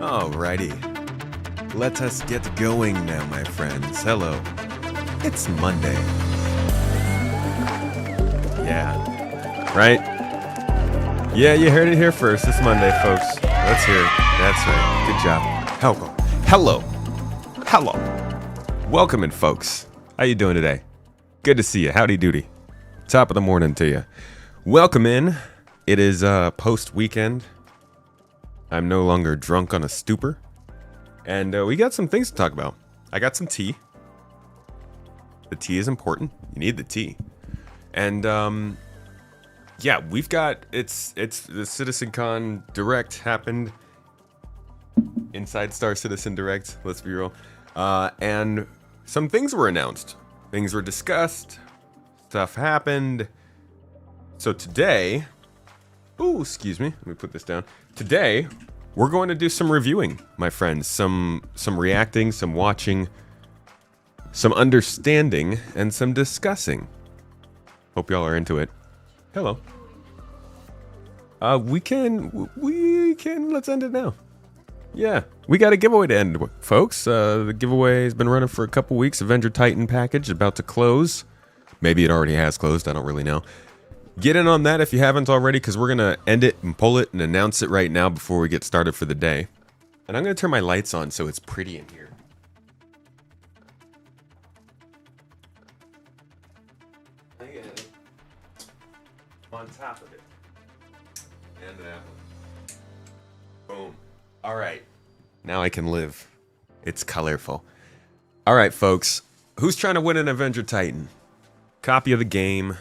Alrighty. Let us get going now, my friends. Hello. It's Monday. Yeah. Right? Yeah, you heard it here first. It's Monday, folks. Let's hear it. That's right. Good job. Hello. Welcome in, folks. How you doing today? Good to see you. Howdy doody. Top of the morning to you. Welcome in. It is post-weekend. I'm no longer drunk on a stupor. And we got some things to talk about. I got some tea. The tea is important. You need the tea. And yeah, we've got it's the CitizenCon Direct happened. Inside Star Citizen Direct, let's be real. And some things were announced. Things were discussed. Stuff happened. So today, ooh, excuse me, let me put this down. Today, we're going to do some reviewing, my friends. Some reacting, some watching, some understanding, and some discussing. Hope y'all are into it. Hello. We can, let's end it now. Yeah, we got a giveaway to end, folks. The giveaway has been running for a couple weeks. Avenger Titan package about to close. Maybe it already has closed, I don't really know. Get in on that if you haven't already, because we're going to end it and pull it and announce it right now before we get started for the day. And I'm going to turn my lights on so it's pretty in here. On top of it. And that one. Boom. All right. Now I can live. It's colorful. All right, folks. Who's trying to win an Avenger Titan? Copy of the game.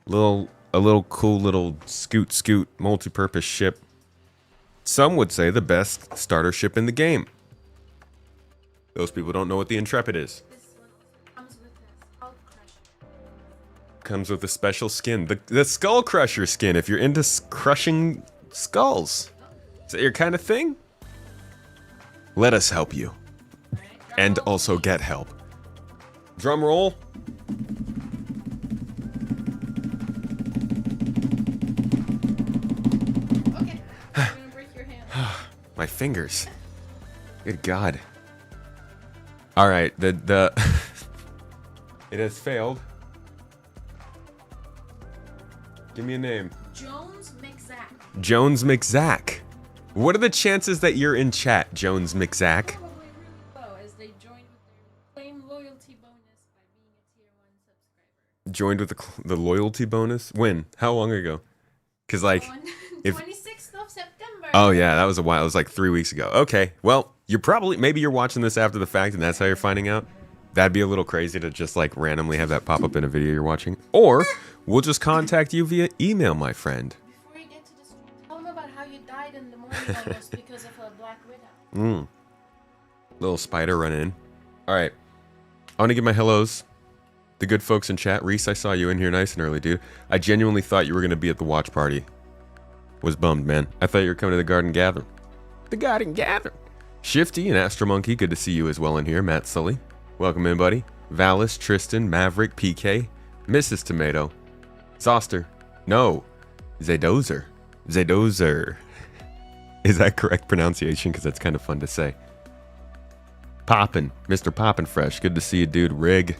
A little cool little scoot multi-purpose ship. Some would say the best starter ship in the game. Those people don't know what the Intrepid is. Comes with a special skin. The Skull Crusher skin, if you're into crushing skulls. Is that your kind of thing? Let us help you. And also get help. Drum roll. Okay, I'm gonna break your hand. My fingers. Good God. Alright, the it has failed. Give me a name. Jones McZack. Jones McZack. What are the chances that you're in chat, Jones McZack? Probably really low, as they joined with their claim loyalty bonus by being a tier 1 subscriber. Joined with the loyalty bonus? When? How long ago? Because like, On if 26th of September. oh yeah, that was a while. It was like 3 weeks ago. Okay, well, you're probably maybe you're watching this after the fact, and that's how you're finding out. That'd be a little crazy to just like randomly have that pop up in a video you're watching, or we'll just contact you via email, my friend. Before you get to the stream, tell them about how you died in the morning almost because of a Black Widow. Little spider run in. All right, I want to give my hellos. The good folks in chat. Reese, I saw you in here nice and early, dude. I genuinely thought you were gonna be at the watch party. Was bummed, man. I thought you were coming to the Garden Gathering. The Garden Gathering. Shifty and Astro Monkey, good to see you as well in here. Matt Sully, welcome in, buddy. Valis, Tristan, Maverick, PK, Mrs. Tomato, Zoster, no, Zadozer. Is that correct pronunciation? Because that's kind of fun to say. Poppin', Mr. Poppin' Fresh, good to see you, dude. Rig,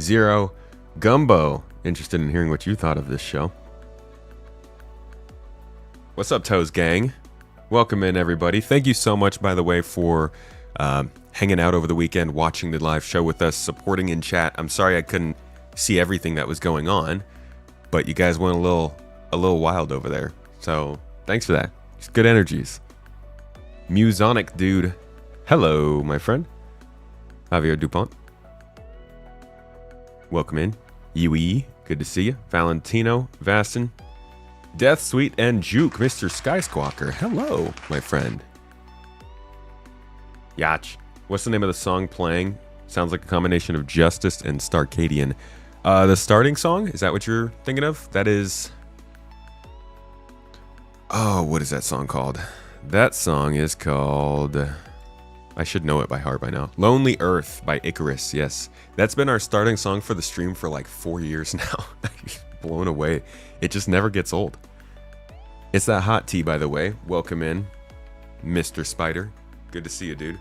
Zero, Gumbo, interested in hearing what you thought of this show. What's up, Toes Gang? Welcome in, everybody. Thank you so much, by the way, for hanging out over the weekend, watching the live show with us, supporting in chat. I'm sorry I couldn't see everything that was going on, but you guys went a little wild over there. So thanks for that. It's good energies. Musonic dude. Hello, my friend. Javier Dupont. Welcome in. Yui, good to see you. Valentino, Vastin, Death Sweet, and Juke, Mr. Skysquawker. Hello, my friend. Yach. What's the name of the song playing? Sounds like a combination of Justice and Starcadian. The starting song? Is that what you're thinking of? That is... oh, what is that song called? That song is called... I should know it by heart by now. Lonely Earth by Icarus, yes. That's been our starting song for the stream for like 4 years now. Blown away. It just never gets old. It's that hot tea, by the way. Welcome in. Mr. Spider. Good to see you, dude.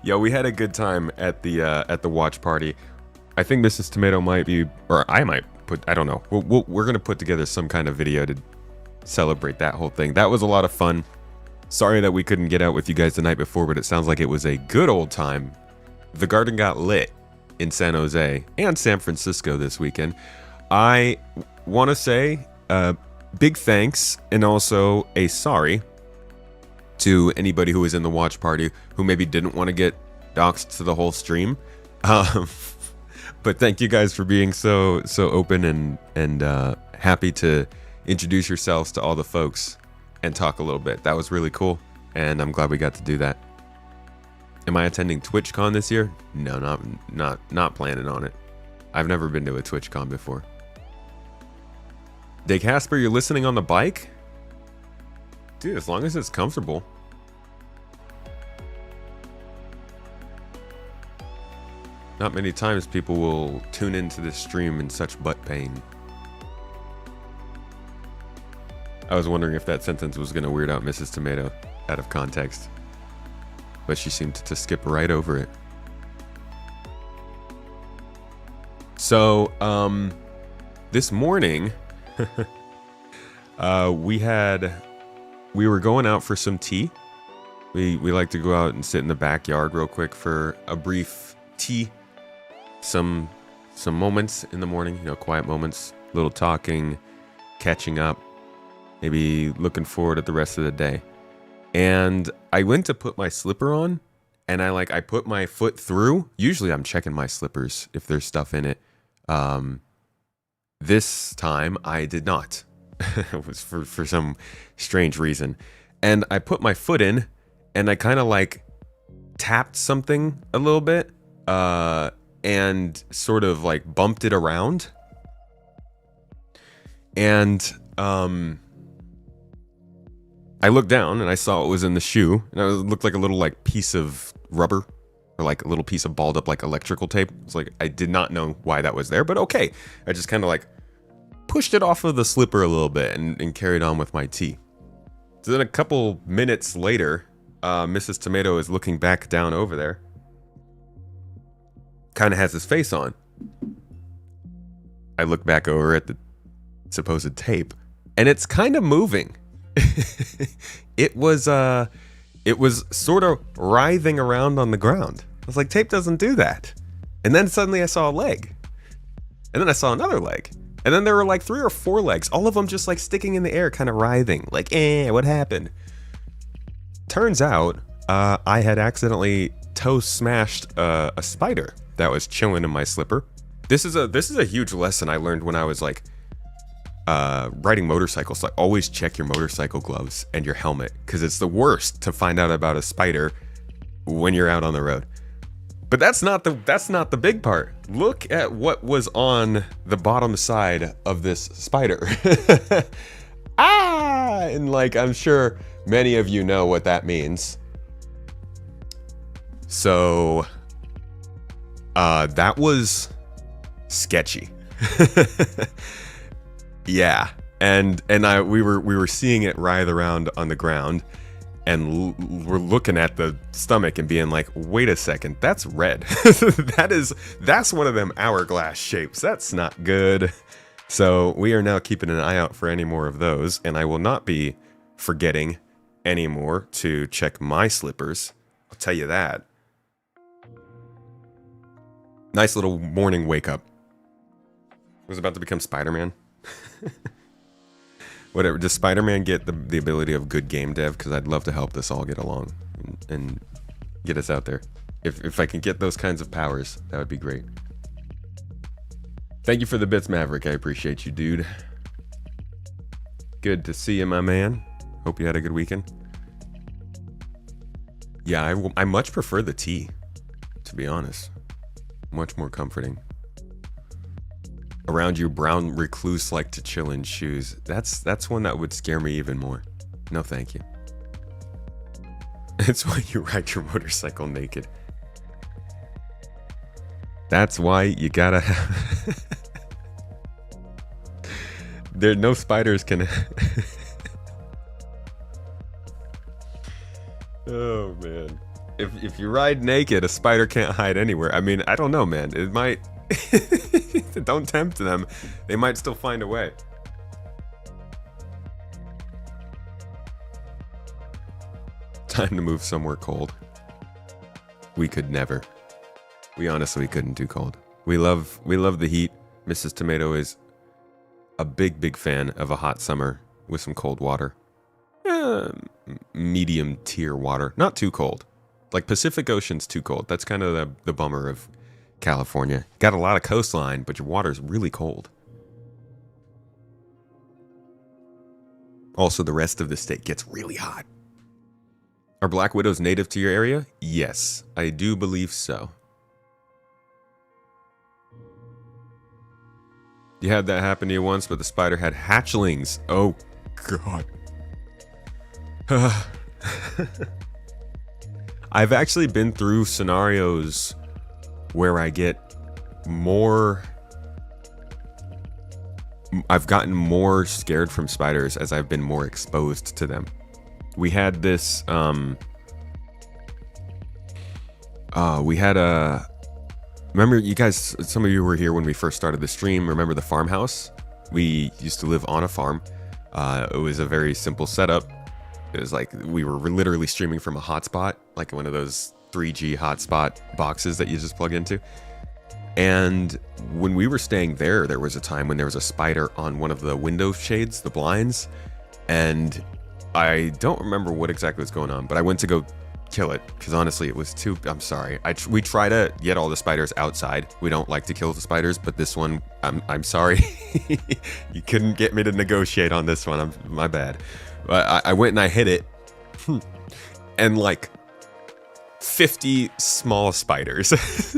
Yo, we had a good time at the watch party. I think Mrs. Tomato might be, or I might put, I don't know. We're gonna put together some kind of video to celebrate that whole thing. That was a lot of fun. Sorry that we couldn't get out with you guys the night before, but it sounds like it was a good old time. The garden got lit in San Jose and San Francisco this weekend. I want to say big thanks and also a sorry to anybody who was in the watch party who maybe didn't want to get doxxed to the whole stream. But thank you guys for being so open and happy to introduce yourselves to all the folks and talk a little bit. That was really cool, and I'm glad we got to do that. Am I attending TwitchCon this year? No, not planning on it. I've never been to a TwitchCon before. Day Casper, you're listening on the bike? Dude, as long as it's comfortable. Not many times people will tune into this stream in such butt pain. I was wondering if that sentence was going to weird out Mrs. Tomato out of context, but she seemed to skip right over it. So, this morning, we were going out for some tea. We like to go out and sit in the backyard real quick for a brief tea. Some moments in the morning, you know, quiet moments, little talking, catching up, maybe looking forward at the rest of the day. And I went to put my slipper on, and I put my foot through. Usually I'm checking my slippers if there's stuff in it. This time I did not. It was for some strange reason. And I put my foot in, and I kind of tapped something a little bit, and sort of bumped it around. And I looked down and I saw it was in the shoe, and it looked like a little piece of rubber, or a little piece of balled up electrical tape. It's I did not know why that was there, but okay. I just kind of pushed it off of the slipper a little bit and carried on with my tea. So then a couple minutes later, Mrs. Tomato is looking back down over there. Kind of has his face on. I look back over at the supposed tape, and it's kind of moving. It was sort of writhing around on the ground. I was like, tape doesn't do that. And then suddenly I saw a leg. And then I saw another leg. And then there were 3 or 4 legs, all of them just sticking in the air, kind of writhing. What happened? Turns out, I had accidentally toe smashed a spider that was chilling in my slipper. This is a huge lesson I learned when I was riding motorcycles. Always check your motorcycle gloves and your helmet, because it's the worst to find out about a spider when you're out on the road. But that's not the big part. Look at what was on the bottom side of this spider. And I'm sure many of you know what that means. So that was sketchy. Yeah, and we were seeing it writhe around on the ground, and we're looking at the stomach and being wait a second, that's red. that's one of them hourglass shapes. That's not good. So we are now keeping an eye out for any more of those, and I will not be forgetting anymore to check my slippers. I'll tell you that. Nice little morning wake up. I was about to become Spider-Man. Whatever. Does Spider-Man get the ability of good game dev? Because I'd love to help this all get along and get us out there. If I can get those kinds of powers, that would be great. Thank you for the bits, Maverick. I appreciate you, dude. Good to see you, my man. Hope you had a good weekend. Yeah, I much prefer the tea, to be honest. Much more comforting. Around you, brown recluse like to chill in shoes. That's one that would scare me even more. No, thank you. It's why you ride your motorcycle naked. That's why you gotta have... There, no spiders can. Oh man. If you ride naked, a spider can't hide anywhere. I mean, I don't know, man. It might. Don't tempt them. They might still find a way. Time to move somewhere cold. We could never. We honestly couldn't do cold. We love the heat. Mrs. Tomato is a big fan of a hot summer with some cold water. Medium tier water. Not too cold. Like Pacific Ocean's too cold. That's kind of the bummer of California. Got a lot of coastline, but your water's really cold. Also, the rest of the state gets really hot. Are black widows native to your area? Yes, I do believe so. You had that happen to you once, but the spider had hatchlings. Oh, God. I've actually been through scenarios where I get more... I've gotten more scared from spiders as I've been more exposed to them. We had this, remember you guys, some of you were here when we first started the stream. Remember the farmhouse? We used to live on a farm. It was a very simple setup. It was like we were literally streaming from a hotspot, like one of those 3G hotspot boxes that you just plug into. And when we were staying there, there was a time when there was a spider on one of the window shades, the blinds, and I don't remember what exactly was going on, but I went to go kill it because honestly it was too... I'm sorry. We try to get all the spiders outside. We don't like to kill the spiders, but this one, I'm sorry. You couldn't get me to negotiate on this one. My bad. But I went and I hit it, and like 50 small spiders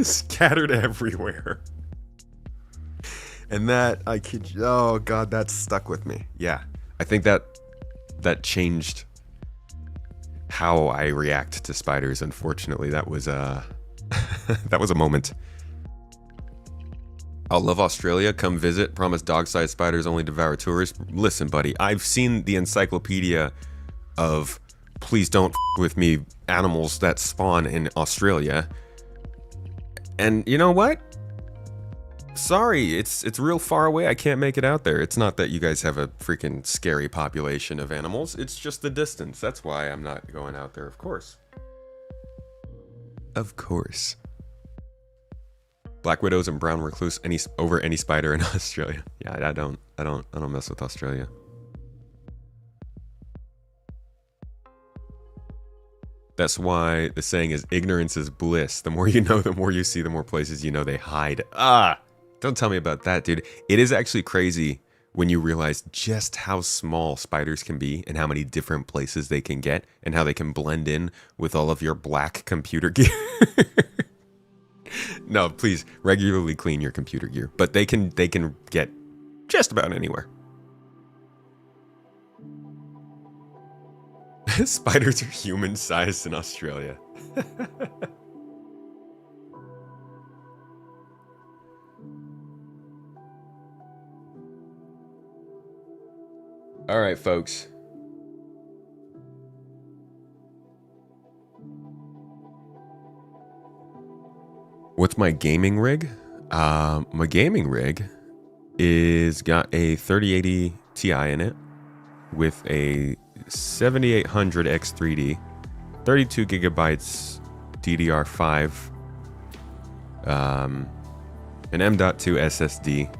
scattered everywhere. And that, I kid you, oh God, that stuck with me. Yeah, I think that changed how I react to spiders. Unfortunately, that was a moment. I'll love Australia. Come visit. Promise dog-sized spiders only devour tourists. Listen, buddy, I've seen the encyclopedia of please don't with me animals that spawn in Australia. And you know what? Sorry, it's real far away. I can't make it out there. It's not that you guys have a freaking scary population of animals. It's just the distance. That's why I'm not going out there, of course. Of course. Black widows and brown recluse over any spider in Australia. Yeah, I don't mess with Australia. That's why the saying is ignorance is bliss. The more you know, the more you see, the more places you know they hide. Don't tell me about that, dude. It is actually crazy when you realize just how small spiders can be and how many different places they can get and how they can blend in with all of your black computer gear. No, please regularly clean your computer gear, but they can get just about anywhere. Spiders are human-sized in Australia. All right, folks. What's my gaming rig? My gaming rig is got a 3080 Ti in it with a 7800 X3D, 32 gigabytes DDR5, an M.2 SSD.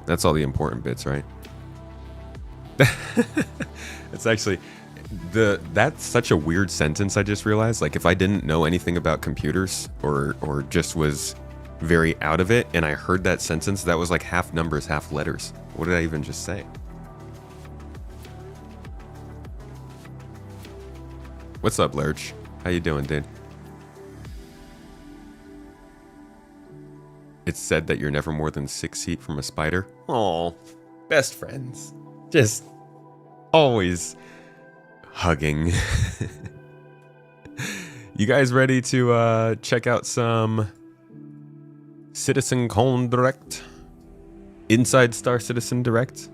That's all the important bits, right? It's actually... That's such a weird sentence. I just realized, like, if I didn't know anything about computers or just was very out of it and I heard that sentence, that was like half numbers, half letters. What did I even just say? What's up, Lurch? How you doing, dude? It's said that you're never more than 6 feet from a spider. Aw, best friends. Just always hugging. You guys ready to check out some CitizenCon Inside Star Citizen Direct.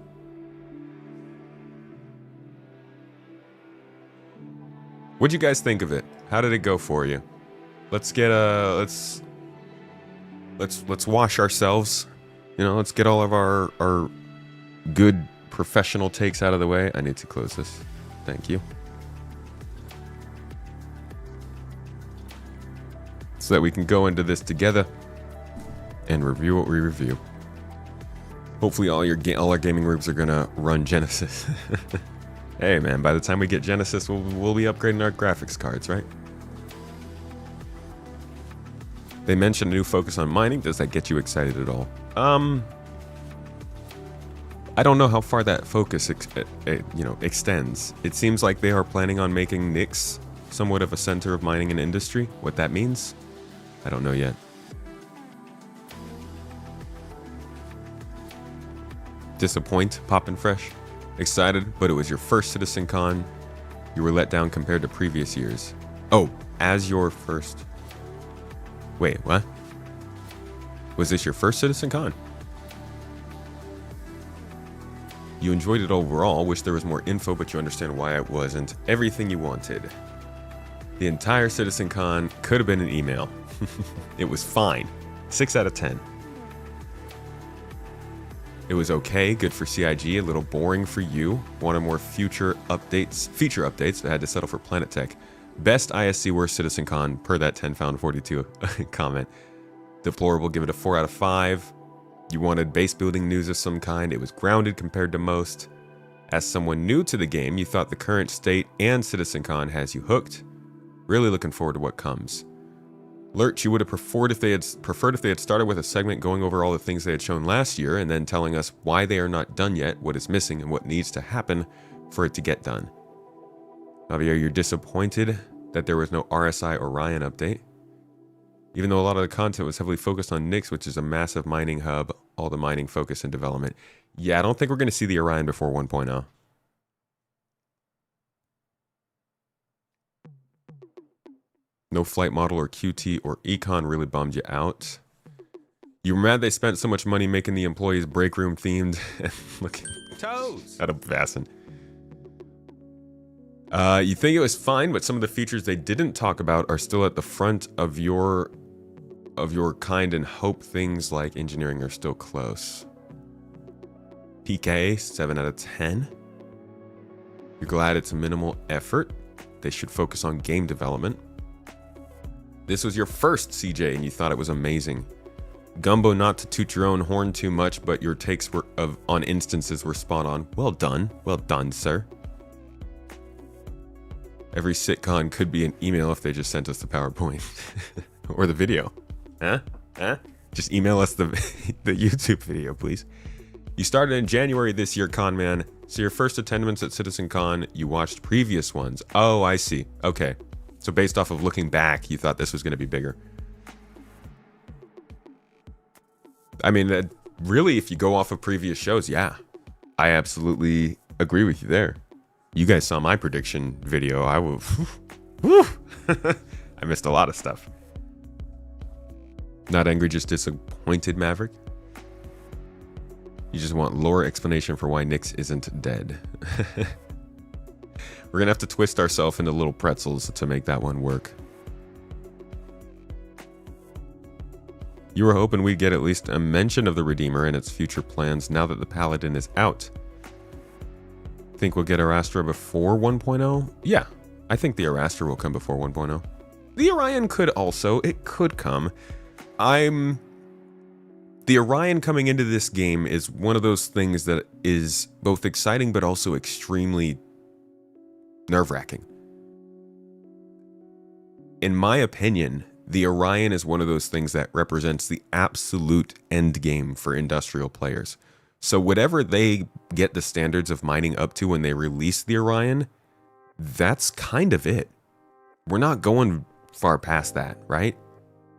What'd you guys think of it? How did it go for you? Let's get let's wash ourselves. You know, let's get all of our good professional takes out of the way. I need to close this. Thank you. So that we can go into this together and review what we review. Hopefully all our gaming rooms are gonna run Genesis. Hey man, by the time we get Genesis, we'll be upgrading our graphics cards, right? They mentioned a new focus on mining. Does that get you excited at all? I don't know how far that focus extends. It seems like they are planning on making Nyx somewhat of a center of mining and industry. What that means, I don't know yet. Disappoint, Poppin' Fresh. Excited, but it was your first CitizenCon. You were let down compared to previous years. Oh, as your first. Wait, what? Was this your first CitizenCon? You enjoyed it overall, wish there was more info, but you understand why it wasn't everything you wanted. The entire CitizenCon could have been an email. It was fine. 6 out of 10. It was okay, good for CIG, a little boring for you. Wanted more feature updates, but had to settle for Planet Tech. Best ISC, worst CitizenCon, per that 10found42 comment. Deplorable, give it a 4 out of 5. You wanted base building news of some kind. It was grounded compared to most. As someone new to the game, you thought the current state and CitizenCon has you hooked. Really looking forward to what comes. Lurch, you would have preferred if they had started with a segment going over all the things they had shown last year and then telling us why they are not done yet, what is missing, and what needs to happen for it to get done. Javier, you're disappointed that there was no RSI Orion update. Even though a lot of the content was heavily focused on Nyx, which is a massive mining hub, all the mining focus and development. Yeah, I don't think we're going to see the Orion before 1.0. No flight model or QT or econ really bummed you out. You were mad they spent so much money making the employees break room themed and looking toes at a Vassin. You think it was fine, but some of the features they didn't talk about are still at the front of your kind and hope things like engineering are still close. PK, 7 out of 10. You're glad it's minimal effort. They should focus on game development. This was your first CJ and you thought it was amazing. Gumbo, not to toot your own horn too much, but your takes on instances were spot on. Well done, sir. Every sitcon could be an email if they just sent us the PowerPoint. Or the video. Huh? Just email us the YouTube video, please. You started in January this year, Conman. So your first attendance at CitizenCon, you watched previous ones. Oh, I see. Okay. So based off of looking back, you thought this was going to be bigger. I mean, really, if you go off of previous shows, yeah. I absolutely agree with you there. You guys saw my prediction video. I will... I missed a lot of stuff. Not angry, just disappointed, Maverick. You just want lore explanation for why Nyx isn't dead. We're going to have to twist ourselves into little pretzels to make that one work. You were hoping we'd get at least a mention of the Redeemer and its future plans now that the Paladin is out. Think we'll get Arastra before 1.0? Yeah, I think the Arastra will come before 1.0. The Orion could also. It could come. The Orion coming into this game is one of those things that is both exciting but also extremely nerve-wracking. In my opinion, the Orion is one of those things that represents the absolute end game for industrial players. So whatever they get the standards of mining up to when they release the Orion, that's kind of it. We're not going far past that, right?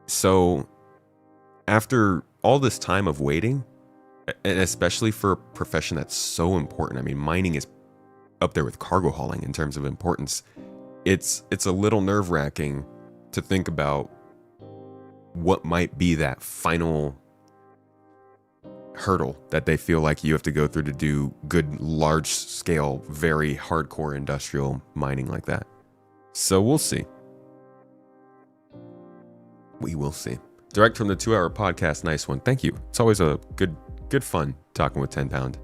So after all this time of waiting, and especially for a profession that's so important, I mean, mining is up there with cargo hauling in terms of importance. It's a little nerve-wracking to think about what might be that final hurdle that they feel like you have to go through to do good, large scale, very hardcore industrial mining like that. So we'll see. We will see. Direct from the 2-hour podcast. Nice one. Thank you. It's always a good fun talking with 10 Pound.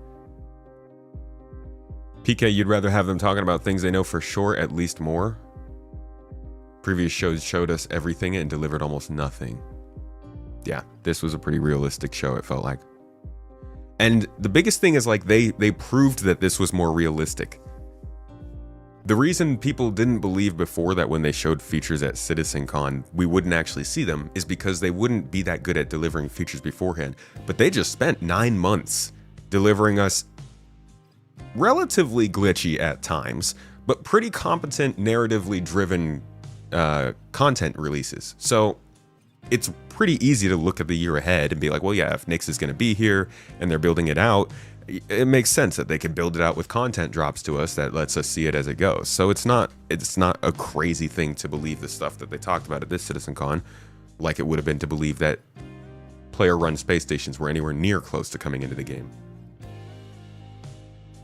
PK, you'd rather have them talking about things they know for sure, at least more? Previous shows showed us everything and delivered almost nothing. Yeah, this was a pretty realistic show, it felt like. And the biggest thing is like they proved that this was more realistic. The reason people didn't believe before that when they showed features at CitizenCon, we wouldn't actually see them is because they wouldn't be that good at delivering features beforehand. But they just spent 9 months delivering us relatively glitchy at times, but pretty competent, narratively driven content releases. So it's pretty easy to look at the year ahead and be like, well, yeah, if Nyx is going to be here and they're building it out, it makes sense that they could build it out with content drops to us that lets us see it as it goes. So it's not a crazy thing to believe the stuff that they talked about at this CitizenCon, like it would have been to believe that player-run space stations were anywhere near close to coming into the game.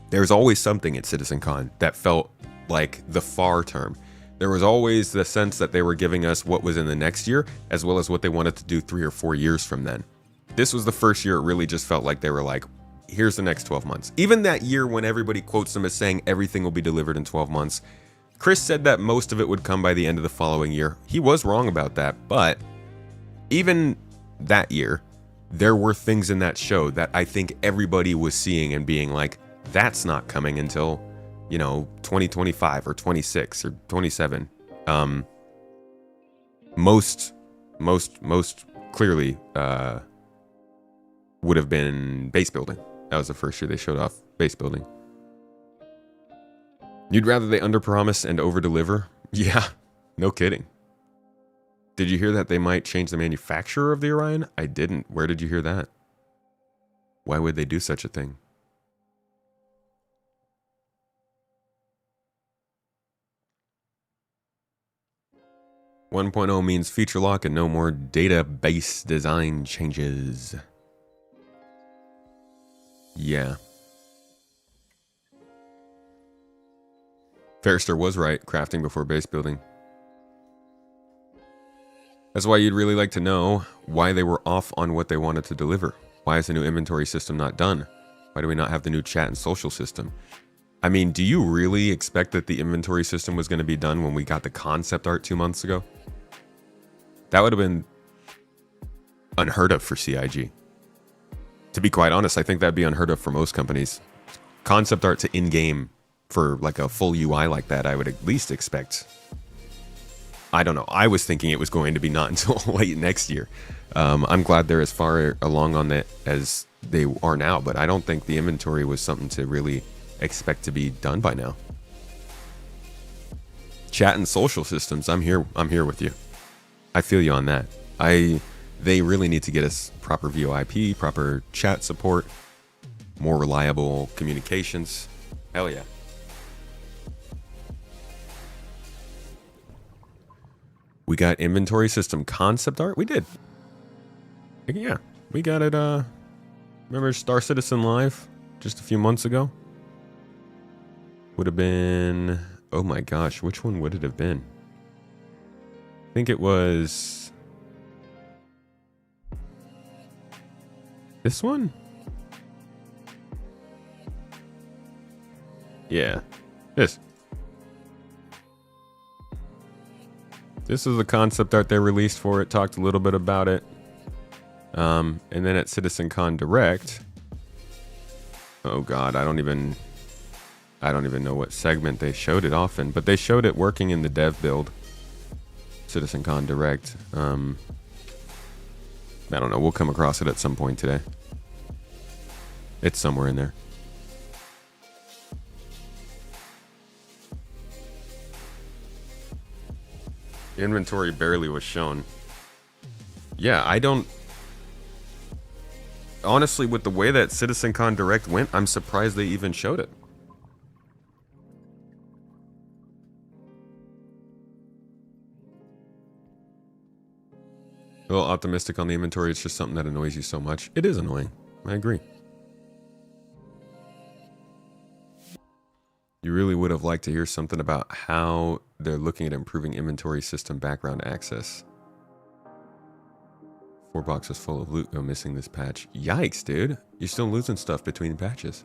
There's always something at CitizenCon that felt like the far term. There was always the sense that they were giving us what was in the next year, as well as what they wanted to do 3 or 4 years from then. This was the first year it really just felt like they were like, here's the next 12 months. Even that year when everybody quotes them as saying everything will be delivered in 12 months, Chris said that most of it would come by the end of the following year. He was wrong about that, but even that year, there were things in that show that I think everybody was seeing and being like, that's not coming until 2025 or 26 or 27. Most clearly would have been base building. That was the first year they showed off base building. You'd rather they underpromise and overdeliver? Yeah, no kidding. Did you hear that they might change the manufacturer of the Orion? I didn't. Where did you hear that? Why would they do such a thing? .0 means feature lock and no more database design changes. Yeah. Fairster was right, crafting before base building. That's why you'd really like to know why they were off on what they wanted to deliver. Why is the new inventory system not done? Why do we not have the new chat and social system? I mean, do you really expect that the inventory system was going to be done when we got the concept art 2 months ago? That would have been unheard of for CIG. To be quite honest, I think that'd be unheard of for most companies. Concept art to in-game for like a full UI like that, I would at least expect. I don't know. I was thinking it was going to be not until late next year. I'm glad they're as far along on that as they are now, but I don't think the inventory was something to really expect to be done by now. Chat and social systems, I'm here with you. I feel you on that. They really need to get us proper VoIP, proper chat support, more reliable communications. Hell yeah. We got inventory system concept art? We did. Yeah, we got it. Remember Star Citizen Live just a few months ago? Would have been... Oh my gosh, which one would it have been? I think it was... this one? Yeah, this. This is the concept art they released for it. Talked a little bit about it. And then at CitizenCon Direct. Oh God, I don't even know what segment they showed it off in, but they showed it working in the dev build. CitizenCon Direct. I don't know. We'll come across it at some point today. It's somewhere in there. Inventory barely was shown. Yeah, I don't... Honestly, with the way that CitizenCon Direct went, I'm surprised they even showed it. A little optimistic on the inventory. It's just something that annoys you so much. It is annoying. I agree. You really would have liked to hear something about how they're looking at improving inventory system background access. 4 boxes full of loot go missing this patch. Yikes, dude. You're still losing stuff between patches.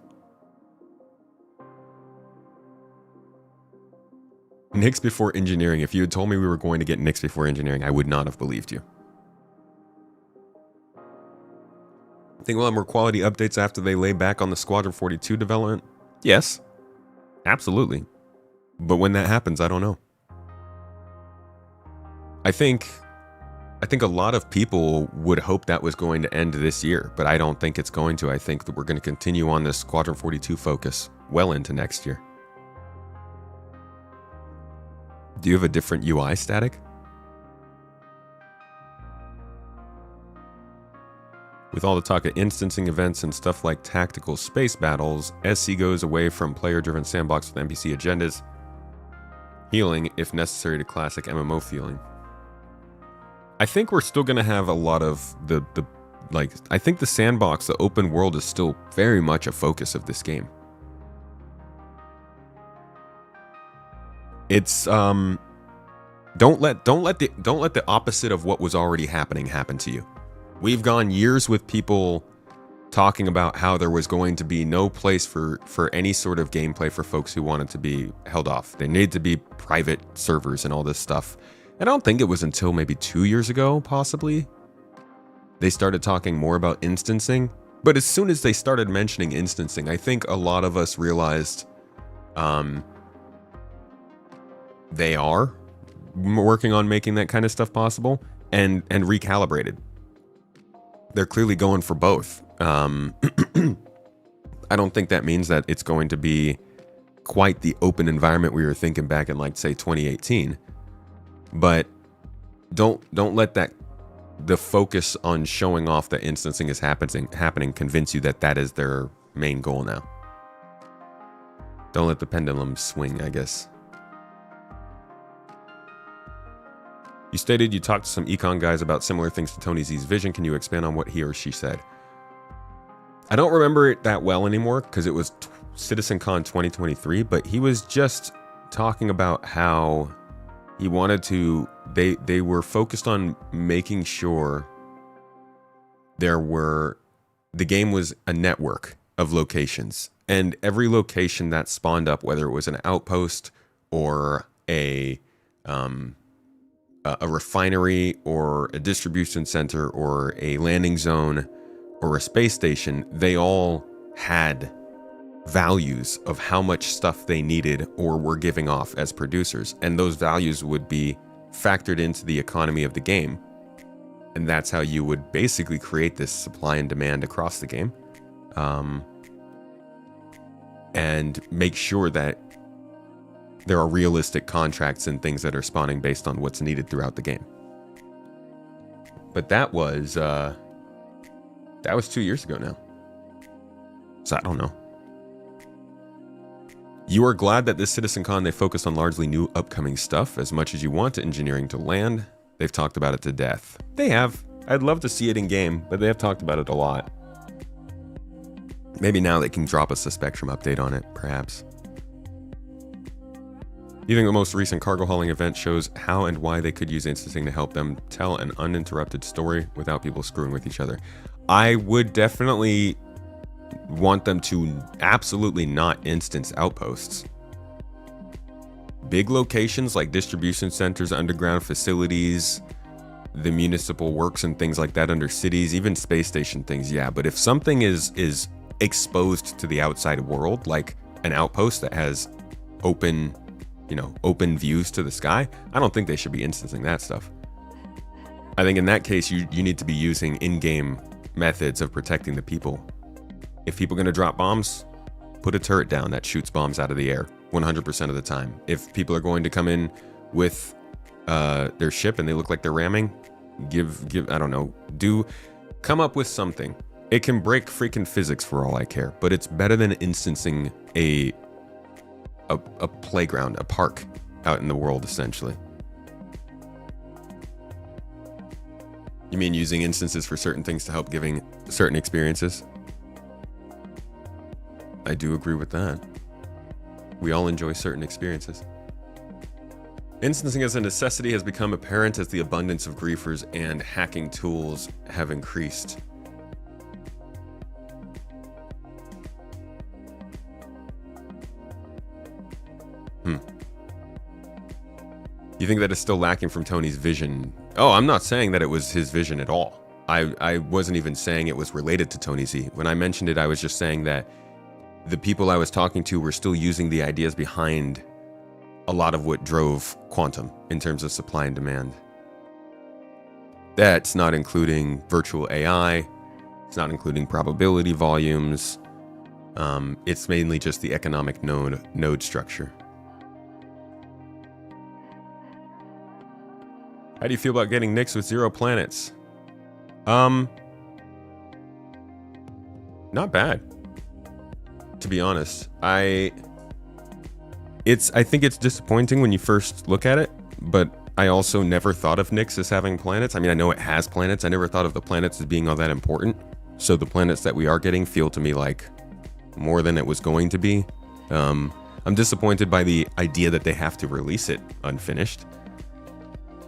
Nicks before engineering. If you had told me we were going to get Nicks before engineering, I would not have believed you. Think we'll have more quality updates after they lay back on the Squadron 42 development? Yes. Absolutely. But when that happens, I don't know. I think a lot of people would hope that was going to end this year, but I don't think it's going to. I think that we're going to continue on this Squadron 42 focus well into next year. Do you have a different UI static? With all the talk of instancing events and stuff like tactical space battles, SC goes away from player-driven sandbox with NPC agendas, healing if necessary to classic MMO feeling. I think we're still going to have a lot of I think the sandbox, the open world is still very much a focus of this game. It's don't let the opposite of what was already happening happen to you. We've gone years with people talking about how there was going to be no place for any sort of gameplay for folks who wanted to be held off. They needed to be private servers and all this stuff. And I don't think it was until maybe 2 years ago, possibly, they started talking more about instancing. But as soon as they started mentioning instancing, I think a lot of us realized they are working on making that kind of stuff possible and recalibrated. They're clearly going for both. I don't think that means that it's going to be quite the open environment we were thinking back in, like, say, 2018. But don't let the focus on showing off that instancing is happening convince you that that is their main goal now. Don't let the pendulum swing, I guess. You stated you talked to some econ guys about similar things to Tony Z's vision. Can you expand on what he or she said? I don't remember it that well anymore because it was CitizenCon 2023, but he was just talking about how he wanted to, they were focused on making sure the game was a network of locations, and every location that spawned up, whether it was an outpost or a refinery or a distribution center or a landing zone or a space station, they all had values of how much stuff they needed or were giving off as producers. And those values would be factored into the economy of the game. And that's how you would basically create this supply and demand across the game. And make sure that there are realistic contracts and things that are spawning based on what's needed throughout the game. But that was 2 years ago now. So I don't know. You are glad that this CitizenCon, they focused on largely new upcoming stuff as much as you want engineering to land. They've talked about it to death. They have. I'd love to see it in game, but they have talked about it a lot. Maybe now they can drop us a Spectrum update on it, perhaps. You think the most recent cargo hauling event shows how and why they could use instancing to help them tell an uninterrupted story without people screwing with each other? I would definitely want them to absolutely not instance outposts. Big locations like distribution centers, underground facilities, the municipal works and things like that under cities, even space station things, yeah. But if something is exposed to the outside world, like an outpost that has open views to the sky, I don't think they should be instancing that stuff. I think in that case, you need to be using in-game methods of protecting the people. If people are going to drop bombs, put a turret down that shoots bombs out of the air 100% of the time. If people are going to come in with their ship and they look like they're ramming, I don't know, come up with something. It can break freaking physics for all I care, but it's better than instancing a playground, a park out in the world, essentially. You mean using instances for certain things to help giving certain experiences? I do agree with that. We all enjoy certain experiences. Instancing as a necessity has become apparent as the abundance of griefers and hacking tools have increased. You think that is still lacking from Tony's vision? Oh, I'm not saying that it was his vision at all. I wasn't even saying it was related to Tony Z. When I mentioned it, I was just saying that the people I was talking to were still using the ideas behind a lot of what drove quantum in terms of supply and demand. That's not including virtual AI. It's not including probability volumes. It's mainly just the economic node structure. How do you feel about getting Nyx with 0 planets? Not bad, to be honest. I think it's disappointing when you first look at it, but I also never thought of Nyx as having planets. I mean, I know it has planets. I never thought of the planets as being all that important. So the planets that we are getting feel to me like more than it was going to be. I'm disappointed by the idea that they have to release it unfinished.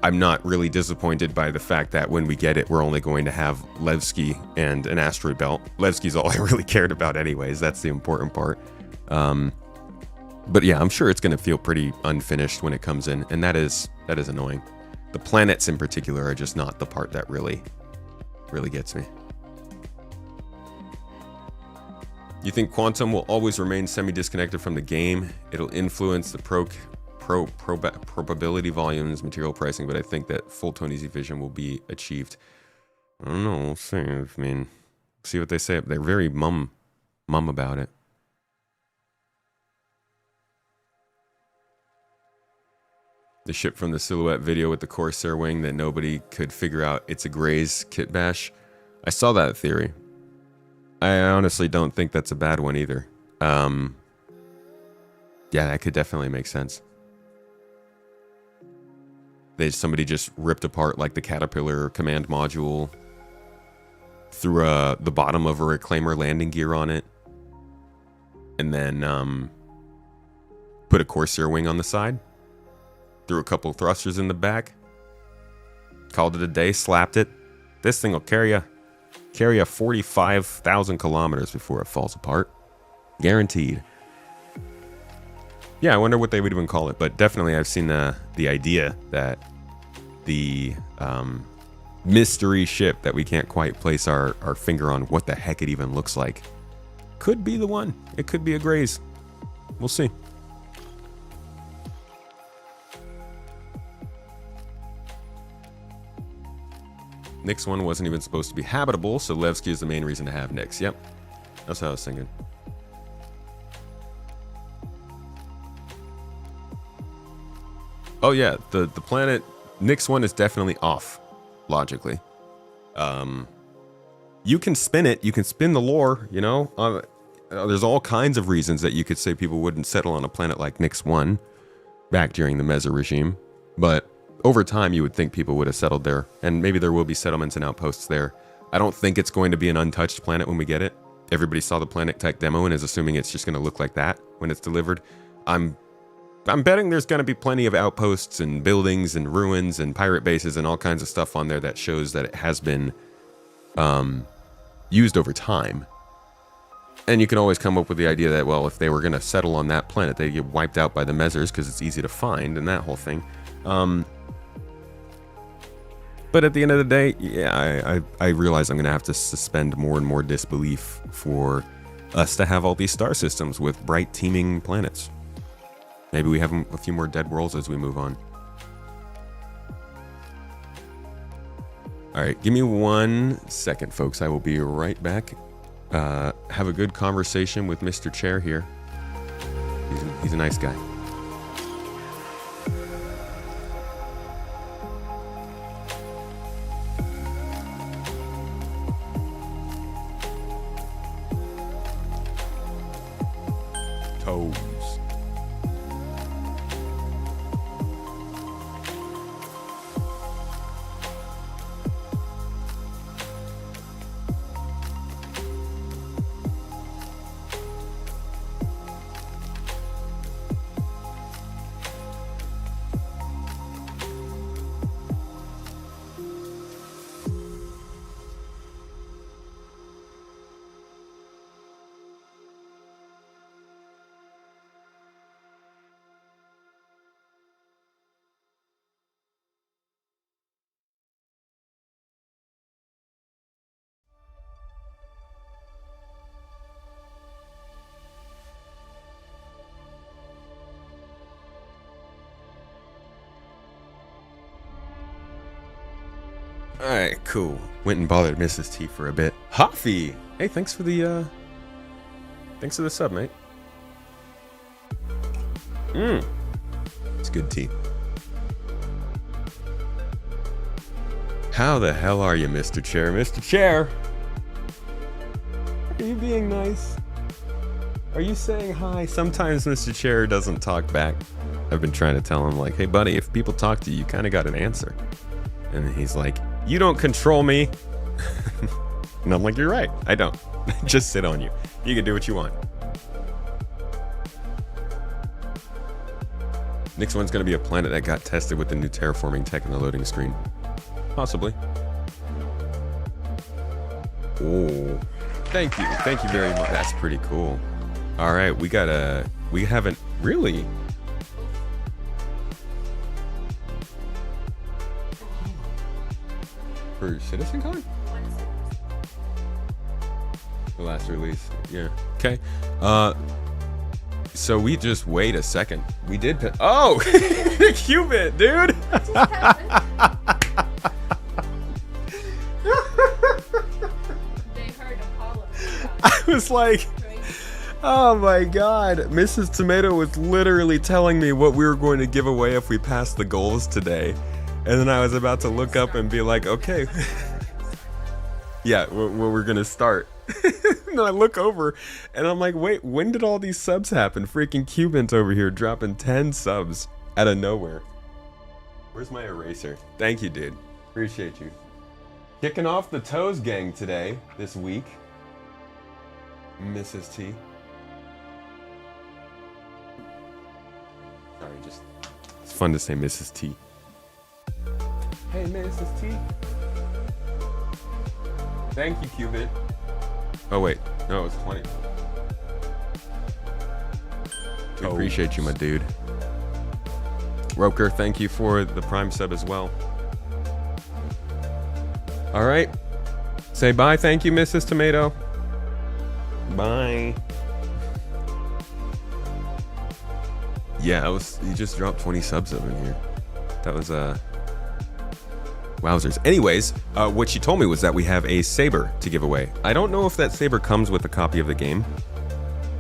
I'm not really disappointed by the fact that when we get it, we're only going to have Levski and an asteroid belt. Levski's all I really cared about anyways. That's the important part. But yeah, I'm sure it's going to feel pretty unfinished when it comes in, and that is annoying. The planets in particular are just not the part that really gets me. You think quantum will always remain semi-disconnected from the game? It'll influence the probability volumes, material pricing, but I think that full Tony Z vision will be achieved. I don't know. We'll see. I mean, see what they say. They're very mum about it. The ship from the Silhouette video with the Corsair wing that nobody could figure out it's a Gray's kit bash. I saw that theory. I honestly don't think that's a bad one either. Yeah, that could definitely make sense. Somebody just ripped apart like the Caterpillar command module, threw the bottom of a Reclaimer landing gear on it, and then put a Corsair wing on the side, threw a couple thrusters in the back, called it a day, slapped it. This thing will carry you 45,000 kilometers before it falls apart. Guaranteed. Yeah, I wonder what they would even call it, but definitely I've seen the idea that the mystery ship that we can't quite place our finger on what the heck it even looks like could be the one. It could be a Grays. We'll see. Nyx 1 wasn't even supposed to be habitable, so Levski is the main reason to have Nyx. Yep, that's how I was thinking. Oh yeah, the planet Nyx 1 is definitely off, logically. You can spin it, you can spin the lore, you know? There's all kinds of reasons that you could say people wouldn't settle on a planet like Nyx 1 back during the Meza regime, but over time you would think people would have settled there, and maybe there will be settlements and outposts there. I don't think it's going to be an untouched planet when we get it. Everybody saw the Planet Tech demo and is assuming it's just going to look like that when it's delivered. I'm betting there's going to be plenty of outposts and buildings and ruins and pirate bases and all kinds of stuff on there that shows that it has been used over time. And you can always come up with the idea that, well, if they were going to settle on that planet, they'd get wiped out by the Mezers because it's easy to find and that whole thing. But at the end of the day, yeah, I realize I'm going to have to suspend more and more disbelief for us to have all these star systems with bright teeming planets. Maybe we have a few more dead worlds as we move on. All right, give me 1 second, folks. I will be right back. Have a good conversation with Mr. Chair here. He's a nice guy. Toes. All right, cool. Went and bothered Mrs. T for a bit. Hoffy, hey, thanks for the sub, mate. It's good tea. How the hell are you, Mr. Chair? Mr. Chair, are you being nice? Are you saying hi? Sometimes Mr. Chair doesn't talk back. I've been trying to tell him, like, hey, buddy, if people talk to you, you kind of got an answer. And he's like, you don't control me. And I'm like, you're right. I don't. Just sit on you. You can do what you want. Next one's going to be a planet that got tested with the new terraforming tech in the loading screen. Possibly. Oh, thank you. Thank you very much. That's pretty cool. All right, we haven't really. For CitizenCon? The last release, yeah. Okay. So we just wait a second. We did. Oh, the Qubit, dude. They heard Apollo. I was like, oh my God. Mrs. Tomato was literally telling me what we were going to give away if we passed the goals today. And then I was about to look up and be like, okay. Yeah, we're going to start. And then I look over and I'm like, wait, when did all these subs happen? Freaking Cubans over here dropping 10 subs out of nowhere. Where's my eraser? Thank you, dude. Appreciate you. Kicking off the Toes gang today, this week. Mrs. T. Sorry, just... It's fun to say Mrs. T. Hey, Mrs. T. Thank you, Cubit. Oh, wait. No, it was 20. We appreciate you, my dude. Roker, thank you for the Prime sub as well. All right. Say bye. Thank you, Mrs. Tomato. Bye. Yeah, you just dropped 20 subs over here. That was, wowzers. Anyways, what she told me was that we have a saber to give away. I don't know if that saber comes with a copy of the game.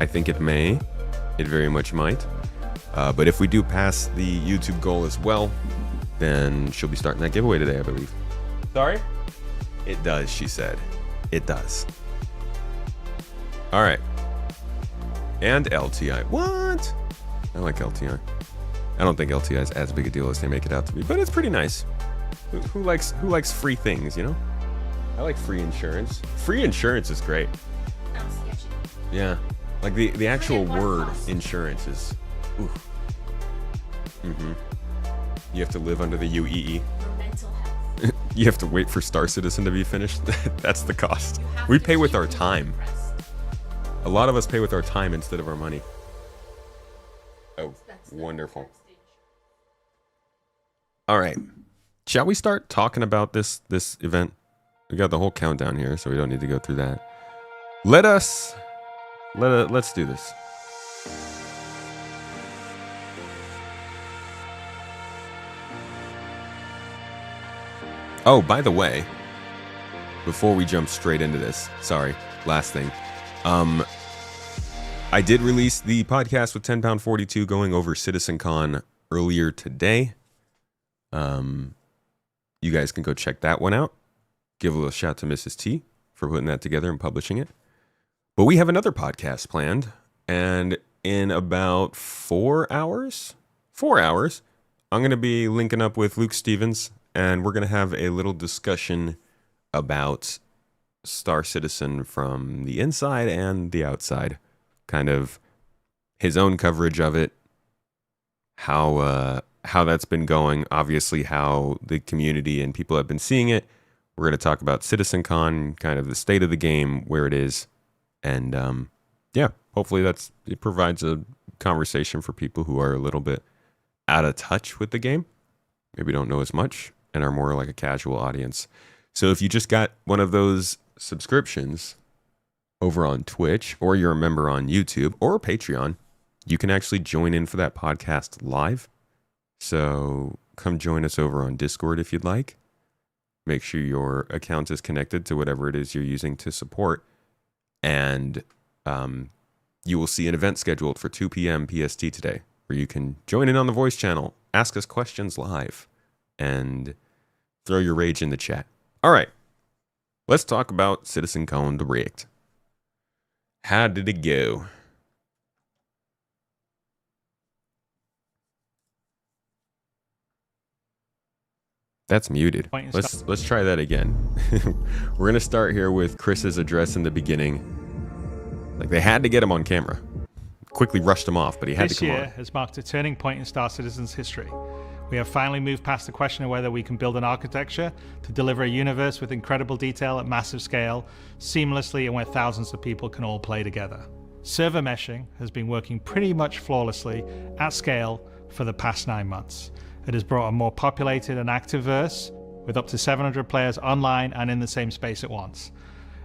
I think it may. It very much might. But if we do pass the YouTube goal as well, then she'll be starting that giveaway today, I believe. Sorry? It does, she said. It does. All right. And LTI. What? I like LTI. I don't think LTI is as big a deal as they make it out to be, but it's pretty nice. Who likes free things, you know? I like free insurance. Free insurance is great. Yeah. Like the actual word insurance is oof. Mm-hmm. You have to live under the UEE. Mental health. You have to wait for Star Citizen to be finished. That's the cost. We pay with our time. A lot of us pay with our time instead of our money. Oh, wonderful. All right. Shall we start talking about this event? We got the whole countdown here, so we don't need to go through that. Let's do this. Oh, by the way, before we jump straight into this, sorry, last thing. I did release the podcast with 10 Pound 42 going over CitizenCon earlier today. You guys can go check that one out. Give a little shout to Mrs. T for putting that together and publishing it. But we have another podcast planned, and in about 4 hours, I'm going to be linking up with Luke Stevens, and we're going to have a little discussion about Star Citizen from the inside and the outside. Kind of his own coverage of it, how that's been going, obviously how the community and people have been seeing it. We're going to talk about CitizenCon, kind of the state of the game, where it is. And yeah, hopefully it provides a conversation for people who are a little bit out of touch with the game, maybe don't know as much, and are more like a casual audience. So if you just got one of those subscriptions over on Twitch, or you're a member on YouTube or Patreon, you can actually join in for that podcast live. So come join us over on Discord if you'd like. Make sure your account is connected to whatever it is you're using to support. And you will see an event scheduled for 2 p.m. PST today, where you can join in on the voice channel, ask us questions live, and throw your rage in the chat. All right, let's talk about CitizenCondirect. How did it go? That's muted. Let's try that again. We're gonna start here with Chris's address in the beginning. Like, they had to get him on camera. Quickly rushed him off, but he had to come on. This year has marked a turning point in Star Citizen's history. We have finally moved past the question of whether we can build an architecture to deliver a universe with incredible detail at massive scale, seamlessly, and where thousands of people can all play together. Server meshing has been working pretty much flawlessly at scale for the past 9 months. It has brought a more populated and active verse with up to 700 players online and in the same space at once.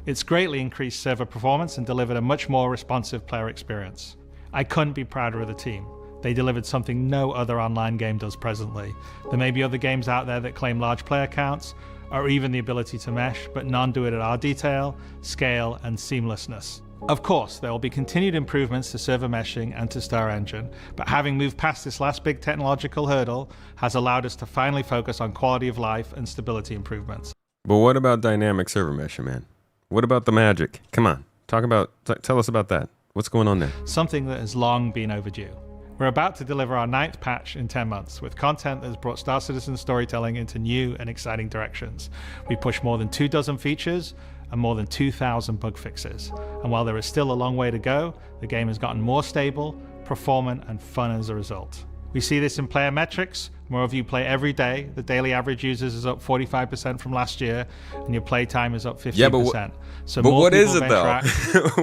It's greatly increased server performance and delivered a much more responsive player experience. I couldn't be prouder of the team. They delivered something no other online game does presently. There may be other games out there that claim large player counts or even the ability to mesh, but none do it at our detail, scale, and seamlessness. Of course, there will be continued improvements to server meshing and to Star Engine, but having moved past this last big technological hurdle has allowed us to finally focus on quality of life and stability improvements. But what about dynamic server meshing, man? What about the magic? Come on, tell us about that. What's going on there? Something that has long been overdue. We're about to deliver our 9th patch in 10 months, with content that has brought Star Citizen storytelling into new and exciting directions. We pushed more than 24 features and more than 2,000 bug fixes. And while there is still a long way to go, the game has gotten more stable, performant, and fun as a result. We see this in player metrics. More of you play every day. The daily average users is up 45% from last year, and your play time is up 50%. Yeah, but what is it though?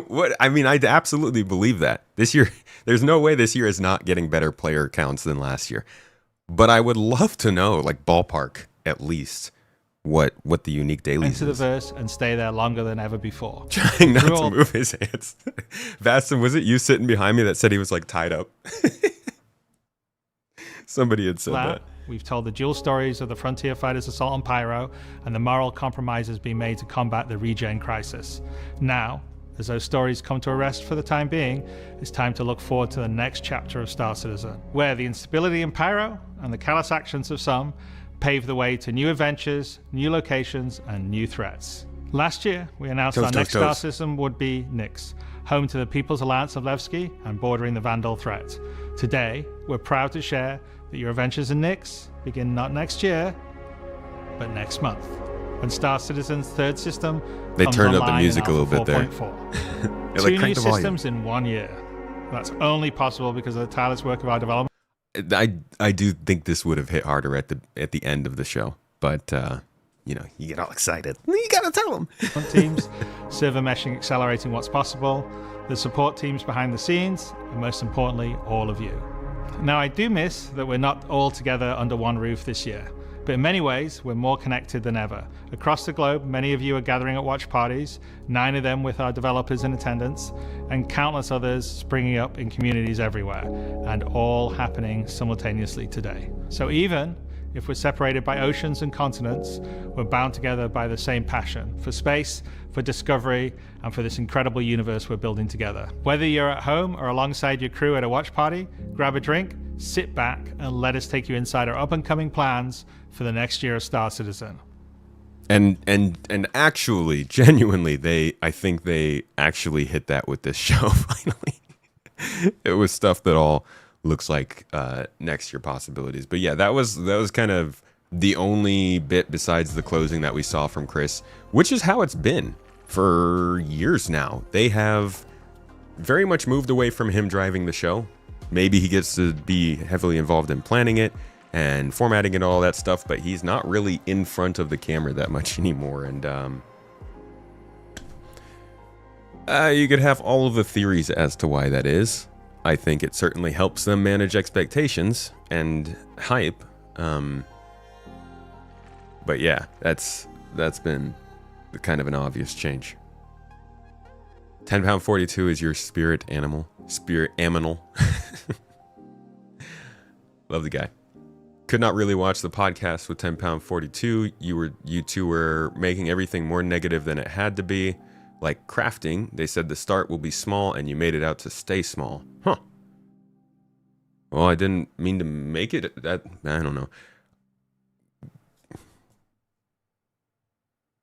What I mean, I absolutely believe that this year, there's no way this year is not getting better player counts than last year. But I would love to know, like, ballpark at least, what the unique dailies into the verse and stay there longer than ever before. Trying not to move his hands. Vastin, was it you sitting behind me that said he was like tied up? Somebody had said that. We've told the dual stories of the Frontier Fighters' assault on Pyro and the moral compromises being made to combat the regen crisis. Now, as those stories come to a rest for the time being, it's time to look forward to the next chapter of Star Citizen, where the instability in Pyro and the callous actions of some pave the way to new adventures, new locations, and new threats. Last year, we announced our next Star Citizen would be Nyx, home to the People's Alliance of Levski and bordering the Vandal threat. Today, we're proud to share that your adventures in Nyx begin not next year, but next month, when Star Citizen's third system they turned up the music a little bit there. 2 new systems in 1 year. That's only possible because of the tireless work of our development. I do think this would have hit harder at the end of the show, but you know, you get all excited. You gotta tell them. Teams, server meshing, accelerating what's possible, the support teams behind the scenes, and most importantly, all of you. Now, I do miss that we're not all together under one roof this year, but in many ways, we're more connected than ever. Across the globe, many of you are gathering at watch parties, 9 of them with our developers in attendance, and countless others springing up in communities everywhere, and all happening simultaneously today. So even if we're separated by oceans and continents, we're bound together by the same passion for space, for discovery, and for this incredible universe we're building together. Whether you're at home or alongside your crew at a watch party, grab a drink, sit back, and let us take you inside our up-and-coming plans for the next year of Star Citizen. And actually, genuinely, I think they actually hit that with this show finally. It was stuff that all looks like next year possibilities. But yeah, that was kind of the only bit besides the closing that we saw from Chris, which is how it's been for years now. They have very much moved away from him driving the show. Maybe he gets to be heavily involved in planning it and formatting and all that stuff, but he's not really in front of the camera that much anymore. And you could have all of the theories as to why that is. I think it certainly helps them manage expectations and hype. But yeah, that's been kind of an obvious change. 10 pound 42 is your spirit animal. Spirit aminal. Love the guy. Could not really watch the podcast with 10 pound 42. You two were making everything more negative than it had to be. Like crafting, they said the start will be small and you made it out to stay small. Huh. Well, I didn't mean to make it that. I don't know.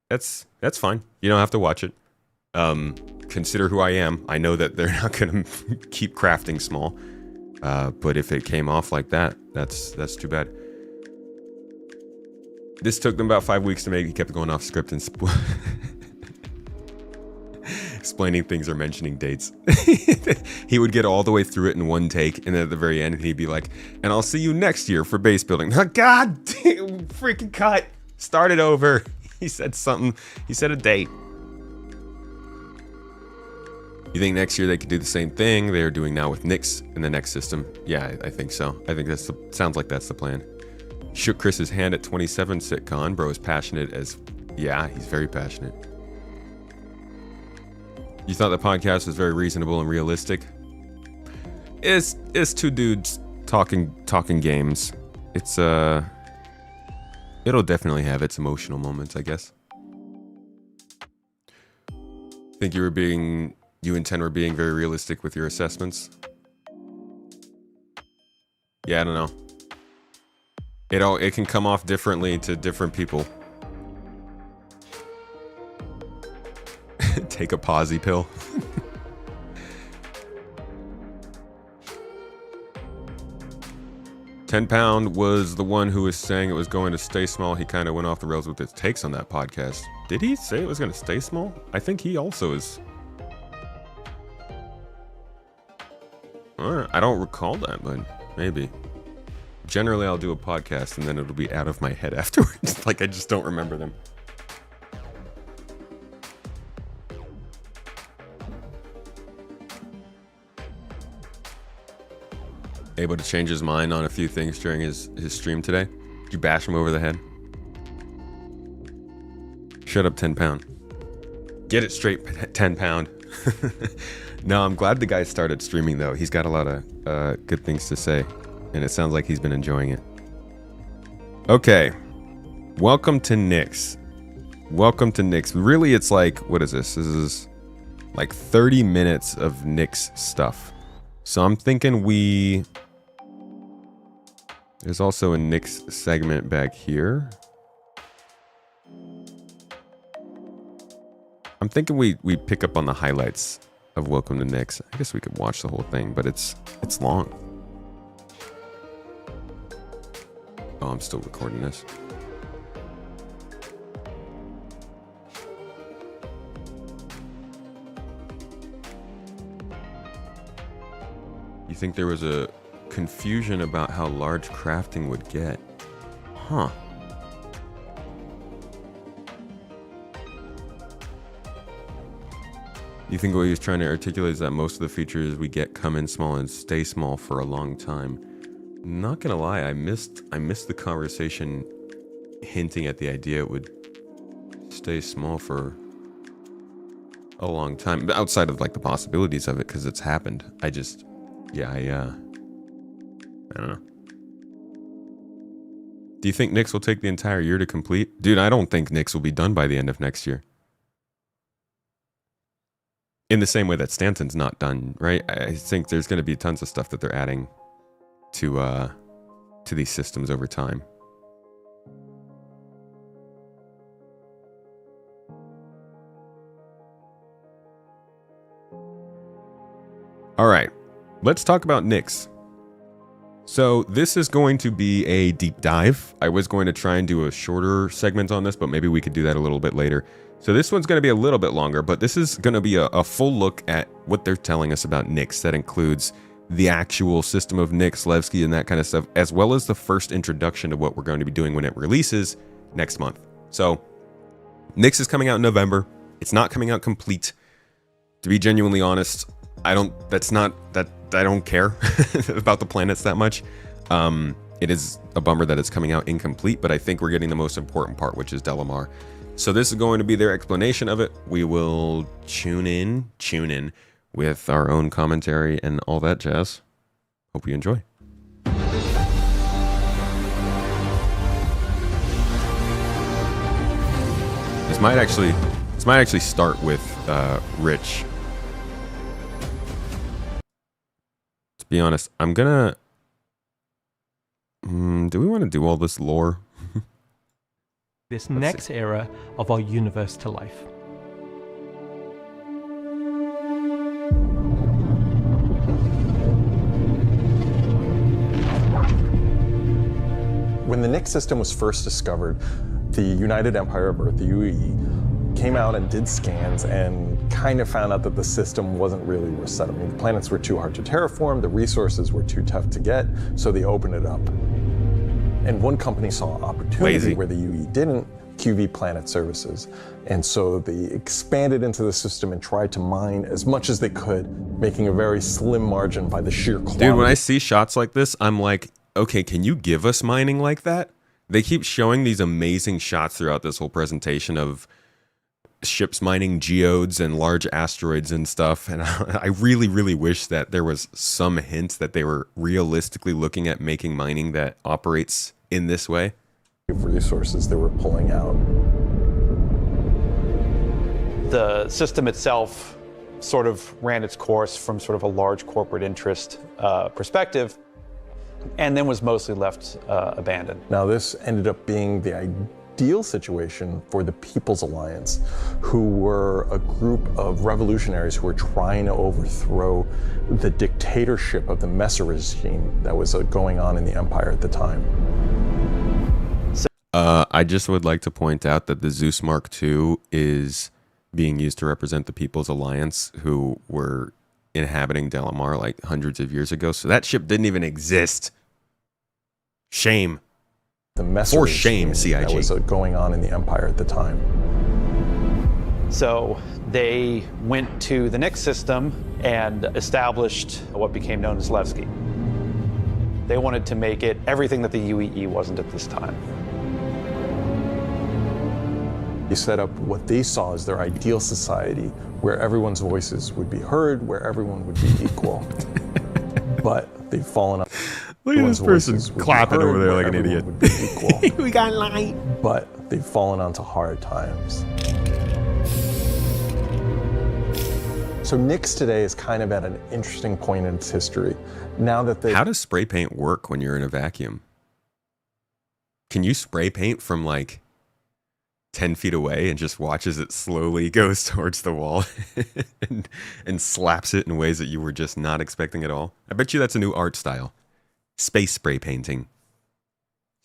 That's fine. You don't have to watch it. Consider who I am. I know that they're not going to keep crafting small. But if it came off like that, that's too bad. This took them about 5 weeks to make. He kept going off script and explaining things or mentioning dates. He would get all the way through it in one take, and then at the very end, he'd be like, "And I'll see you next year for base building." God damn, freaking cut. Start it over. He said something. He said a date. You think next year they could do the same thing they're doing now with Nix in the next system? Yeah, I think so. I think sounds like that's the plan. Shook Chris's hand at 27 CitizenCon. Bro is passionate as... Yeah, he's very passionate. You thought the podcast was very reasonable and realistic? It's two dudes talking games. It's it'll definitely have its emotional moments, I guess. Think you and 10 were being very realistic with your assessments? Yeah, I don't know. It can come off differently to different people. Take a posy pill. £10 was the one who was saying it was going to stay small. He kind of went off the rails with his takes on that podcast. Did he say it was going to stay small? I think he also is. I don't recall that, but maybe. Generally, I'll do a podcast and then it'll be out of my head afterwards. Like, I just don't remember them. Able to change his mind on a few things during his stream today. Did you bash him over the head? Shut up, £10. Get it straight, £10. No, I'm glad the guy started streaming, though. He's got a lot of good things to say, and it sounds like he's been enjoying it. Okay. Welcome to Nix. Welcome to Nix. Really, it's like, what is this? This is like 30 minutes of Nix stuff. So I'm thinking there's also a Nix segment back here. I'm thinking we pick up on the highlights of Welcome to Nix. I guess we could watch the whole thing, but it's long. Oh, I'm still recording this. You think there was a confusion about how large crafting would get? Huh. You think what he was trying to articulate is that most of the features we get come in small and stay small for a long time. Not gonna lie, I missed the conversation hinting at the idea it would stay small for a long time. Outside of like the possibilities of it, because it's happened. I don't know. Do you think Nix will take the entire year to complete? Dude, I don't think Nix will be done by the end of next year. In the same way that Stanton's not done, right? I think there's going to be tons of stuff that they're adding to these systems over time. All right, let's talk about Nix. So this is going to be a deep dive. I was going to try and do a shorter segment on this, but maybe we could do that a little bit later. So this one's going to be a little bit longer, but this is going to be a full look at what they're telling us about Nix. That includes the actual system of Nix, Levski, and that kind of stuff, as well as the first introduction to what we're going to be doing when it releases next month. So Nix is coming out in November. It's not coming out complete. To be genuinely honest, I don't care about the planets that much. It is a bummer that it's coming out incomplete, but I think we're getting the most important part, which is Delamar. So this is going to be their explanation of it. We will tune in with our own commentary and all that jazz. Hope you enjoy. This might actually start with Rich. To be honest, I'm gonna. Do we want to do all this lore? This next era of our universe to life. When the Nix system was first discovered, the United Empire of Earth, the UAE, came out and did scans and kind of found out that the system wasn't really worth settling. The planets were too hard to terraform, the resources were too tough to get, so they opened it up. And one company saw opportunity where the UAE didn't, QV Planet Services. And so they expanded into the system and tried to mine as much as they could, making a very slim margin by the sheer quantity. Dude, when I see shots like this, I'm like, okay, can you give us mining like that? They keep showing these amazing shots throughout this whole presentation of ships mining geodes and large asteroids and stuff. And I really, really wish that there was some hint that they were realistically looking at making mining that operates in this way. Resources they were pulling out. The system itself sort of ran its course from sort of a large corporate interest perspective, and then was mostly left abandoned. Now this ended up being the ideal situation for the People's Alliance, who were a group of revolutionaries who were trying to overthrow the dictatorship of the Messer regime that was going on in the empire at the time. I just would like to point out that the Zeus Mark II is being used to represent the People's Alliance, who were inhabiting Delamar like hundreds of years ago. So that ship didn't even exist. Shame. The Messer For shame, CIG. That was going on in the empire at the time. So they went to the Nix system and established what became known as Levski. They wanted to make it everything that the UEE wasn't at this time. They set up what they saw as their ideal society, where everyone's voices would be heard, where everyone would be equal. But they've fallen up. Look at this person clapping over there like an idiot. Would be equal. We got light. But they've fallen onto hard times. So Nix today is kind of at an interesting point in its history. Now that they... How does spray paint work when you're in a vacuum? Can you spray paint from like 10 feet away and just watch as it slowly goes towards the wall and slaps it in ways that you were just not expecting at all? I bet you that's a new art style. Space spray painting.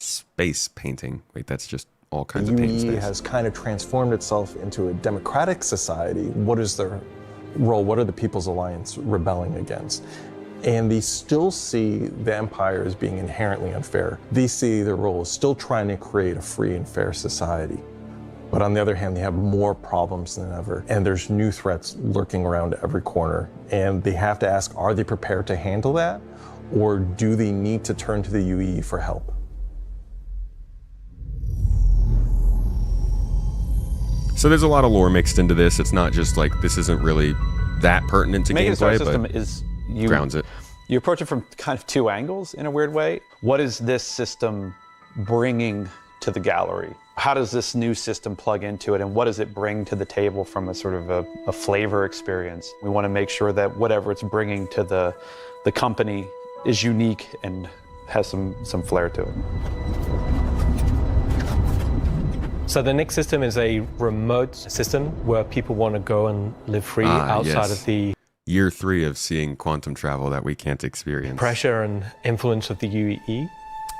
Space painting. Wait, that's just all kinds of paint in The UAE space. has kind of transformed itself into a democratic society. What is their role? What are the People's Alliance rebelling against? And they still see the empire as being inherently unfair. They see their role as still trying to create a free and fair society. But on the other hand, they have more problems than ever. And there's new threats lurking around every corner. And they have to ask, are they prepared to handle that? Or do they need to turn to the UAE for help? So there's a lot of lore mixed into this. It's not just like, this isn't really that pertinent to Making a star gameplay, system but is grounds it. You approach it from kind of two angles in a weird way. What is this system bringing to the gallery? How does this new system plug into it, and what does it bring to the table from a sort of a flavor experience? We want to make sure that whatever it's bringing to the company is unique and has some flair to it. So the Nix system is a remote system where people want to go and live free outside of the Year 3 of seeing quantum travel that we can't experience. pressure and influence of the UEE.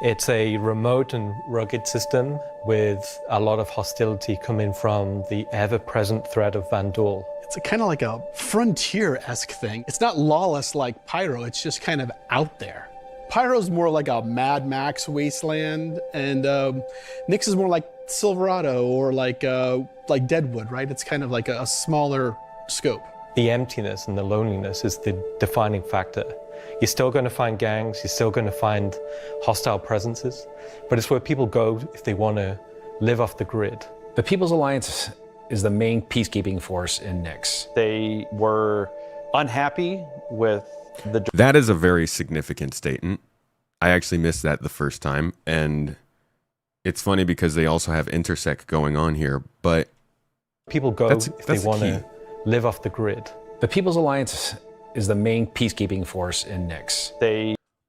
It's a remote and rugged system with a lot of hostility coming from the ever-present threat of Vandal. It's kind of like a frontier-esque thing. It's not lawless like Pyro, it's just kind of out there. Pyro's more like a Mad Max wasteland, and Nix is more like Silverado or like Deadwood, right? It's kind of like a smaller scope. The emptiness and the loneliness is the defining factor. You're still going to find gangs, you're still going to find hostile presences, but it's where people go if they want to live off the grid. The People's Alliance is the main peacekeeping force in Nix. They were unhappy with the... That is a very significant statement. I actually missed that the first time, and it's funny because they also have Intersect going on here, but People go That's if they the want key. to live off the grid. The People's Alliance is the main peacekeeping force in Nyx.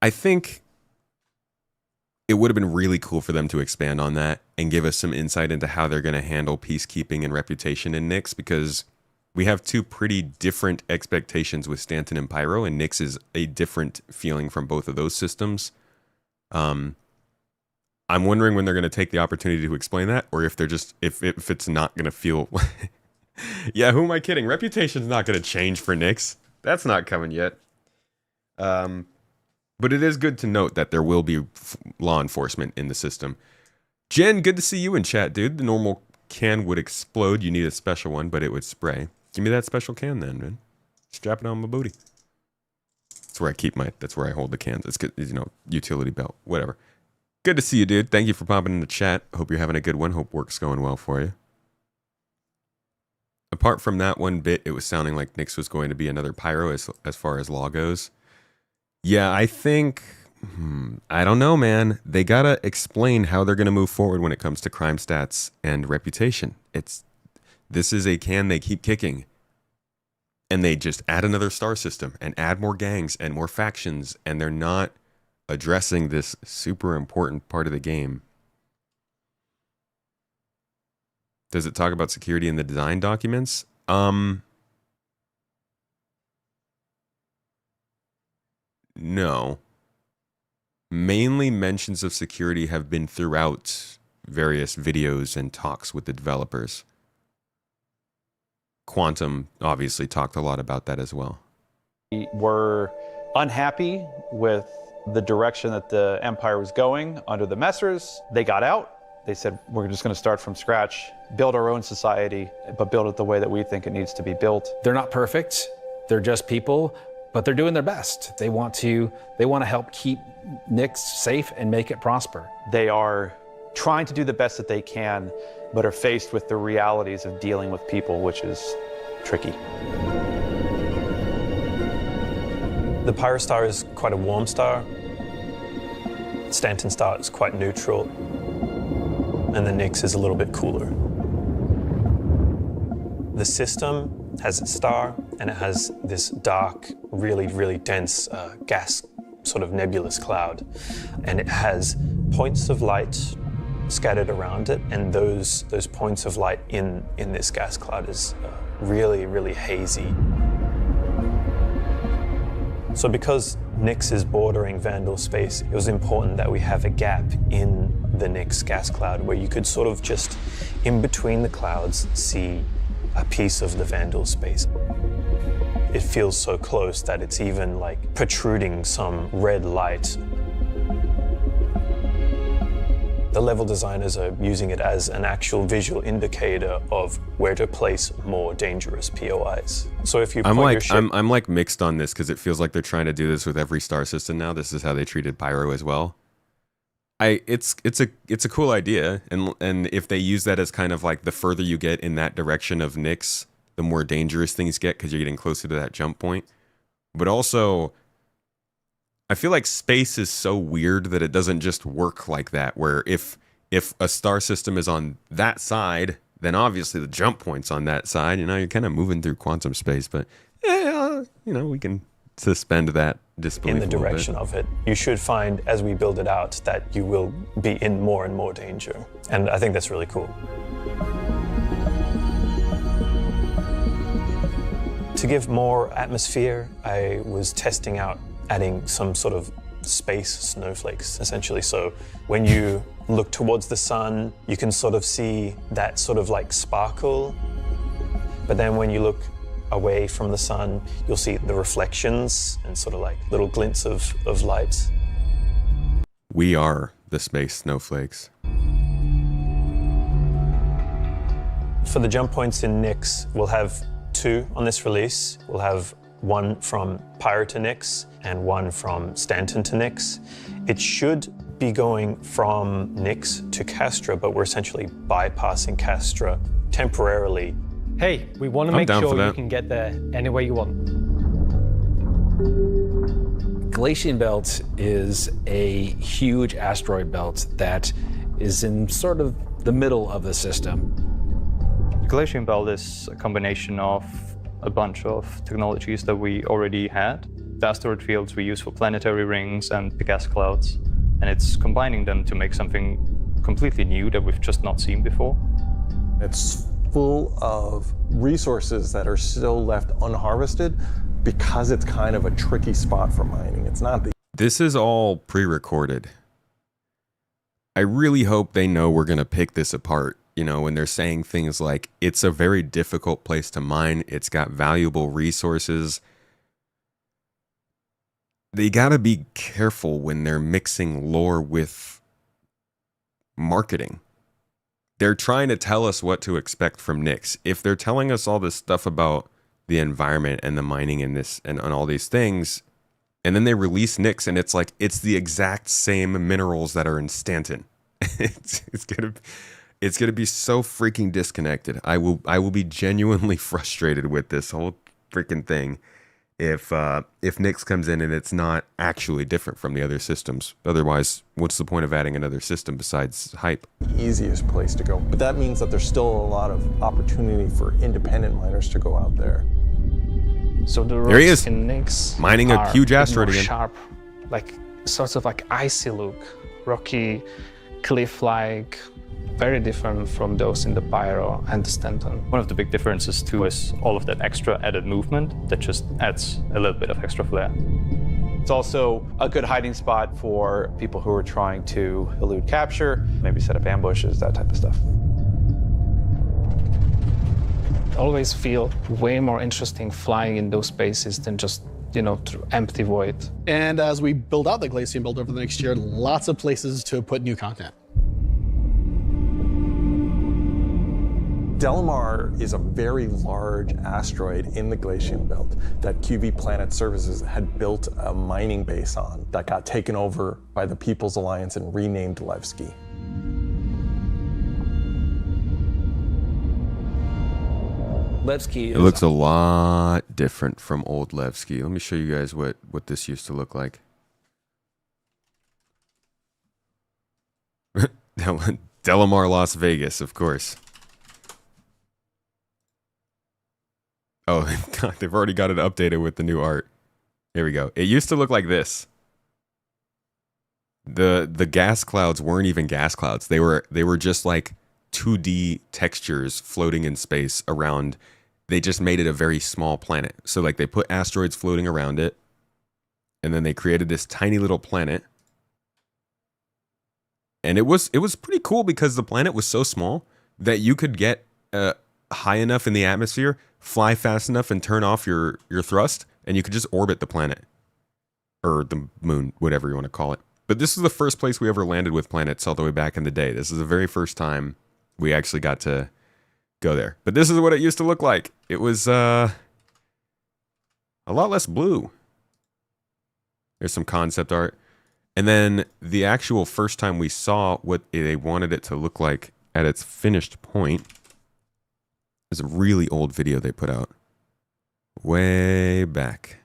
I think it would have been really cool for them to expand on that and give us some insight into how they're going to handle peacekeeping and reputation in Nyx, because we have two pretty different expectations with Stanton and Pyro, and Nyx is a different feeling from both of those systems. I'm wondering when they're going to take the opportunity to explain that, or if they're just, if it's not going to feel... Yeah, who am I kidding? Reputation's not going to change for Nyx. That's not coming yet. But it is good to note that there will be law enforcement in the system. Jen, good to see you in chat, dude. The normal can would explode. You need a special one, but it would spray. Give me that special can then, man. Strap it on my booty. That's where I keep my, that's where I hold the cans. It's good, you know, utility belt, whatever. Good to see you, dude. Thank you for popping in the chat. Hope you're having a good one. Hope work's going well for you. Apart from that one bit, it was sounding like Nyx was going to be another Pyro as far as law goes. Yeah, I think... I don't know, man. They gotta explain how they're gonna move forward when it comes to crime stats and reputation. This is a can they keep kicking. And they just add another star system and add more gangs and more factions, and they're not addressing this super important part of the game. Does it talk about security in the design documents? No. Mainly mentions of security have been throughout various videos and talks with the developers. Quantum obviously talked a lot about that as well. We were unhappy with the direction that the Empire was going under the Messers. They got out. They said, we're just going to start from scratch, build our own society, but build it the way that we think it needs to be built. They're not perfect. They're just people, but they're doing their best. They want to help keep Nyx safe and make it prosper. They are trying to do the best that they can, but are faced with the realities of dealing with people, which is tricky. The Pyro star is quite a warm star. Stanton star is quite neutral. And the Nyx is a little bit cooler. The system has its star, and it has this dark, really, really dense gas, sort of nebulous cloud. And it has points of light scattered around it, and those points of light in this gas cloud is really, really hazy. So because Nyx is bordering Vandal space, it was important that we have a gap in the Nyx gas cloud where you could sort of just, in between the clouds, see a piece of the Vandal space. It feels so close that it's even like protruding some red light. The level designers are using it as an actual visual indicator of where to place more dangerous POIs. So if you point your ship... I'm like mixed on this because it feels like they're trying to do this with every star system now. This is how they treated Pyro as well. It's a cool idea, and if they use that as kind of like the further you get in that direction of Nyx, the more dangerous things get because you're getting closer to that jump point. But also, I feel like space is so weird that it doesn't just work like that, where if a star system is on that side, then obviously the jump point's on that side. You know, you're kind of moving through quantum space, but yeah, you know, we can suspend that disbelief in the direction of it. You should find, as we build it out, that you will be in more and more danger. And I think that's really cool. To give more atmosphere, I was testing out adding some sort of space snowflakes, essentially. So when you look towards the sun, you can sort of see that sort of like sparkle. But then when you look away from the sun, you'll see the reflections and sort of like little glints of light. We are the space snowflakes. For the jump points in Nyx, we'll have 2 on this release. We'll have one from Pyro to Nyx and one from Stanton to Nyx. It should be going from Nyx to Castra, but we're essentially bypassing Castra temporarily. Hey, we want to make sure you can get there any way you want. Galatian Belt is a huge asteroid belt that is in sort of the middle of the system. Glacian Belt is a combination of a bunch of technologies that we already had. The asteroid fields we use for planetary rings and the gas clouds, and it's combining them to make something completely new that we've just not seen before. It's full of resources that are still left unharvested because it's kind of a tricky spot for mining. It's not the... This is all pre-recorded. I really hope they know we're going to pick this apart, you know, when they're saying things like, it's a very difficult place to mine, it's got valuable resources. They got to be careful when they're mixing lore with marketing. They're trying to tell us what to expect from Nyx. If they're telling us all this stuff about the environment and the mining and this and all these things, and then they release Nyx and it's like it's the exact same minerals that are in Stanton. it's gonna be so freaking disconnected. I will be genuinely frustrated with this whole freaking thing if Nyx comes in and it's not actually different from the other systems. Otherwise, what's the point of adding another system besides hype? Easiest place to go. But that means that there's still a lot of opportunity for independent miners to go out there. So the There he is, rocks in Nyx mining a are huge bit asteroid more again. sharp, like sorts of like icy look, rocky, cliff-like, very different from those in the Pyro and the Stanton. One of the big differences too is all of that extra added movement that just adds a little bit of extra flair. It's also a good hiding spot for people who are trying to elude capture, maybe set up ambushes, that type of stuff. Always feel way more interesting flying in those spaces than just, you know, through empty void. And as we build out the Glacian Belt over the next year, lots of places to put new content. Delamar is a very large asteroid in the Glacian Belt that QV Planet Services had built a mining base on that got taken over by the People's Alliance and renamed Levski. Levski It looks a lot different from old Levski. Let me show you guys what this used to look like. Delamar, Las Vegas, of course. Oh, God, they've already got it updated with the new art. Here we go. It used to look like this. The gas clouds weren't even gas clouds. They were just like 2D textures floating in space around. They just made it a very small planet. So like they put asteroids floating around it, and then they created this tiny little planet. And it was pretty cool because the planet was so small that you could get high enough in the atmosphere, fly fast enough, and turn off your thrust, and you could just orbit the planet. Or the moon, whatever you want to call it. But this is the first place we ever landed with planets all the way back in the day. This is the very first time we actually got to go there. But this is what it used to look like. It was a lot less blue. There's some concept art. And then the actual first time we saw what they wanted it to look like at its finished point is a really old video they put out. Way back.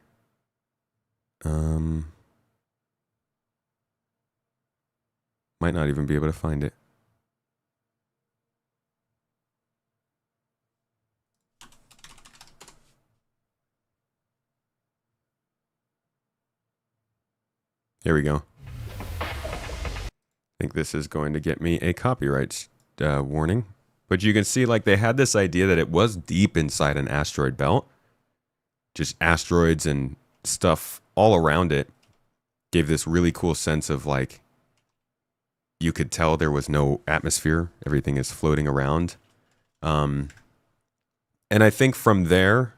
Might not even be able to find it. Here we go. I think this is going to get me a copyright warning. But you can see, like, they had this idea that it was deep inside an asteroid belt. Just asteroids and stuff all around it. Gave this really cool sense of, like, you could tell there was no atmosphere. Everything is floating around. And I think from there,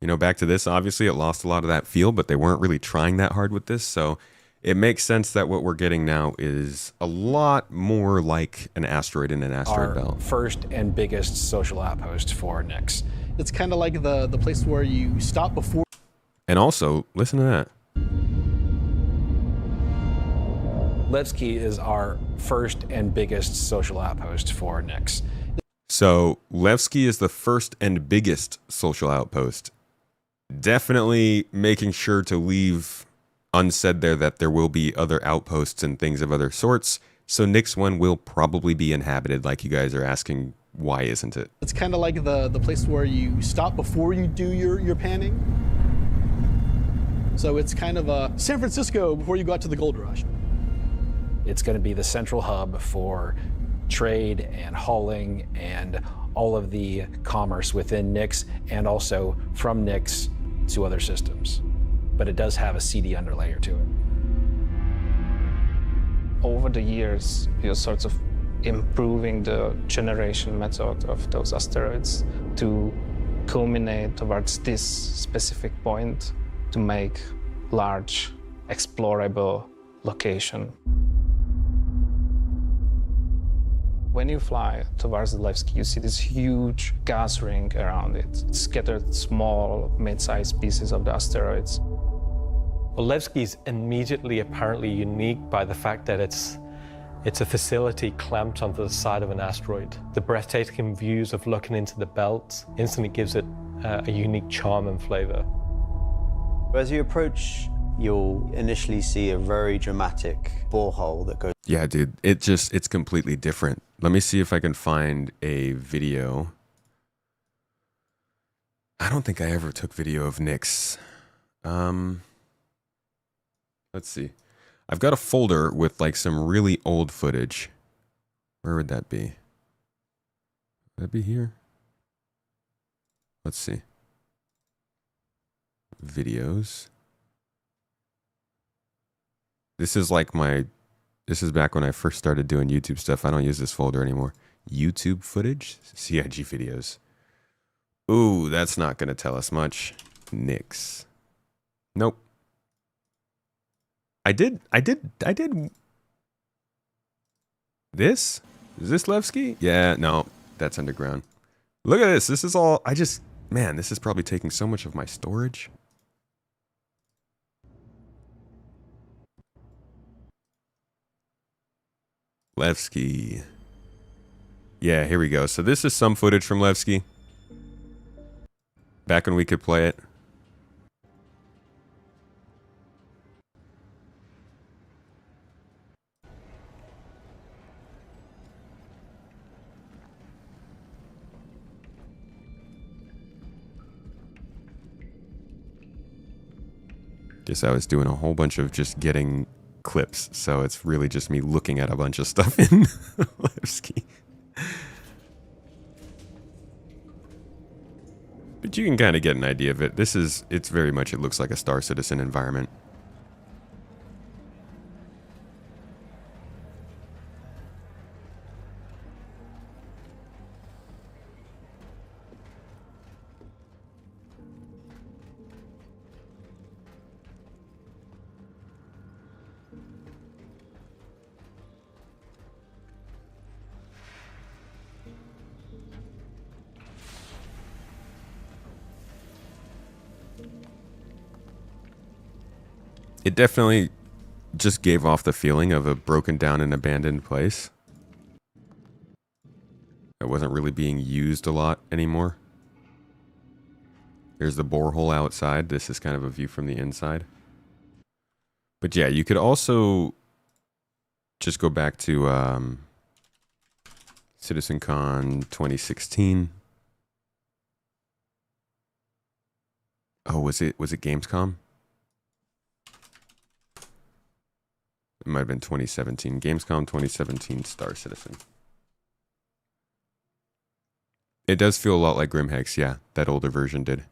you know, back to this, obviously it lost a lot of that feel, but they weren't really trying that hard with this. So it makes sense that what we're getting now is a lot more like an asteroid in an asteroid belt. First and biggest social outpost for Nyx. It's kind of like the place where you stop before. And also, listen to that. Levski is our first and biggest social outpost for Nyx. So Levski is the first and biggest social outpost. Definitely making sure to leave unsaid there that there will be other outposts and things of other sorts. So Nyx 1 will probably be inhabited, like you guys are asking why isn't it? It's kind of like the place where you stop before you do your panning. So it's kind of a San Francisco before you go out to the gold rush. It's going to be the central hub for trade and hauling and all of the commerce within Nix and also from Nix to other systems. But it does have a CD underlayer to it. Over the years, you're sort of improving the generation method of those asteroids to culminate towards this specific point to make large, explorable location. When you fly towards the Levski, you see this huge gas ring around it, scattered small, mid-sized pieces of the asteroids. Well, Levski is immediately apparently unique by the fact that it's a facility clamped onto the side of an asteroid. The breathtaking views of looking into the belt instantly gives it a unique charm and flavor. As you approach, you'll initially see a very dramatic borehole that goes... Yeah, dude, it's completely different. Let me see if I can find a video. I don't think I ever took video of Nix. Let's see. I've got a folder with like some really old footage. Where would that be? Would that be here? Let's see. Videos. This is like this is back when I first started doing YouTube stuff. I don't use this folder anymore. YouTube footage? CIG videos. Ooh, that's not going to tell us much. Nix. Nope. I did. This? Is this Levski? Yeah, no, that's underground. Look at this. This is all, man, this is probably taking so much of my storage. Levski. Yeah, here we go. So this is some footage from Levski. Back when we could play it. Guess I was doing a whole bunch of just getting clips, so it's really just me looking at a bunch of stuff in Levski. But you can kind of get an idea of it. It's very much, it looks like a Star Citizen environment. It definitely just gave off the feeling of a broken down and abandoned place. It wasn't really being used a lot anymore. There's the borehole outside. This is kind of a view from the inside. But yeah, you could also just go back to CitizenCon 2016. Oh, was it Gamescom? It might have been 2017. Gamescom 2017 Star Citizen. It does feel a lot like Grimhex, yeah. That older version did.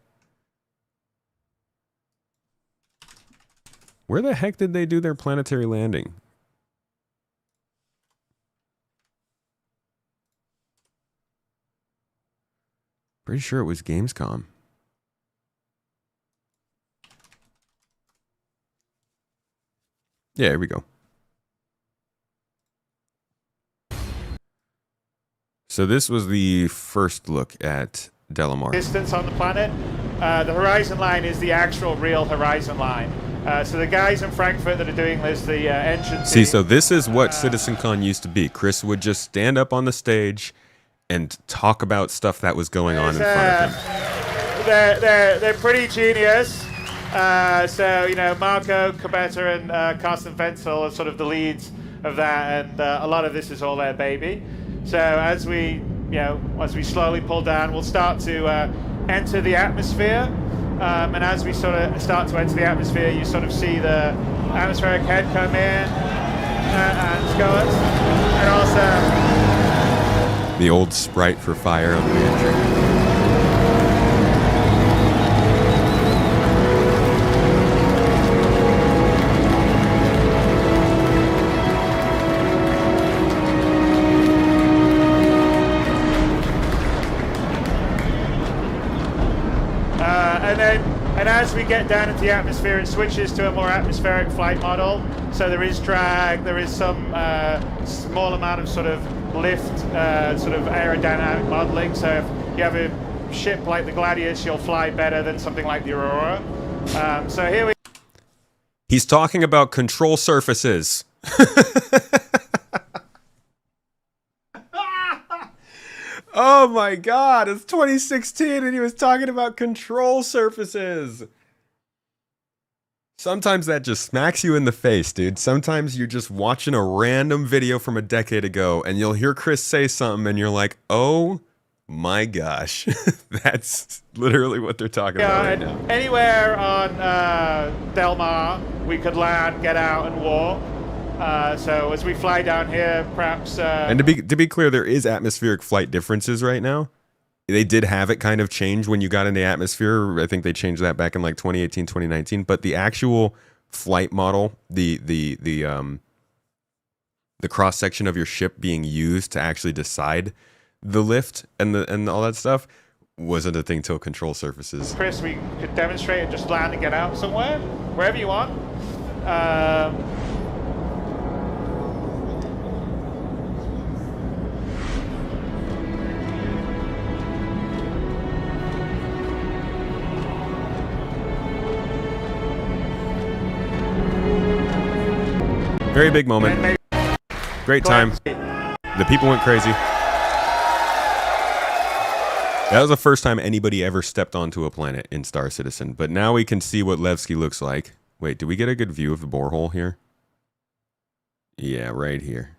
Where the heck did they do their planetary landing? Pretty sure it was Gamescom. Yeah, here we go. So this was the first look at Delamar. Distance on the planet. The horizon line is the actual real horizon line. So the guys in Frankfurt that are doing this, the entrance. See, so this is what CitizenCon used to be. Chris would just stand up on the stage and talk about stuff that was going on in front of him. They're pretty genius. So, you know, Marco Cabetta and Carsten Wenzel are sort of the leads of that, and a lot of this is all their baby. So as we as we slowly pull down, we'll start to enter the atmosphere. And as we sort of start to enter the atmosphere, you sort of see the atmospheric head come in and go up. And also the old sprite for fire on the entry. And as we get down into the atmosphere, it switches to a more atmospheric flight model. So there is drag, there is some small amount of sort of lift, sort of aerodynamic modeling. So if you have a ship like the Gladius, you'll fly better than something like the Aurora. So here we... He's talking about control surfaces. Oh my God, it's 2016 and he was talking about control surfaces. Sometimes that just smacks you in the face, dude. Sometimes you're just watching a random video from a decade ago and you'll hear Chris say something and you're like, oh my gosh. That's literally what they're talking about right now. Anywhere on Del Mar, we could land, get out and walk. So as we fly down here, perhaps... and to be clear, there is atmospheric flight differences right now. They did have it kind of change when you got in the atmosphere. I think they changed that back in like 2018, 2019. But the actual flight model, the cross section of your ship being used to actually decide the lift and all that stuff wasn't a thing till control surfaces. Chris, we could demonstrate and just land and get out somewhere, wherever you want. Very big moment. Great time. The people went crazy. That was the first time anybody ever stepped onto a planet in Star Citizen. But now we can see what Levski looks like. Wait, do we get a good view of the borehole here? Yeah, right here.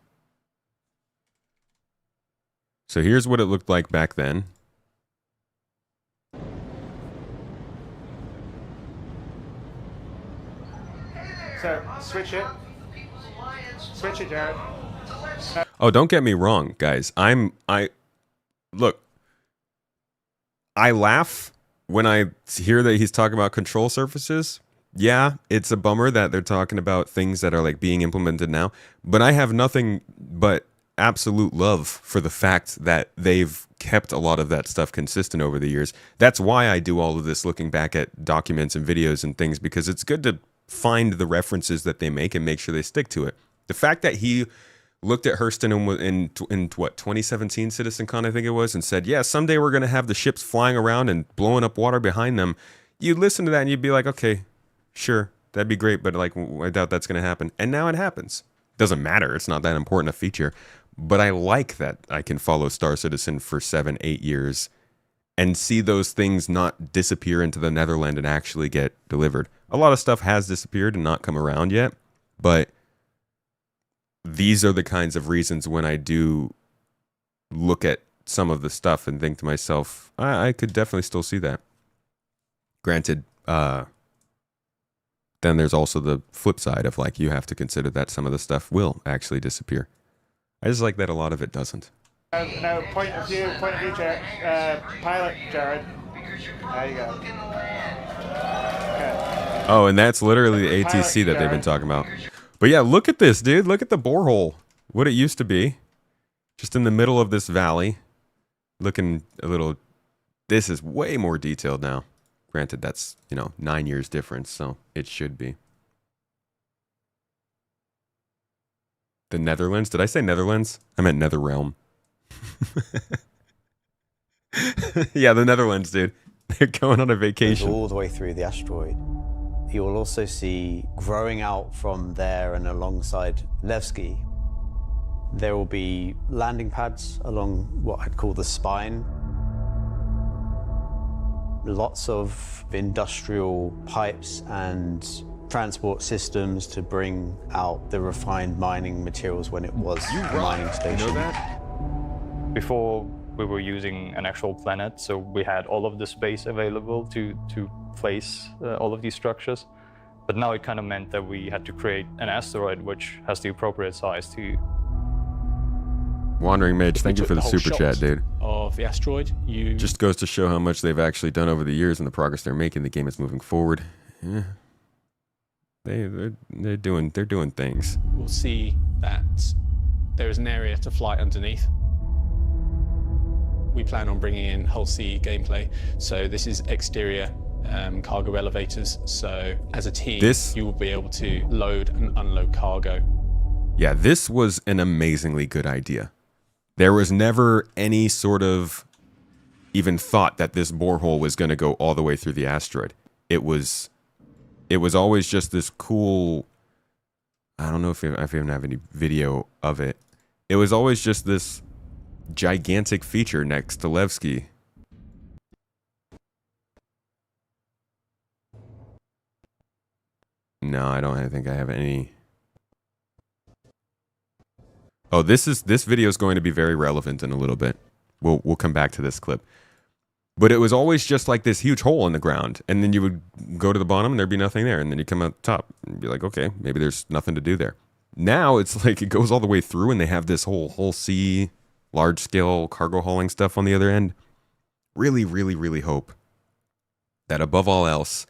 So here's what it looked like back then. So, switch it. Switch it, Jared. Oh, don't get me wrong, guys. Look, I laugh when I hear that he's talking about control surfaces. Yeah, it's a bummer that they're talking about things that are like being implemented now, but I have nothing but absolute love for the fact that they've kept a lot of that stuff consistent over the years. That's why I do all of this, looking back at documents and videos and things, because it's good to find the references that they make and make sure they stick to it. The fact that he looked at Hurston in what, 2017 CitizenCon, I think it was, and said, yeah, someday we're going to have the ships flying around and blowing up water behind them. You'd listen to that and you'd be like, okay, sure, that'd be great, but like, I doubt that's going to happen. And now it happens. Doesn't matter. It's not that important a feature. But I like that I can follow Star Citizen for 7-8 years and see those things not disappear into the Netherlands and actually get delivered. A lot of stuff has disappeared and not come around yet, but these are the kinds of reasons when I do look at some of the stuff and think to myself, I could definitely still see that. Granted, then there's also the flip side of like, you have to consider that some of the stuff will actually disappear. I just like that a lot of it doesn't. No, point of view, Jared. Pilot, Jared. There you go. Okay. Oh, and that's literally the ATC that they've been talking about. But yeah, look at this, dude. Look at the borehole. What it used to be. Just in the middle of this valley. Looking a little... This is way more detailed now. Granted, that's, 9 years difference, so it should be. The Netherlands? Did I say Netherlands? I meant Netherrealm. Yeah, the Netherlands, dude. They're going on a vacation. All the way through the asteroid. You will also see growing out from there and alongside Levski, there will be landing pads along what I'd call the spine. Lots of industrial pipes and transport systems to bring out the refined mining materials when it was a mining station. You know that? Before we were using an actual planet, so we had all of the space available to place all of these structures. But now it kind of meant that we had to create an asteroid which has the appropriate size to... Wandering Mage, thank you for the super chat, dude. Of the asteroid, you just goes to show how much they've actually done over the years and the progress they're making. The game is moving forward. Yeah. They're doing things. will see that there is an area to fly underneath. We plan on bringing in whole sea gameplay, so this is exterior cargo elevators. So as a team, you will be able to load and unload cargo. Yeah, this was an amazingly good idea. There was never any sort of even thought that this borehole was going to go all the way through the asteroid. It was always just this cool, I don't know if you even have any video of it. It was always just this gigantic feature next to Levski. No, I don't think I have any. Oh, this video is going to be very relevant in a little bit. We'll come back to this clip. But it was always just like this huge hole in the ground, and then you would go to the bottom and there'd be nothing there, and then you come out the top and be like, okay, maybe there's nothing to do there. Now it's like it goes all the way through, and they have this whole sea, large scale cargo hauling stuff on the other end. Really, really, really hope that above all else,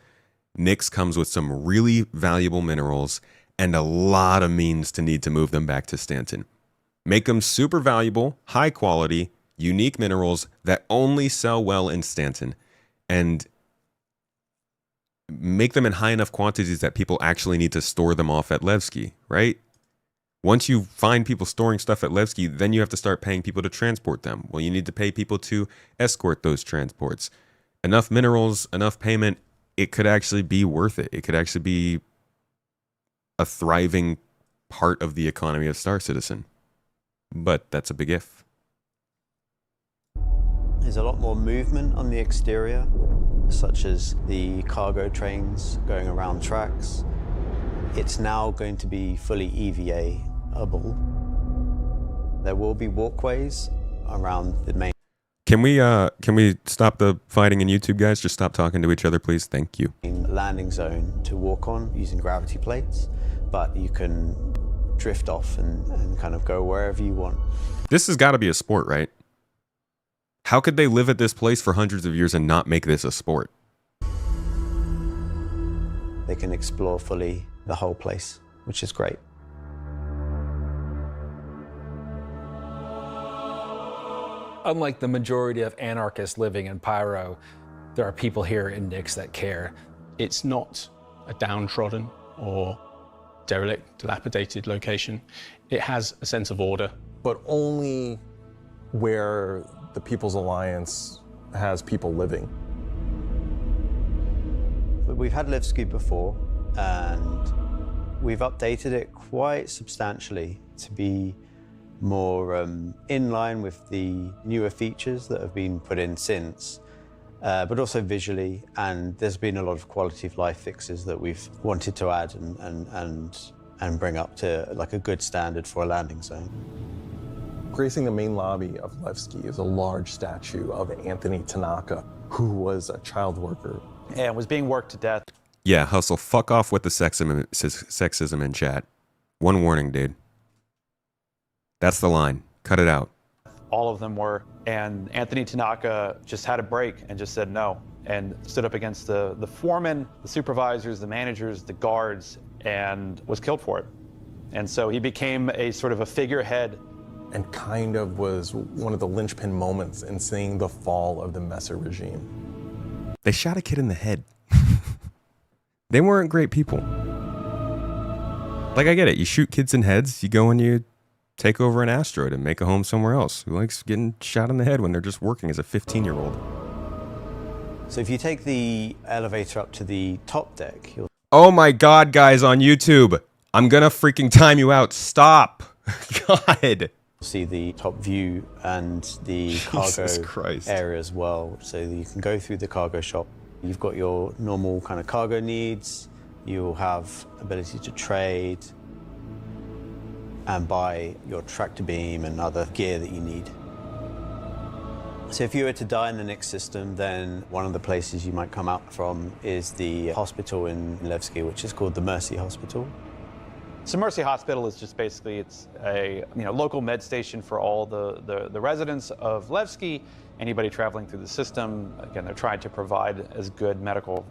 Nyx comes with some really valuable minerals and a lot of means to need to move them back to Stanton. Make them super valuable, high quality, unique minerals that only sell well in Stanton, and make them in high enough quantities that people actually need to store them off at Levski, right? Once you find people storing stuff at Levski, then you have to start paying people to transport them. Well, you need to pay people to escort those transports. Enough minerals, enough payment, it could actually be worth it. It could actually be a thriving part of the economy of Star Citizen. But that's a big if. There's a lot more movement on the exterior, such as the cargo trains going around tracks. It's now going to be fully EVA-able. There will be walkways around the main. Can we stop the fighting in YouTube, guys? Just stop talking to each other, please. Thank you. Landing zone to walk on using gravity plates, but you can drift off and kind of go wherever you want. This has got to be a sport, right? How could they live at this place for hundreds of years and not make this a sport? They can explore fully the whole place, which is great. Unlike the majority of anarchists living in Pyro, there are people here in Nyx that care. It's not a downtrodden or derelict, dilapidated location. It has a sense of order. But only where the People's Alliance has people living. We've had Levski before, and we've updated it quite substantially to be more in line with the newer features that have been put in since, but also visually, and there's been a lot of quality of life fixes that we've wanted to add and bring up to like a good standard for a landing zone. Gracing the main lobby of Levski is a large statue of Anthony Tanaka, who was a child worker. And was being worked to death. Yeah, Hustle, fuck off with the sexism in chat. One warning, dude. That's the line. Cut it out. All of them were. And Anthony Tanaka just had a break and just said no, and stood up against the foremen, the supervisors, the managers, the guards, and was killed for it. And so he became a sort of a figurehead. And kind of was one of the linchpin moments in seeing the fall of the Messer regime. They shot a kid in the head. They weren't great people. Like, I get it. You shoot kids in heads, you go and you take over an asteroid and make a home somewhere else. Who likes getting shot in the head when they're just working as a 15-year-old? So if you take the elevator up to the top deck, you'll... Oh my God, guys on YouTube. I'm gonna freaking time you out. Stop. God. See the top view and the cargo area as well. So you can go through the cargo shop. You've got your normal kind of cargo needs. You'll have ability to trade and buy your tractor beam and other gear that you need. So if you were to die in the Nix system, then one of the places you might come out from is the hospital in Levski, which is called the Mercy Hospital. So Mercy Hospital is just basically, it's a local med station for all the residents of Levski, anybody traveling through the system. Again, they're trying to provide as good medical.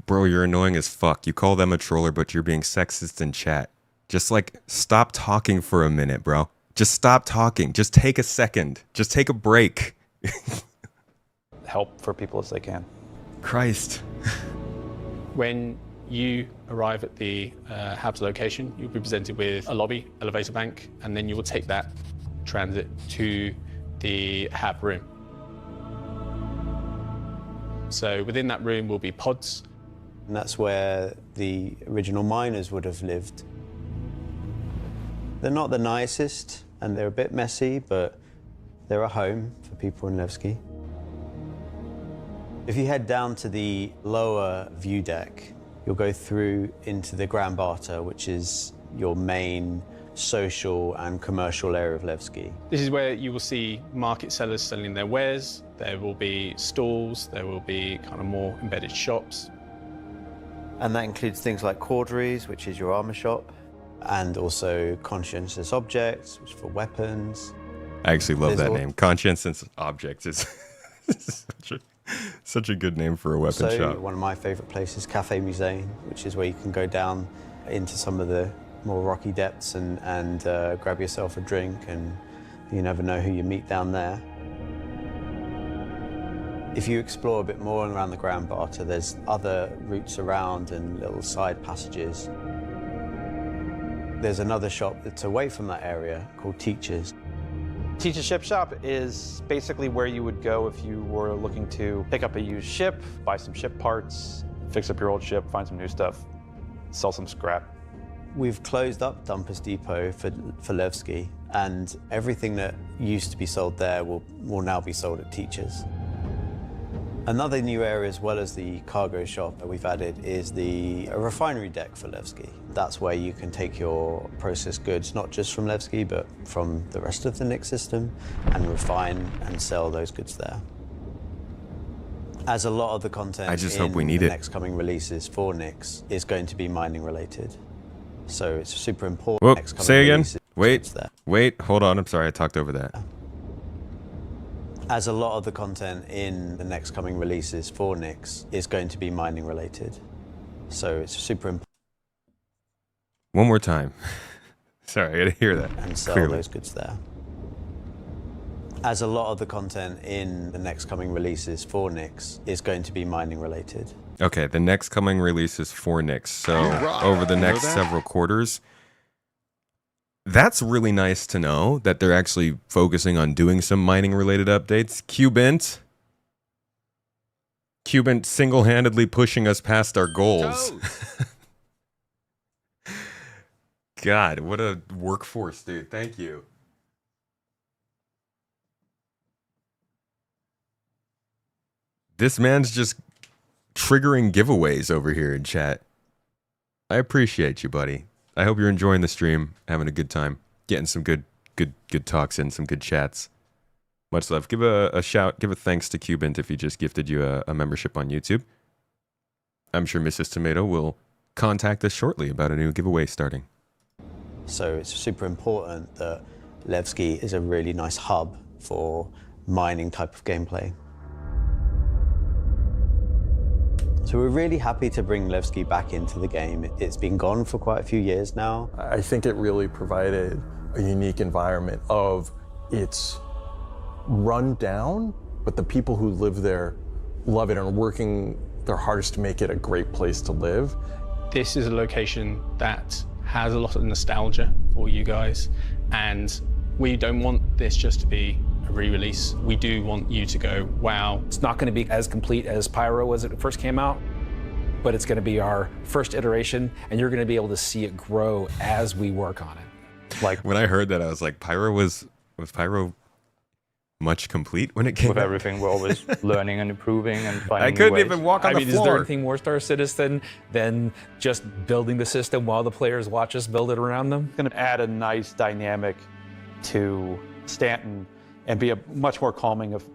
Bro, you're annoying as fuck. You call them a troller, but you're being sexist in chat. Just like, stop talking for a minute, bro. Just stop talking. Just take a second. Just take a break. Help for people as they can. Christ. When you arrive at the HAB's location, you'll be presented with a lobby, elevator bank, and then you will take that transit to the HAB room. So within that room will be pods. And that's where the original miners would have lived. They're not the nicest, and they're a bit messy, but they're a home for people in Levski. If you head down to the lower view deck, you'll go through into the Grand Barter, which is your main social and commercial area of Levski. This is where you will see market sellers selling their wares. There will be stalls, there will be kind of more embedded shops. And that includes things like Corderies, which is your armor shop, and also Conscientious Objects, which is for weapons. I actually love that name. Conscientious Objects is such a good name for a weapon shop. One of my favorite places, Cafe Musée, which is where you can go down into some of the more rocky depths and grab yourself a drink, and you never know who you meet down there. If you explore a bit more around the Grand Barter, there's other routes around and little side passages. There's another shop that's away from that area called Teachers. Teach's Ship Shop is basically where you would go if you were looking to pick up a used ship, buy some ship parts, fix up your old ship, find some new stuff, sell some scrap. We've closed up Dumpers Depot for Levski, and everything that used to be sold there will now be sold at Teachers. Another new area, as well as the cargo shop that we've added, is the refinery deck for Levski. That's where you can take your processed goods, not just from Levski, but from the rest of the Nix system, and refine and sell those goods there. As a lot of the content next coming releases for Nix is going to be mining related. So it's super important. Whoop, say again. Wait, hold on. I'm sorry, I talked over that. As a lot of the content in the next coming releases for Nix is going to be mining related. So it's super important. One more time. Sorry, I gotta hear that. And sell those goods there. As a lot of the content in the next coming releases for Nix is going to be mining related. Okay, the next coming releases for Nix. So over the next several quarters. That's really nice to know that they're actually focusing on doing some mining related updates. Cubant single-handedly pushing us past our goals. God, what a workforce, dude. Thank you. This man's just triggering giveaways over here in chat. I appreciate you, buddy. I hope you're enjoying the stream, having a good time, getting some good talks in, some good chats. Much love. Give a shout, give a thanks to Cubant if he just gifted you a membership on YouTube. I'm sure Mrs. Tomato will contact us shortly about a new giveaway starting. So it's super important that Levski is a really nice hub for mining type of gameplay. So we're really happy to bring Levski back into the game. It's been gone for quite a few years now. I think it really provided a unique environment of it's run down, but the people who live there love it and are working their hardest to make it a great place to live. This is a location that has a lot of nostalgia for you guys, and we don't want this just to be a re-release. We do want you to go, wow. It's not going to be as complete as Pyro was when it first came out, but it's going to be our first iteration, and you're going to be able to see it grow as we work on it. Like when I heard that, I was like, Pyro was Pyro much complete when it came with out? Everything. We're always learning and improving and finding I couldn't new ways. even walk on the floor. Is there anything more Star Citizen than just building the system while the players watch us build it around them? It's going to add a nice dynamic to Stanton and be a much more calming of,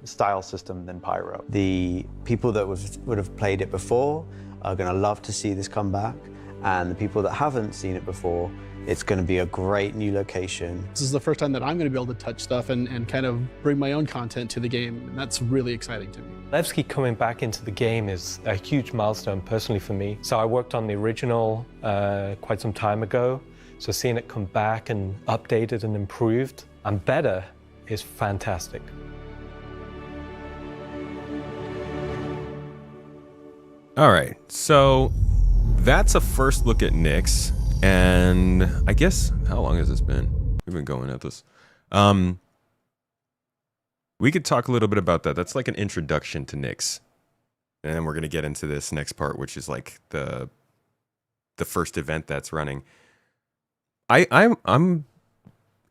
style system than Pyro. The people that would have played it before are going to love to see this come back, and the people that haven't seen it before, it's going to be a great new location. This is the first time that I'm going to be able to touch stuff and kind of bring my own content to the game, and that's really exciting to me. Levski coming back into the game is a huge milestone personally for me. So I worked on the original quite some time ago, so seeing it come back and updated and improved and better is fantastic. All right, so that's a first look at Nyx. And I guess, how long has this been? We've been going at this. We could talk a little bit about that. That's like an introduction to Nyx. And then we're going to get into this next part, which is like the first event that's running. I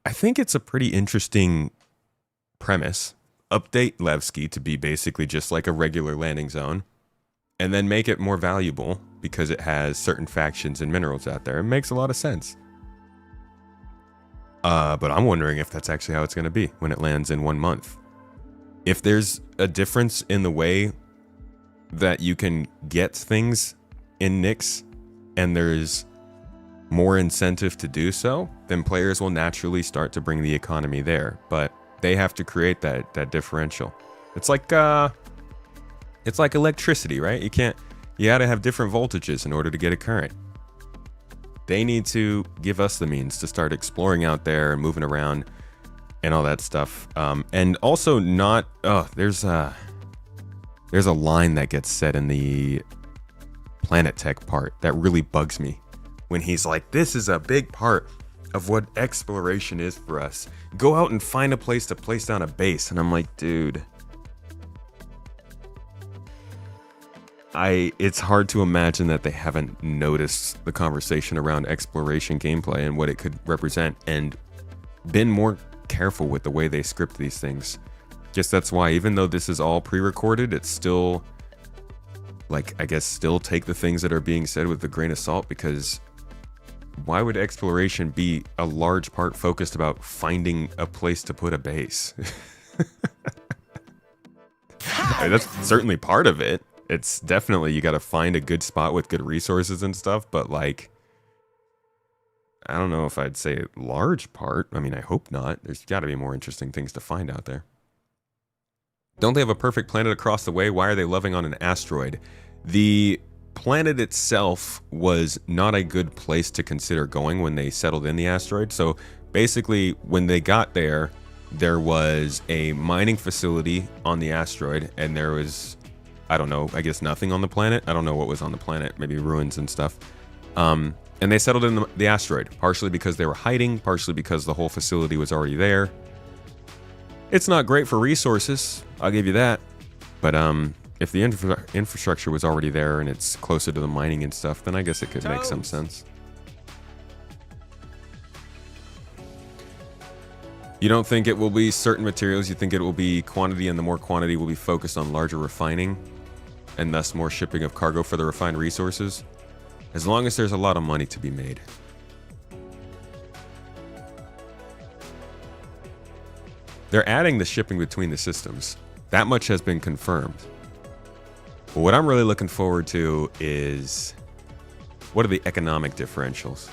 think it's a pretty interesting premise. Update Levski to be basically just like a regular landing zone, and then make it more valuable because it has certain factions and minerals out there. It makes a lot of sense. But I'm wondering if that's actually how it's going to be when it lands in 1 month. If there's a difference in the way that you can get things in Nyx, and there's more incentive to do so, then players will naturally start to bring the economy there. But they have to create that differential. It's like electricity, right? You gotta have different voltages in order to get a current. They need to give us the means to start exploring out there and moving around and all that stuff. And also there's a line that gets said in the Planet Tech part that really bugs me. When he's like, this is a big part of what exploration is for us. Go out and find a place to place down a base. And I'm like, dude. It's hard to imagine that they haven't noticed the conversation around exploration gameplay and what it could represent and been more careful with the way they script these things. Guess that's why, even though this is all pre-recorded, it's still, still take the things that are being said with a grain of salt, because why would exploration be a large part focused about finding a place to put a base? That's certainly part of it. It's definitely, you got to find a good spot with good resources and stuff, but I don't know if I'd say large part. I mean, I hope not. There's got to be more interesting things to find out there. Don't they have a perfect planet across the way? Why are they loving on an asteroid? The planet itself was not a good place to consider going when they settled in the asteroid. So basically, when they got there, there was a mining facility on the asteroid, and there was, I don't know, I guess nothing on the planet. I don't know what was on the planet, maybe ruins and stuff. And they settled in the asteroid, partially because they were hiding, partially because the whole facility was already there. It's not great for resources, I'll give you that. But if the infrastructure was already there and it's closer to the mining and stuff, then I guess it could make some sense. You don't think it will be certain materials, you think it will be quantity, and the more quantity will be focused on larger refining, and thus more shipping of cargo for the refined resources? As long as there's a lot of money to be made. They're adding the shipping between the systems. That much has been confirmed. But what I'm really looking forward to is, what are the economic differentials?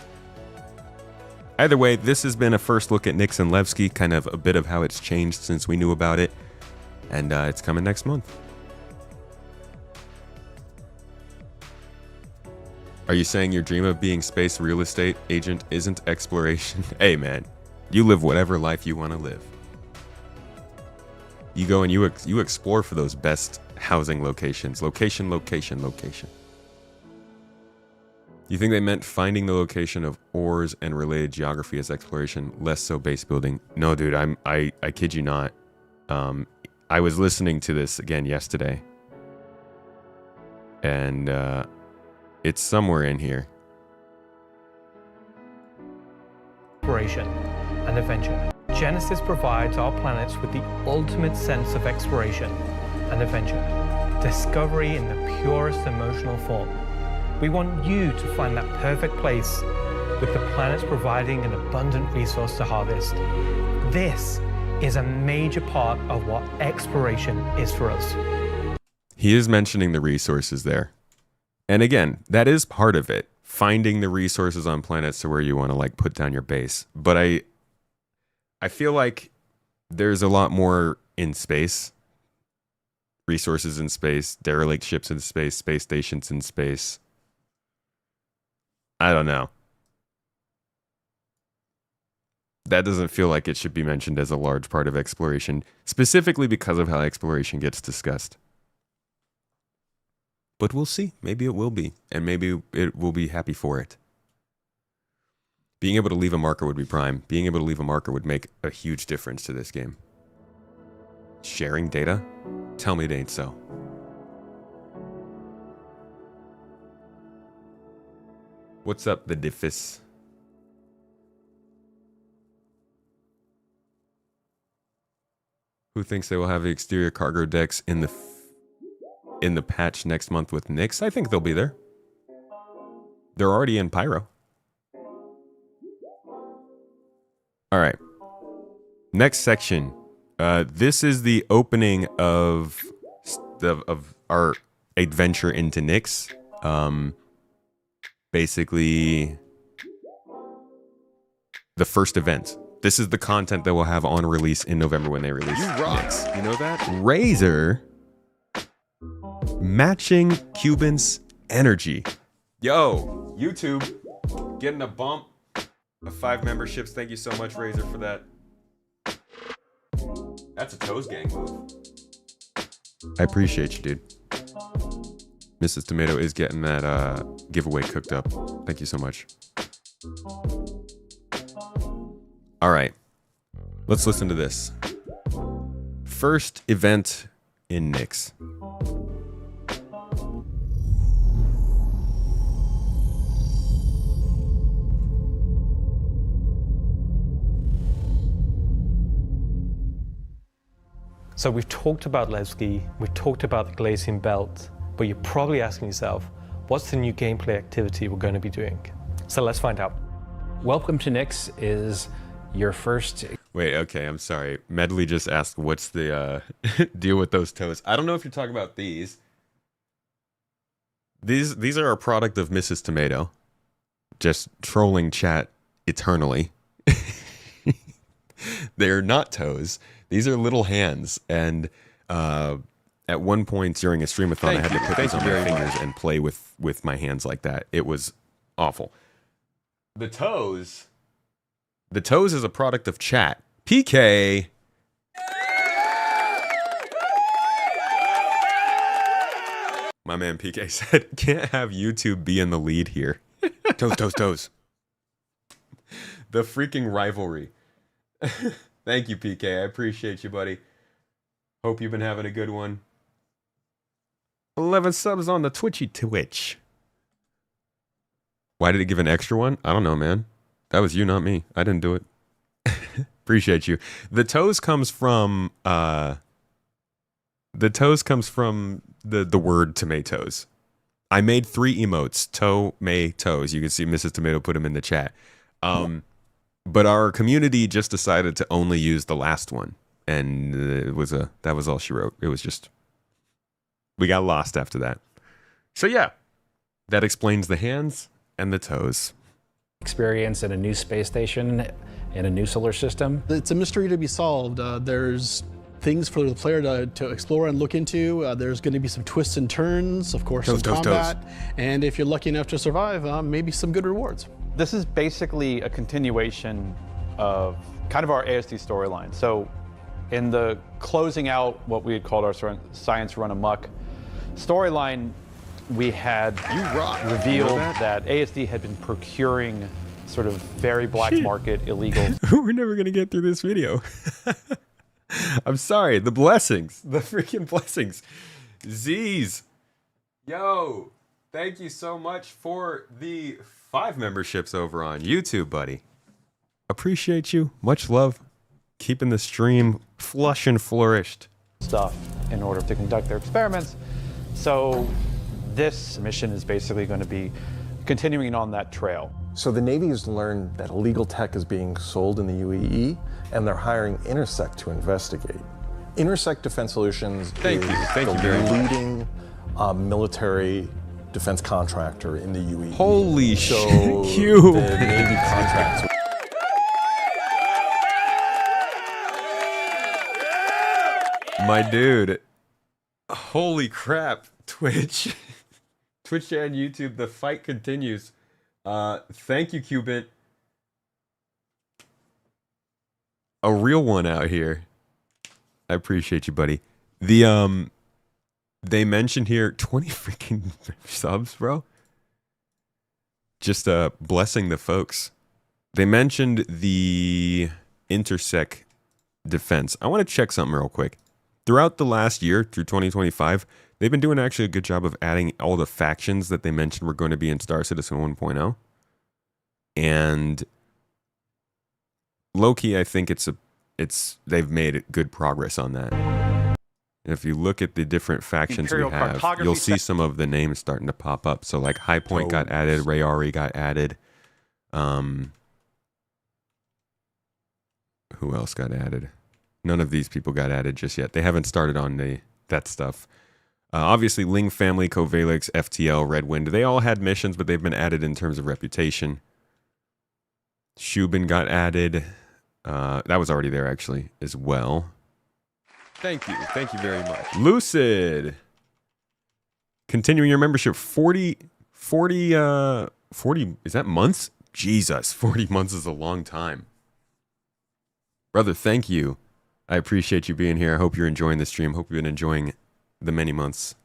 Either way, this has been a first look at Nyx and Levski, kind of a bit of how it's changed since we knew about it, and it's coming next month. Are you saying your dream of being space real estate agent isn't exploration? Hey man, you live whatever life you want to live. You go and you explore for those best housing locations. Location, location, location. You think they meant finding the location of ores and related geography as exploration, less so base building? No, dude, I kid you not. I was listening to this again yesterday, and it's somewhere in here. Exploration and adventure. Genesis provides our planets with the ultimate sense of exploration and adventure. Discovery in the purest emotional form. We want you to find that perfect place, with the planets providing an abundant resource to harvest. This is a major part of what exploration is for us. He is mentioning the resources there. And again, that is part of it. Finding the resources on planets to where you want to like put down your base. But I feel like there's a lot more in space. Resources in space, derelict ships in space, space stations in space. I don't know. That doesn't feel like it should be mentioned as a large part of exploration, specifically because of how exploration gets discussed. But we'll see. Maybe it will be, and maybe it will be happy for it. Being able to leave a marker would be prime. Being able to leave a marker would make a huge difference to this game. Sharing data? Tell me it ain't so. What's up, the diffus? Who thinks they will have the exterior cargo decks in the patch next month with Nyx? I think they'll be there. They're already in Pyro. All right. Next section. This is the opening of our adventure into Nyx. Basically, the first event. This is the content that we'll have on release in November when they release Nyx. You know that? Razor matching Cuban's energy. Yo, YouTube getting a bump of 5 memberships. Thank you so much, Razor, for that. That's a Toes Gang move. I appreciate you, dude. Mrs. Tomato is getting that giveaway cooked up. Thank you so much. All right. Let's listen to this. First event in Nyx. So we've talked about Levski, we've talked about the Glacian Belt, but you're probably asking yourself, what's the new gameplay activity we're going to be doing? So let's find out. Welcome to Nyx is your first... Wait, okay, I'm sorry. Medley just asked what's the deal with those toes. I don't know if you're talking about these. These are a product of Mrs. Tomato. Just trolling chat eternally. They're not toes. These are little hands, and at one point during a streamathon, I had to put these on my fingers and play with my hands like that. It was awful. The toes is a product of chat. PK. My man PK said, can't have YouTube be in the lead here. Toes, toes, toes. The freaking rivalry. Thank you, PK. I appreciate you, buddy. Hope you've been having a good one. 11 subs on the Twitch. Why did it give an extra one? I don't know, man. That was you, not me. I didn't do it. Appreciate you. The toes comes from the word tomatoes. I made 3 emotes. Toes. You can see Mrs. Tomato put them in the chat. But our community just decided to only use the last one, and that was all she wrote. It was just, we got lost after that. So yeah, that explains the hands and the toes. Experience in a new space station in a new solar system. It's a mystery to be solved. There's things for the player to explore and look into. There's going to be some twists and turns, of course, some combat, and if you're lucky enough to survive, maybe some good rewards. This is basically a continuation of kind of our ASD storyline. So in the closing out what we had called our Science Run Amok storyline, we had revealed that ASD had been procuring sort of very black market illegal. We're never going to get through this video. I'm sorry. The blessings. The freaking blessings. Z's. Yo, thank you so much for the 5 memberships over on YouTube, buddy. Appreciate you. Much love. Keeping the stream flush and flourished. Stuff in order to conduct their experiments. So this mission is basically going to be continuing on that trail. So the Navy has learned that illegal tech is being sold in the UAE, and they're hiring Intersect to investigate. Intersect Defense Solutions is the leading military defense contractor in the UAE. Holy so shit, Q. The Navy contracts. My dude. Holy crap. Twitch. Twitch and YouTube, the fight continues. Thank you, Cubit. A real one out here. I appreciate you, buddy. The they mentioned here 20 freaking subs, bro. Just blessing the folks. They mentioned the Intersect defense. I want to check something real quick. Throughout the last year, through 2025, they've been doing actually a good job of adding all the factions that they mentioned were going to be in Star Citizen 1.0. And low-key, I think they've made good progress on that. And if you look at the different factions we have, you'll see some of the names starting to pop up. So like High Point got added, Rayari got added. Who else got added? None of these people got added just yet. They haven't started on that stuff. Obviously, Ling Family, Covalix, FTL, Red Wind, they all had missions, but they've been added in terms of reputation. Shubin got added. That was already there, actually, as well. Thank you. Thank you very much. Lucid. Continuing your membership. 40, is that months? Jesus, 40 months is a long time. Brother, thank you. I appreciate you being here. I hope you're enjoying the stream. Hope you've been enjoying the many months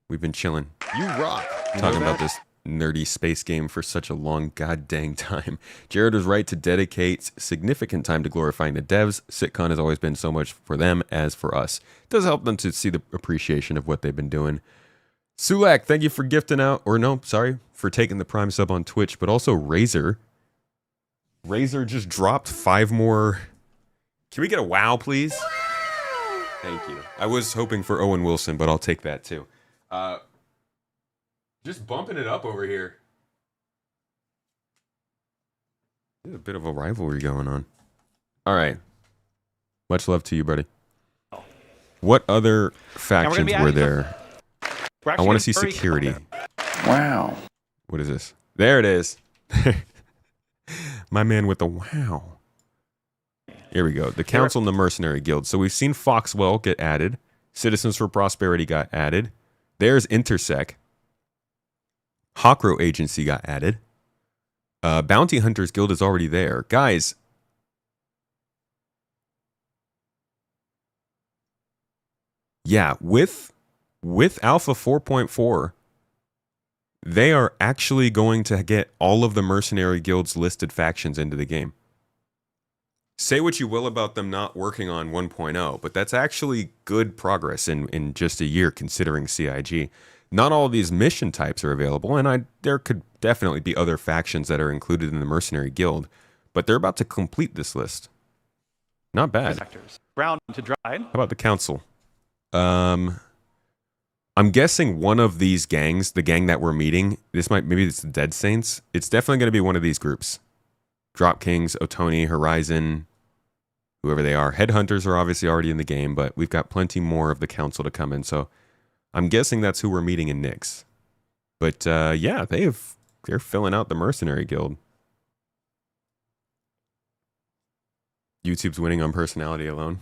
we've been chilling. You rock. Talking about this nerdy space game for such a long goddamn time. Jared was right to dedicate significant time to glorifying the devs. CitizenCon has always been so much for them as for us. It does help them to see the appreciation of what they've been doing. Sulak, thank you for gifting out, or no, sorry, for taking the Prime sub on Twitch, but also Razor. Razor just dropped 5 more. Can we get a wow, please? Thank you. I was hoping for Owen Wilson, but I'll take that too. Just bumping it up over here. There's a bit of a rivalry going on. All right. Much love to you, buddy. What other factions were there? I want to see security. Wow. What is this? There it is. My man with the wow. Here we go. The Council and the Mercenary Guild. So we've seen Foxwell get added. Citizens for Prosperity got added. There's Intersect. Hawkrow Agency got added. Bounty Hunters Guild is already there. Guys. Yeah, with Alpha 4.4, they are actually going to get all of the Mercenary Guild's listed factions into the game. Say what you will about them not working on 1.0, but that's actually good progress in just a year considering CIG. Not all of these mission types are available, and there could definitely be other factions that are included in the Mercenary Guild, but they're about to complete this list. Not bad. Brown to dry. How about the Council? I'm guessing one of these gangs, the gang that we're meeting, maybe it's the Dead Saints. It's definitely going to be one of these groups. Drop Kings, Otoni, Horizon, whoever they are. Headhunters are obviously already in the game, but we've got plenty more of the Council to come in, so I'm guessing that's who we're meeting in Nyx. But yeah, they're filling out the Mercenary Guild. YouTube's winning on personality alone.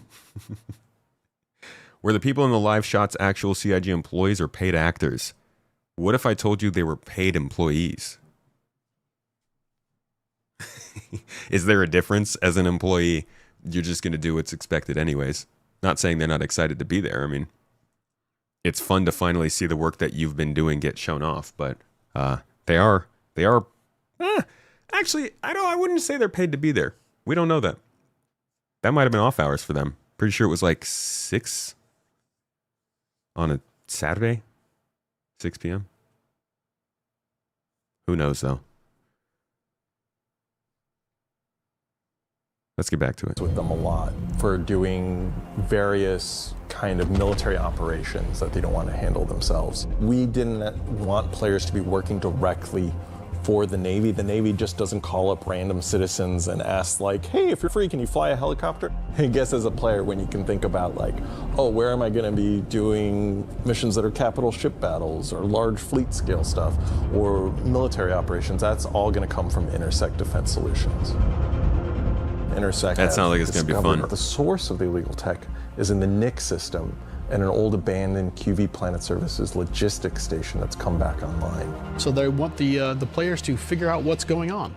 Were the people in the live shots actual CIG employees or paid actors? What if I told you they were paid employees? Is there a difference? As an employee, you're just going to do what's expected anyways. Not saying they're not excited to be there. I mean, it's fun to finally see the work that you've been doing get shown off, but they are actually, I wouldn't say they're paid to be there. We don't know that. That might have been off hours for them. Pretty sure it was like 6 on a Saturday, 6 p.m. Who knows though? Let's get back to it. With them a lot for doing various kind of military operations that they don't want to handle themselves. We didn't want players to be working directly For the Navy just doesn't call up random citizens and ask like, hey, if you're free, can you fly a helicopter? I guess as a player, when you can think about like, oh, where am I gonna be doing missions that are capital ship battles or large fleet scale stuff or military operations, that's all gonna come from Intersect Defense Solutions. Intersect That sounds like it's gonna be fun. The source of the illegal tech is in the NIC system and an old abandoned QV Planet Services logistics station that's come back online. So they want the players to figure out what's going on.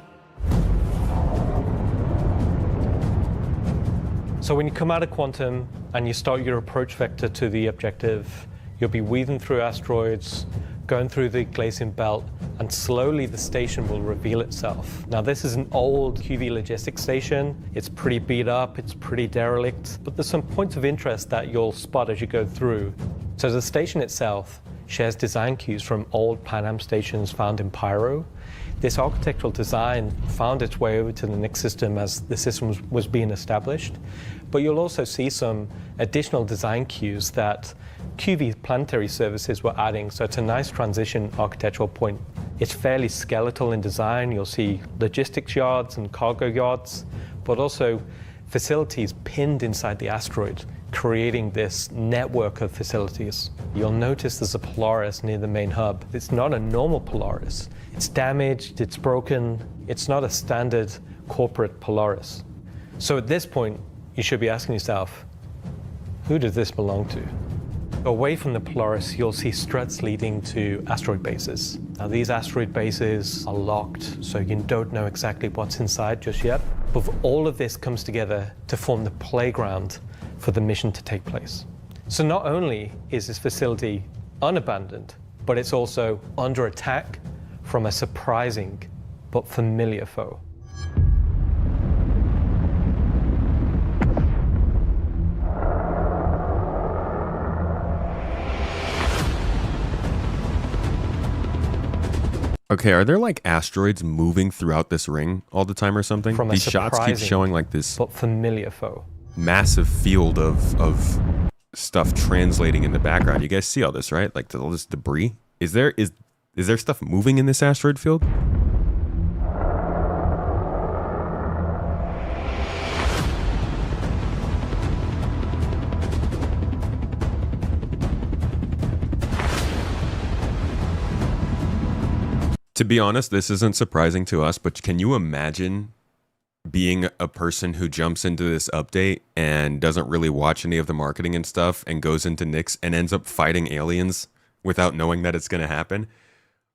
So when you come out of Quantum and you start your approach vector to the objective, you'll be weaving through asteroids, going through the Glacian belt, and slowly the station will reveal itself. Now this is an old QV logistics station. It's pretty beat up, it's pretty derelict, but there's some points of interest that you'll spot as you go through. So the station itself shares design cues from old Pan Am stations found in Pyro. This architectural design found its way over to the NIC system as the system was being established, but you'll also see some additional design cues that QV planetary services were adding, so it's a nice transition architectural point. It's fairly skeletal in design. You'll see logistics yards and cargo yards, but also facilities pinned inside the asteroid, creating this network of facilities. You'll notice there's a Polaris near the main hub. It's not a normal Polaris. It's damaged, it's broken. It's not a standard corporate Polaris. So at this point, you should be asking yourself, who does this belong to? Away from the Polaris, you'll see struts leading to asteroid bases. Now these asteroid bases are locked, so you don't know exactly what's inside just yet. But all of this comes together to form the playground for the mission to take place. So not only is this facility unabandoned, but it's also under attack from a surprising but familiar foe. Okay, are there like asteroids moving throughout this ring all the time or something? From a These shots keep surprising showing like this but familiar foe. massive field of stuff translating in the background. You guys see all this, right? Like all this debris. Is there stuff moving in this asteroid field? To be honest, this isn't surprising to us, but can you imagine being a person who jumps into this update and doesn't really watch any of the marketing and stuff and goes into Nyx and ends up fighting aliens without knowing that it's going to happen?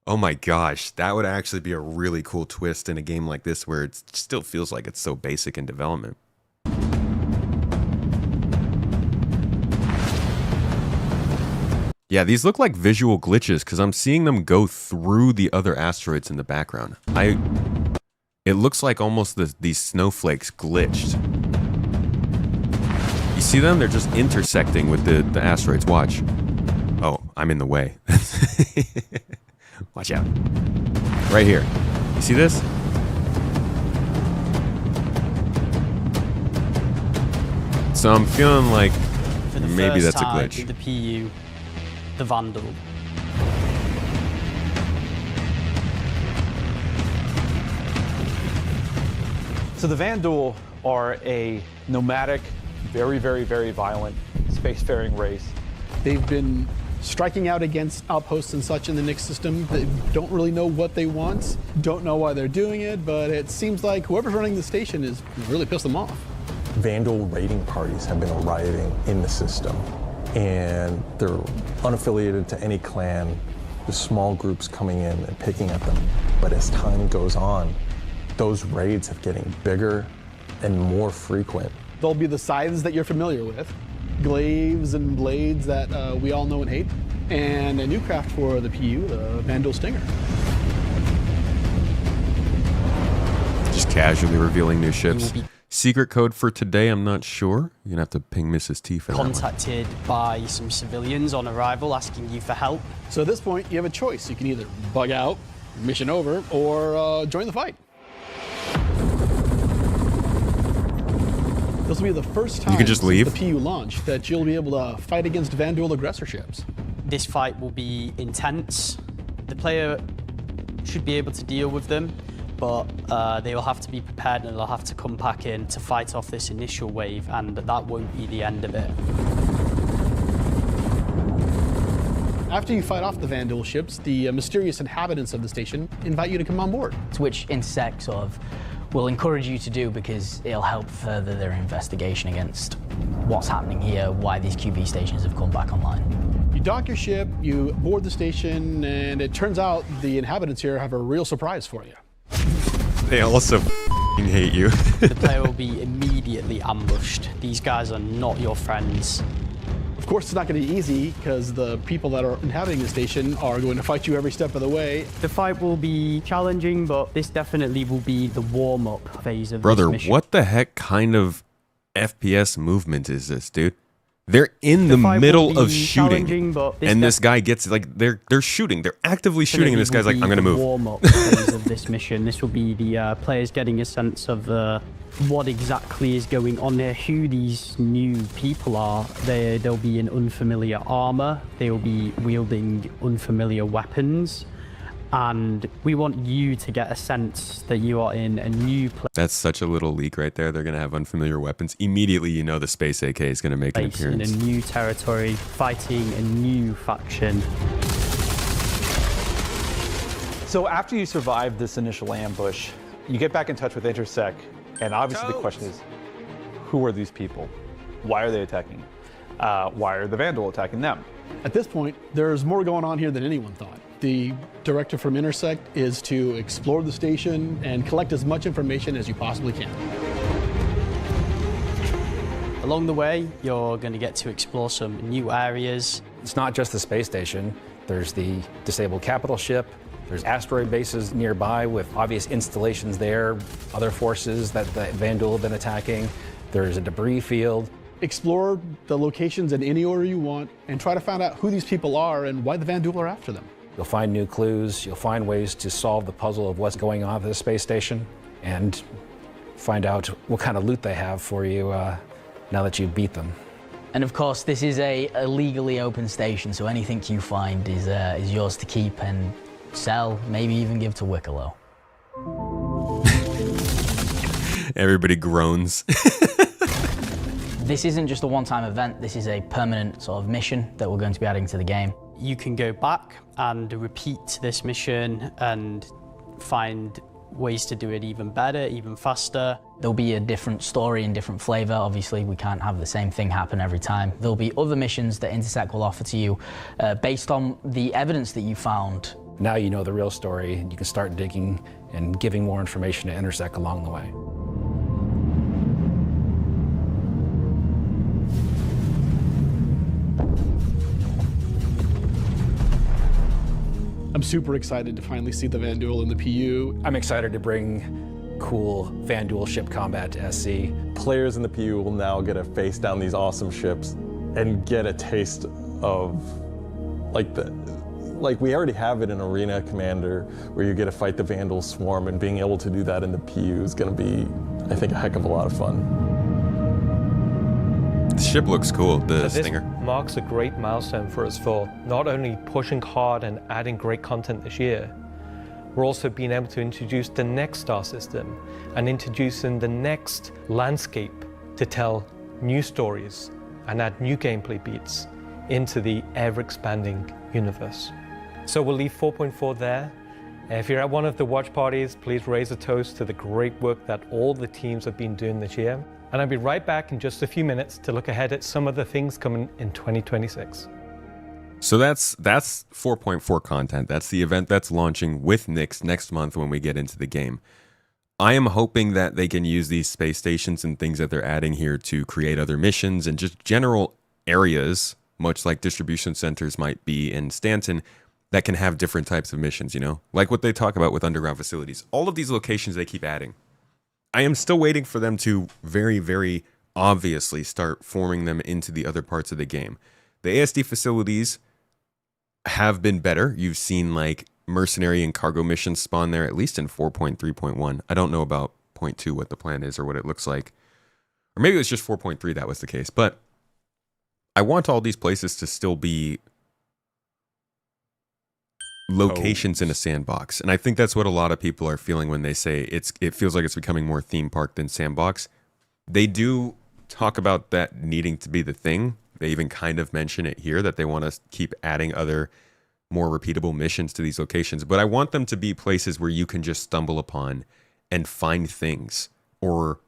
Oh my gosh, that would actually be a really cool twist in a game like this where it still feels like it's so basic in development. Yeah, these look like visual glitches because I'm seeing them go through the other asteroids in the background. It looks like almost these snowflakes glitched. You see them? They're just intersecting with the asteroids. Watch. Oh, I'm in the way. Watch out. Right here. You see this? So I'm feeling like maybe that's a glitch. The PU, the Vandal. So the Vandal are a nomadic, very, very, very violent spacefaring race. They've been striking out against outposts and such in the Nyx system. They don't really know what they want, don't know why they're doing it, but it seems like whoever's running the station is really pissed them off. Vandal raiding parties have been rioting in the system, and they're unaffiliated to any clan. There's small groups coming in and picking at them. But as time goes on, those raids are getting bigger and more frequent. There'll be the scythes that you're familiar with, glaives and blades that we all know and hate, and a new craft for the PU, the Vandal Stinger. Just casually revealing new ships. Secret code for today, I'm not sure. You're gonna have to ping Mrs. T for that one. Contacted by some civilians on arrival asking you for help. So at this point, you have a choice. You can either bug out, mission over, or join the fight. This will be the first time you can just leave? since the PU launch that you'll be able to fight against Vandal aggressor ships. This fight will be intense. The player should be able to deal with them, but they will have to be prepared and they'll have to come back in to fight off this initial wave, and that won't be the end of it. After you fight off the Vandal ships, the mysterious inhabitants of the station invite you to come on board. Which Intersect sort of will encourage you to do because it'll help further their investigation against what's happening here, why these QV stations have come back online. You dock your ship, you board the station, and it turns out the inhabitants here have a real surprise for you. They also hate you. The player will be immediately ambushed. These guys are not your friends. Of course, it's not going to be easy because the people that are inhabiting the station are going to fight you every step of the way. The fight will be challenging, but this definitely will be the warm-up phase of Brother, this mission. what the heck kind of FPS movement is this, dude? They're in the middle of shooting, and this guy gets like they're shooting. They're actively shooting, and this guy's like, "I'm gonna move." Warm-up phase of this mission. This will be the players getting a sense of what exactly is going on there, who these new people are. They'll be in unfamiliar armor. They'll be wielding unfamiliar weapons. And we want you to get a sense that you are in a new place. That's such a little leak right there. They're going to have unfamiliar weapons. Immediately, you know the Space AK is going to make an appearance. In a new territory, fighting a new faction. So after you survive this initial ambush, you get back in touch with Intersect, and obviously the question is, who are these people? Why are they attacking? Why are the Vandal attacking them? At this point, there's more going on here than anyone thought. The directive from Intersect is to explore the station and collect as much information as you possibly can. Along the way, you're going to get to explore some new areas. It's not just the space station. There's the disabled capital ship. There's asteroid bases nearby with obvious installations there, other forces that the Vandal have been attacking. There's a debris field. Explore the locations in any order you want and try to find out who these people are and why the Vandal are after them. You'll find new clues. You'll find ways to solve the puzzle of what's going on at the space station and find out what kind of loot they have for you now that you beat them. And of course, this is a legally open station, so anything you find is yours to keep and sell, maybe even give to Wicklow. Everybody groans. This isn't just a one-time event, this is a permanent sort of mission that we're going to be adding to the game. You can go back and repeat this mission and find ways to do it even better, even faster. There'll be a different story and different flavor. Obviously, we can't have the same thing happen every time. There'll be other missions that Intersect will offer to you based on the evidence that you found. Now you know the real story, and you can start digging and giving more information to Intersect along the way. I'm super excited to finally see the Vandal in the PU. I'm excited to bring cool Vandal ship combat to SC. Players in the PU will now get to face down these awesome ships and get a taste of like we already have it in Arena Commander where you get to fight the Vandal swarm, and being able to do that in the PU is going to be, I think, a heck of a lot of fun. The ship looks cool, the Stinger. This marks a great milestone for us for not only pushing hard and adding great content this year, we're also being able to introduce the next star system and introducing the next landscape to tell new stories and add new gameplay beats into the ever-expanding universe. So we'll leave 4.4 there. If you're at one of the watch parties, please raise a toast to the great work that all the teams have been doing this year. And I'll be right back in just a few minutes to look ahead at some of the things coming in 2026. So that's 4.4 content. That's the event that's launching with Nyx next month when we get into the game. I am hoping that they can use these space stations and things that they're adding here to create other missions and just general areas, much like distribution centers might be in Stanton, that can have different types of missions, you know? Like what they talk about with underground facilities. All of these locations they keep adding. I am still waiting for them to very, very obviously start forming them into the other parts of the game. The ASD facilities have been better. You've seen like mercenary and cargo missions spawn there, at least in 4.3.1. I don't know about 0.2 what the plan is or what it looks like. Or maybe it was just 4.3 that was the case. But I want all these places to still be locations in a sandbox. And I think that's what a lot of people are feeling when they say it feels like it's becoming more theme park than sandbox. They do talk about that needing to be the thing. They even kind of mention it here that they want to keep adding other more repeatable missions to these locations. But I want them to be places where you can just stumble upon and find things or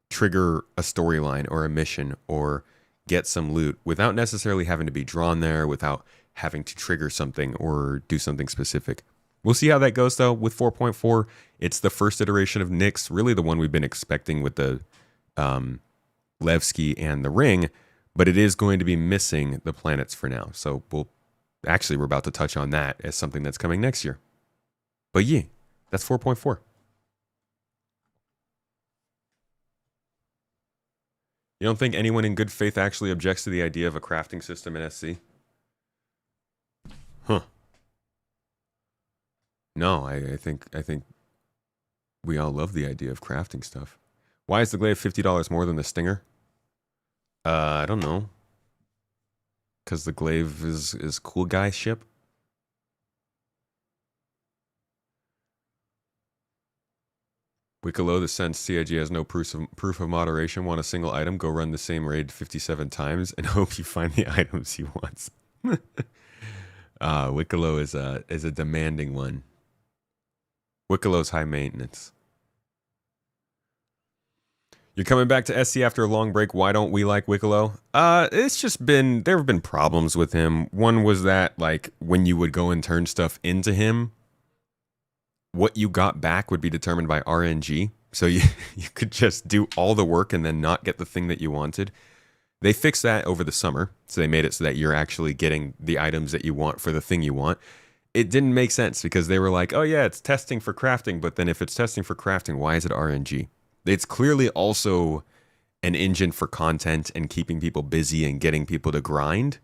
trigger a storyline or a mission or get some loot without necessarily having to be drawn there, without having to trigger something or do something specific. We'll see how that goes, though, with 4.4. It's the first iteration of Nyx, really the one we've been expecting with the Levski and the Ring, but it is going to be missing the planets for now. So we're about to touch on that as something that's coming next year. But yeah, that's 4.4. You don't think anyone in good faith actually objects to the idea of a crafting system in SC? Huh. No, I think we all love the idea of crafting stuff. Why is the glaive $50 more than the stinger? I don't know. Because the glaive is cool guy ship. Wicklow, the sense CIG has no proof of moderation. Want a single item? Go run the same raid 57 times and hope you find the items he wants. Wicklow is a demanding one. Wicklow's high maintenance. You're coming back to SC after a long break. Why don't we like Wicklow? It's just been, there have been problems with him. One was that, like, when you would go and turn stuff into him, what you got back would be determined by RNG. So you could just do all the work and then not get the thing that you wanted. They fixed that over the summer. So they made it so that you're actually getting the items that you want for the thing you want. It didn't make sense because they were like, oh yeah, it's testing for crafting. But then if it's testing for crafting, why is it RNG? It's clearly also an engine for content and keeping people busy and getting people to grind.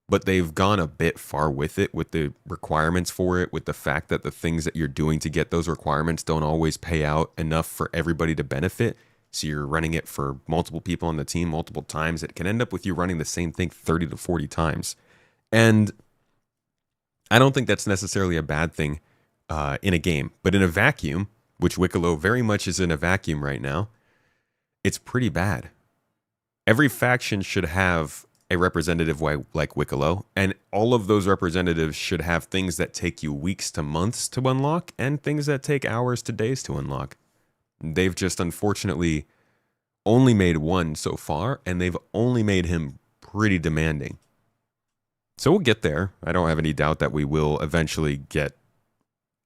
But they've gone a bit far with it, with the requirements for it, with the fact that the things that you're doing to get those requirements don't always pay out enough for everybody to benefit. So you're running it for multiple people on the team multiple times. It can end up with you running the same thing 30 to 40 times. And I don't think that's necessarily a bad thing in a game. But in a vacuum, which Wicklow very much is in a vacuum right now, it's pretty bad. Every faction should have a representative like Wicklow, and all of those representatives should have things that take you weeks to months to unlock and things that take hours to days to unlock. They've just unfortunately only made one so far, and they've only made him pretty demanding. So we'll get there. I don't have any doubt that we will eventually get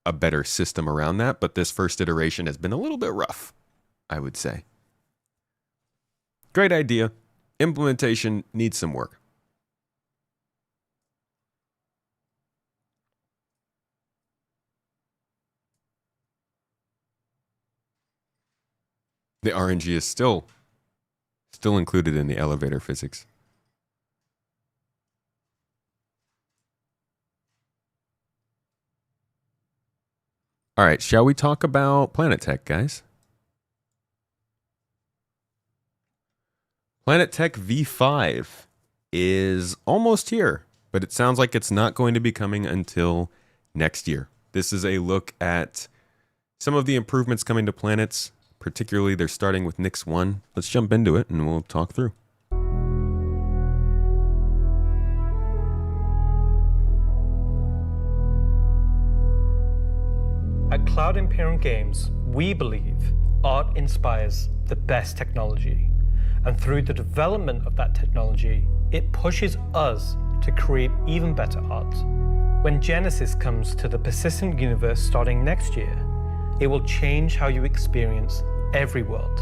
a better system around that, but this first iteration has been a little bit rough, I would say. Great idea. Implementation needs some work. The RNG is still included in the elevator physics. All right, shall we talk about Planet Tech, guys? Planet Tech V5 is almost here, but it sounds like it's not going to be coming until next year. This is a look at some of the improvements coming to planets. Particularly, they're starting with Nyx 1. Let's jump into it and we'll talk through. At Cloud Imperium Games, we believe art inspires the best technology. And through the development of that technology, it pushes us to create even better art. When Genesis comes to the persistent universe starting next year, it will change how you experience every world.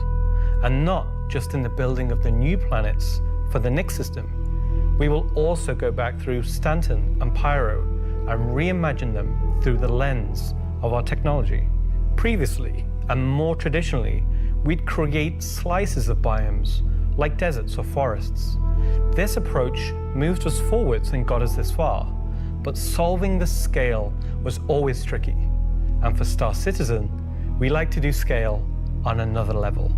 And not just in the building of the new planets for the Nyx system. We will also go back through Stanton and Pyro and reimagine them through the lens of our technology. Previously, and more traditionally, we'd create slices of biomes, like deserts or forests. This approach moved us forwards and got us this far, but solving the scale was always tricky. And for Star Citizen, we like to do scale on another level.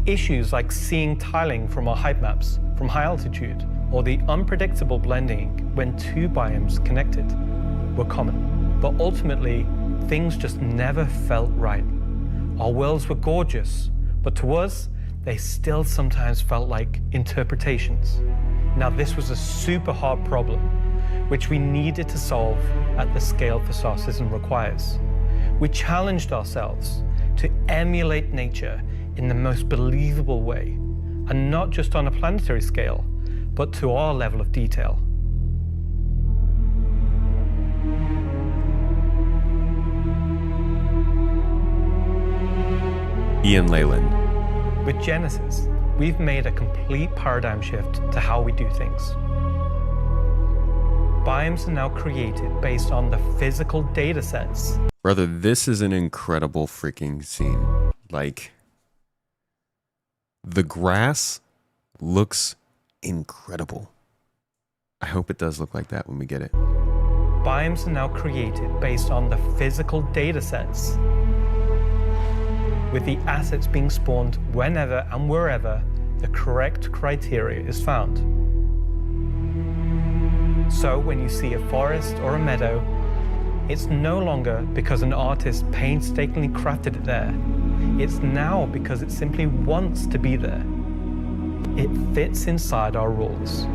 Issues like seeing tiling from our height maps from high altitude, or the unpredictable blending when two biomes connected, were common. But ultimately, things just never felt right. Our worlds were gorgeous, but to us, they still sometimes felt like interpretations. Now, this was a super hard problem, which we needed to solve at the scale Fastarcism requires. We challenged ourselves to emulate nature in the most believable way, and not just on a planetary scale, but to our level of detail. Ian Leyland. With Genesis, we've made a complete paradigm shift to how we do things. Biomes are now created based on the physical data sets. Brother, this is an incredible freaking scene. Like, the grass looks incredible. I hope it does look like that when we get it. Biomes are now created based on the physical data sets, with the assets being spawned whenever and wherever the correct criteria is found. So when you see a forest or a meadow, it's no longer because an artist painstakingly crafted it there. It's now because it simply wants to be there. It fits inside our rules.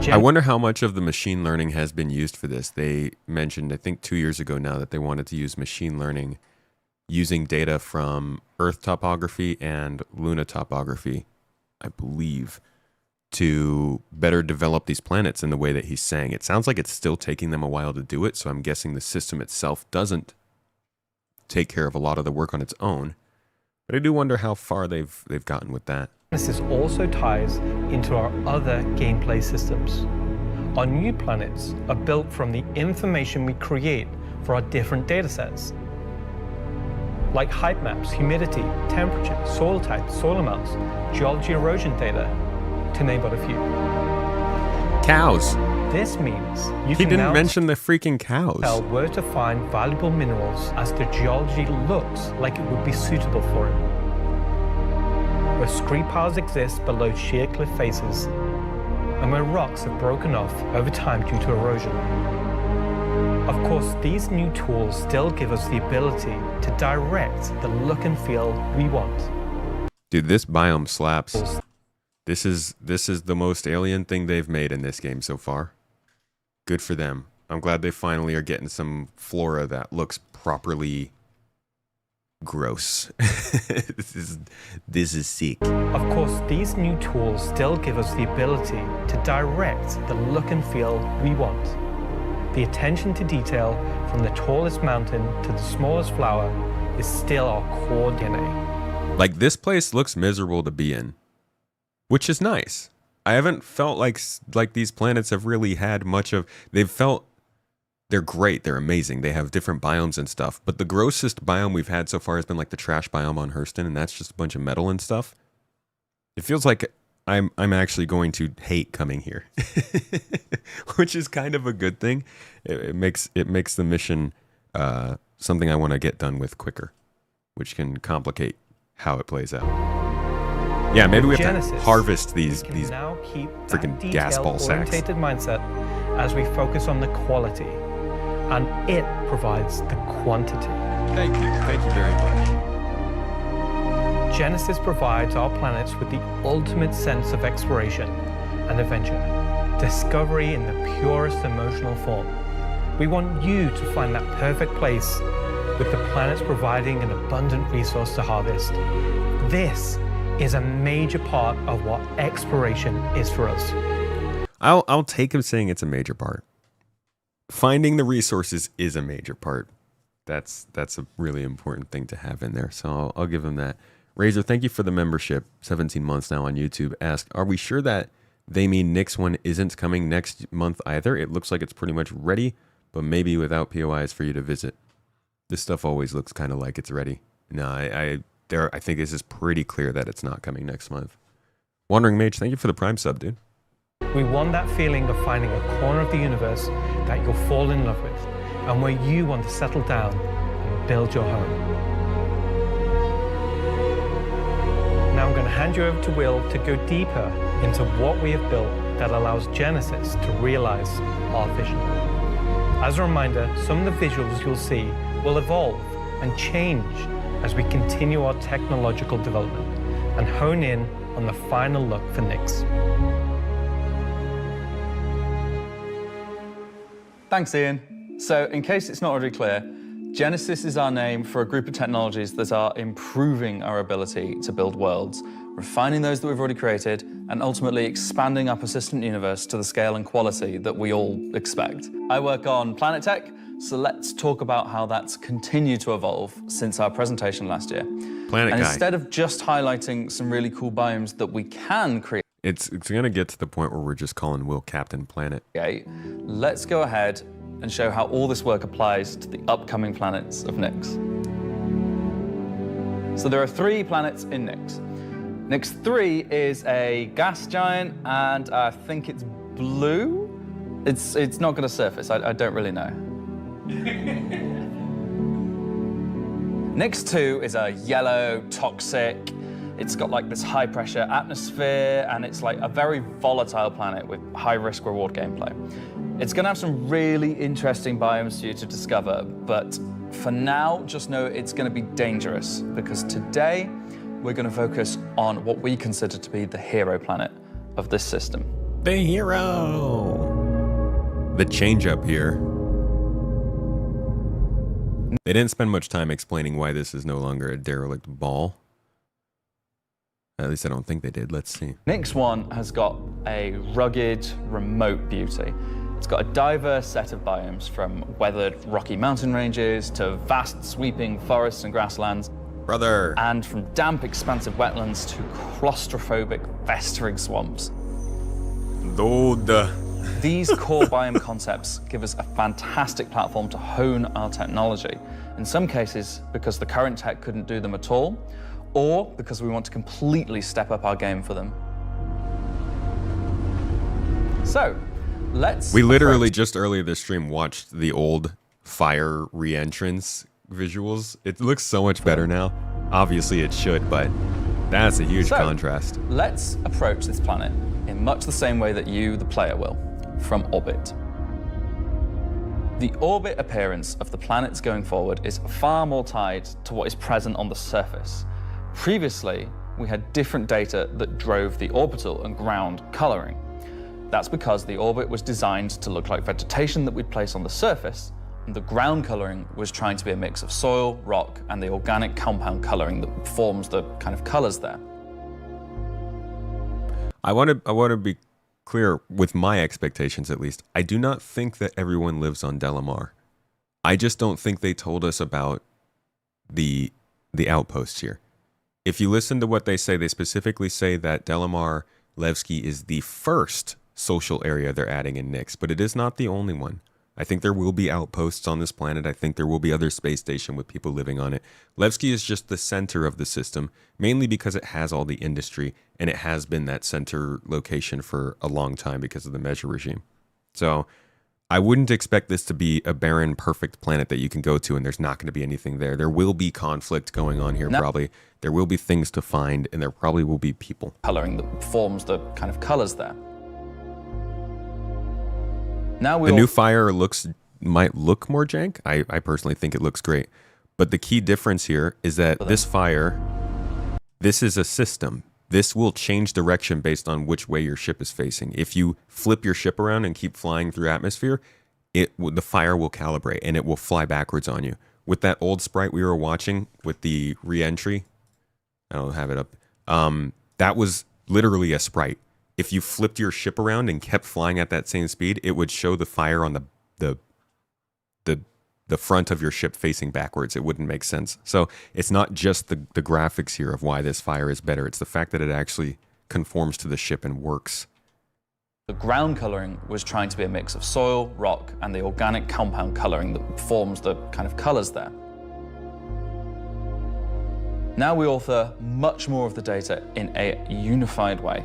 I wonder how much of the machine learning has been used for this. They mentioned, I think 2 years ago now, that they wanted to use machine learning using data from Earth topography and Luna topography, I believe, to better develop these planets in the way that he's saying. It sounds like it's still taking them a while to do it, so I'm guessing the system itself doesn't take care of a lot of the work on its own. But I do wonder how far they've gotten with that. This also ties into our other gameplay systems. Our new planets are built from the information we create for our different datasets, like height maps, humidity, temperature, soil type, soil amounts, geology erosion data, to name but a few. Cows. This means you He can didn't now mention the freaking cows. tell where to find valuable minerals as the geology looks like it would be suitable for it. Where scree piles exist below sheer cliff faces, and where rocks have broken off over time due to erosion. Of course, these new tools still give us the ability to direct the look and feel we want. Dude, this biome slaps. This is the most alien thing they've made in this game so far. Good for them. I'm glad they finally are getting some flora that looks properly gross. This is sick. Of course, these new tools still give us the ability to direct the look and feel we want. The attention to detail from the tallest mountain to the smallest flower is still our core DNA. Like, this place looks miserable to be in, which is nice. I haven't felt like these planets have really had much of... They're great, they're amazing, they have different biomes and stuff, but the grossest biome we've had so far has been like the trash biome on Hurston, and that's just a bunch of metal and stuff. It feels like I'm actually going to hate coming here, which is kind of a good thing. It makes the mission something I want to get done with quicker, which can complicate how it plays out. Yeah, maybe we have to harvest these freaking gas ball sacks. Orientated mindset as we focus on the quality, and it provides the quantity. Thank you very much. Genesis provides our planets with the ultimate sense of exploration and adventure, discovery in the purest emotional form. We want you to find that perfect place, with the planets providing an abundant resource to harvest. This is a major part of what exploration is for us. I'll take him saying it's a major part. Finding the resources is a major part. That's a really important thing to have in there. So I'll give him that. Razor, thank you for the membership. 17 months now on YouTube. Asked, are we sure that they mean Nick's one isn't coming next month either? It looks like it's pretty much ready, but maybe without POIs for you to visit. This stuff always looks kind of like it's ready. No, I think this is pretty clear that it's not coming next month. Wandering Mage, thank you for the Prime sub, dude. We want that feeling of finding a corner of the universe that you'll fall in love with, and where you want to settle down and build your home. Now I'm going to hand you over to Will to go deeper into what we have built that allows Genesis to realize our vision. As a reminder, some of the visuals you'll see will evolve and change as we continue our technological development and hone in on the final look for Nyx. Thanks, Ian. So, in case it's not already clear, Genesis is our name for a group of technologies that are improving our ability to build worlds, refining those that we've already created, and ultimately expanding our persistent universe to the scale and quality that we all expect. I work on planet tech, so let's talk about how that's continued to evolve since our presentation last year. Planet and guy. instead of just highlighting some really cool biomes that we can create, It's going to get to the point where we're just calling Will Captain Planet. let's go ahead and show how all this work applies to the upcoming planets of Nyx. So there are 3 planets in Nyx. Nyx 3 is a gas giant, and I think it's blue. It's not going to surface. I don't really know. Nyx 2 is a yellow, toxic. It's got like this high pressure atmosphere, and it's like a very volatile planet with high risk reward gameplay. It's gonna have some really interesting biomes for you to discover, but for now, just know it's gonna be dangerous, because today, we're gonna focus on what we consider to be the hero planet of this system. The hero! The change up here. They didn't spend much time explaining why this is no longer a derelict ball. At least I don't think they did. Let's see. Nyx 1 has got a rugged, remote beauty. It's got a diverse set of biomes, from weathered rocky mountain ranges to vast sweeping forests and grasslands. Brother! And from damp, expansive wetlands to claustrophobic, festering swamps. Dude. These core biome concepts give us a fantastic platform to hone our technology. In some cases, because the current tech couldn't do them at all, or because we want to completely step up our game for them. So, We literally just earlier this stream watched the old fire re-entrance visuals. It looks so much better now. Obviously it should, but that's a huge contrast. Let's approach this planet in much the same way that you, the player, will, from orbit. The orbit appearance of the planets going forward is far more tied to what is present on the surface. Previously, we had different data that drove the orbital and ground coloring. That's because the orbit was designed to look like vegetation that we'd place on the surface, and the ground coloring was trying to be a mix of soil, rock, and the organic compound coloring that forms the kind of colors there. I want to be clear with my expectations, at least. I do not think that everyone lives on Delamar. I just don't think they told us about the outposts here. If you listen to what they specifically say that Delamar Levski is the first social area they're adding in Nyx, but it is not the only one. I think there will be outposts on this planet. I think there will be other space station with people living on it. Levski is just the center of the system, mainly because it has all the industry, and it has been that center location for a long time because of the measure regime. So I wouldn't expect this to be a barren, perfect planet that you can go to and there's not going to be anything there. There will be conflict going on here, probably. There will be things to find, and there probably will be people. Coloring that forms the kind of colors there. Now the new fire might look more jank. I personally think it looks great. But the key difference here is that this fire, this is a system. This will change direction based on which way your ship is facing. If you flip your ship around and keep flying through atmosphere, the fire will calibrate and it will fly backwards on you. With that old sprite we were watching with the re-entry, I don't have it up. That was literally a sprite. If you flipped your ship around and kept flying at that same speed, it would show the fire on the front of your ship facing backwards. It wouldn't make sense. So it's not just the graphics here of why this fire is better. It's the fact that it actually conforms to the ship and works. The ground coloring was trying to be a mix of soil, rock, and the organic compound coloring that forms the kind of colors there. Now we author much more of the data in a unified way.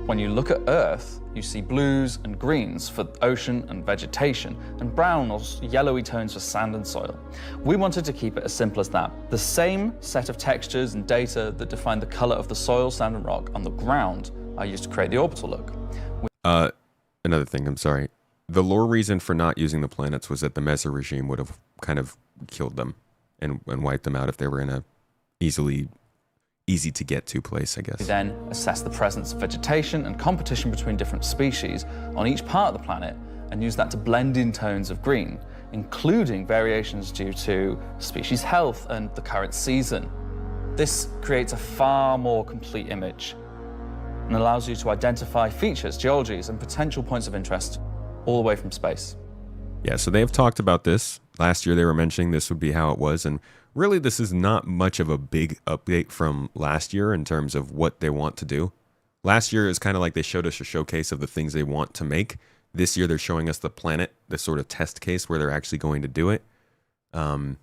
When you look at Earth, you see blues and greens for ocean and vegetation, and brown or yellowy tones for sand and soil. We wanted to keep it as simple as that. The same set of textures and data that define the color of the soil, sand, and rock on the ground are used to create the orbital look. Another thing, I'm sorry. the lore reason for not using the planets was that the Mesa regime would have kind of killed them and wiped them out if they were in a easy to get to place, I guess. We then assess the presence of vegetation and competition between different species on each part of the planet and use that to blend in tones of green, including variations due to species health and the current season. This creates a far more complete image and allows you to identify features, geologies, and potential points of interest all the way from space. Yeah, so they have talked about this. Last year they were mentioning this would be how it was, and really this is not much of a big update from last year in terms of what they want to do. Last year is kind of like they showed us a showcase of the things they want to make. This year they're showing us the planet, the sort of test case where they're actually going to do it. So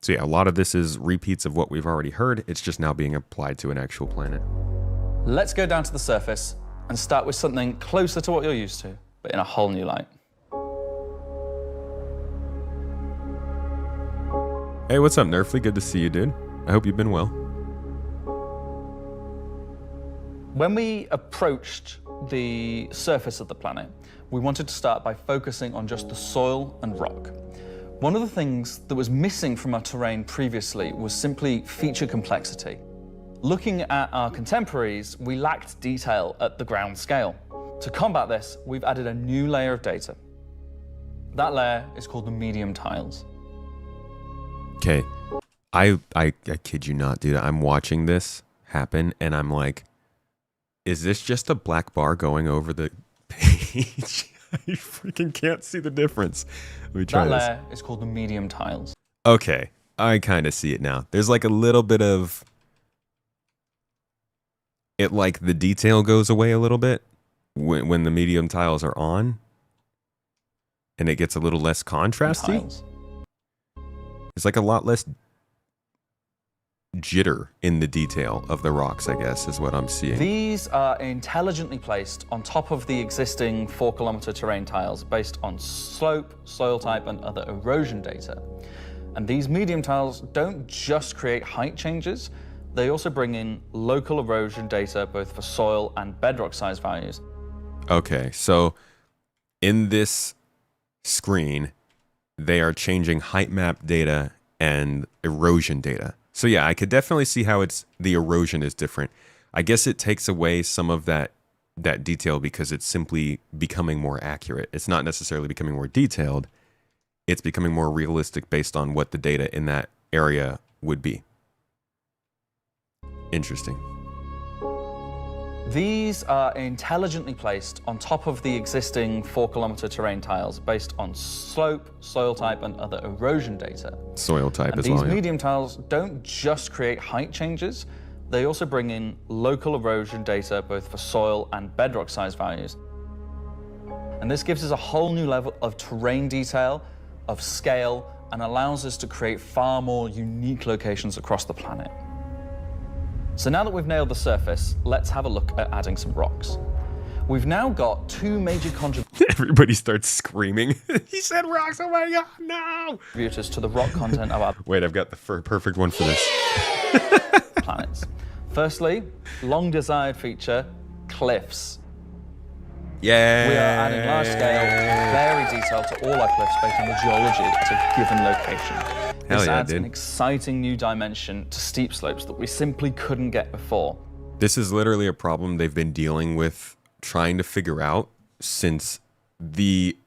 yeah, a lot of this is repeats of what we've already heard. It's just now being applied to an actual planet. Let's go down to the surface and start with something closer to what you're used to, but in a whole new light. Hey, what's up, Nerfly? Good to see you, dude. I hope you've been well. When we approached the surface of the planet, we wanted to start by focusing on just the soil and rock. One of the things that was missing from our terrain previously was simply feature complexity. Looking at our contemporaries, we lacked detail at the ground scale. To combat this, we've added a new layer of data. That layer is called the medium tiles. Okay, I kid you not, dude. I'm watching this happen, and I'm like, is this just a black bar going over the page? I freaking can't see the difference. Let me try that this. layer is called the medium tiles. Okay, I kind of see it now. There's like a little bit of it, like the detail goes away a little bit when the medium tiles are on, and it gets a little less contrasty. Tiles. There's like a lot less jitter in the detail of the rocks, I guess, is what I'm seeing. These are intelligently placed on top of the existing 4-kilometer terrain tiles based on slope, soil type, and other erosion data. And these medium tiles don't just create height changes, they also bring in local erosion data both for soil and bedrock size values. Okay, so in this screen, they are changing height map data and erosion data. So yeah, I could definitely see how the erosion is different. I guess it takes away some of that detail because it's simply becoming more accurate. It's not necessarily becoming more detailed. It's becoming more realistic based on what the data in that area would be. Interesting. These are intelligently placed on top of the existing 4-kilometer terrain tiles based on slope, soil type, and other erosion data. Soil type and as well. These medium tiles don't just create height changes, they also bring in local erosion data both for soil and bedrock size values. And this gives us a whole new level of terrain detail, of scale, and allows us to create far more unique locations across the planet. So now that we've nailed the surface, let's have a look at adding some rocks. We've now got two major Everybody starts screaming. He said rocks, oh my god, no! contributors to the rock content of our Wait, I've got the perfect one for this. planets. Firstly, long desired feature, cliffs. Yeah. We are adding large scale, varied detail to all our cliffs based on the geology at a given location. Hell This yeah, adds dude. an exciting new dimension to steep slopes that we simply couldn't get before. This is literally a problem they've been dealing with, trying to figure out since the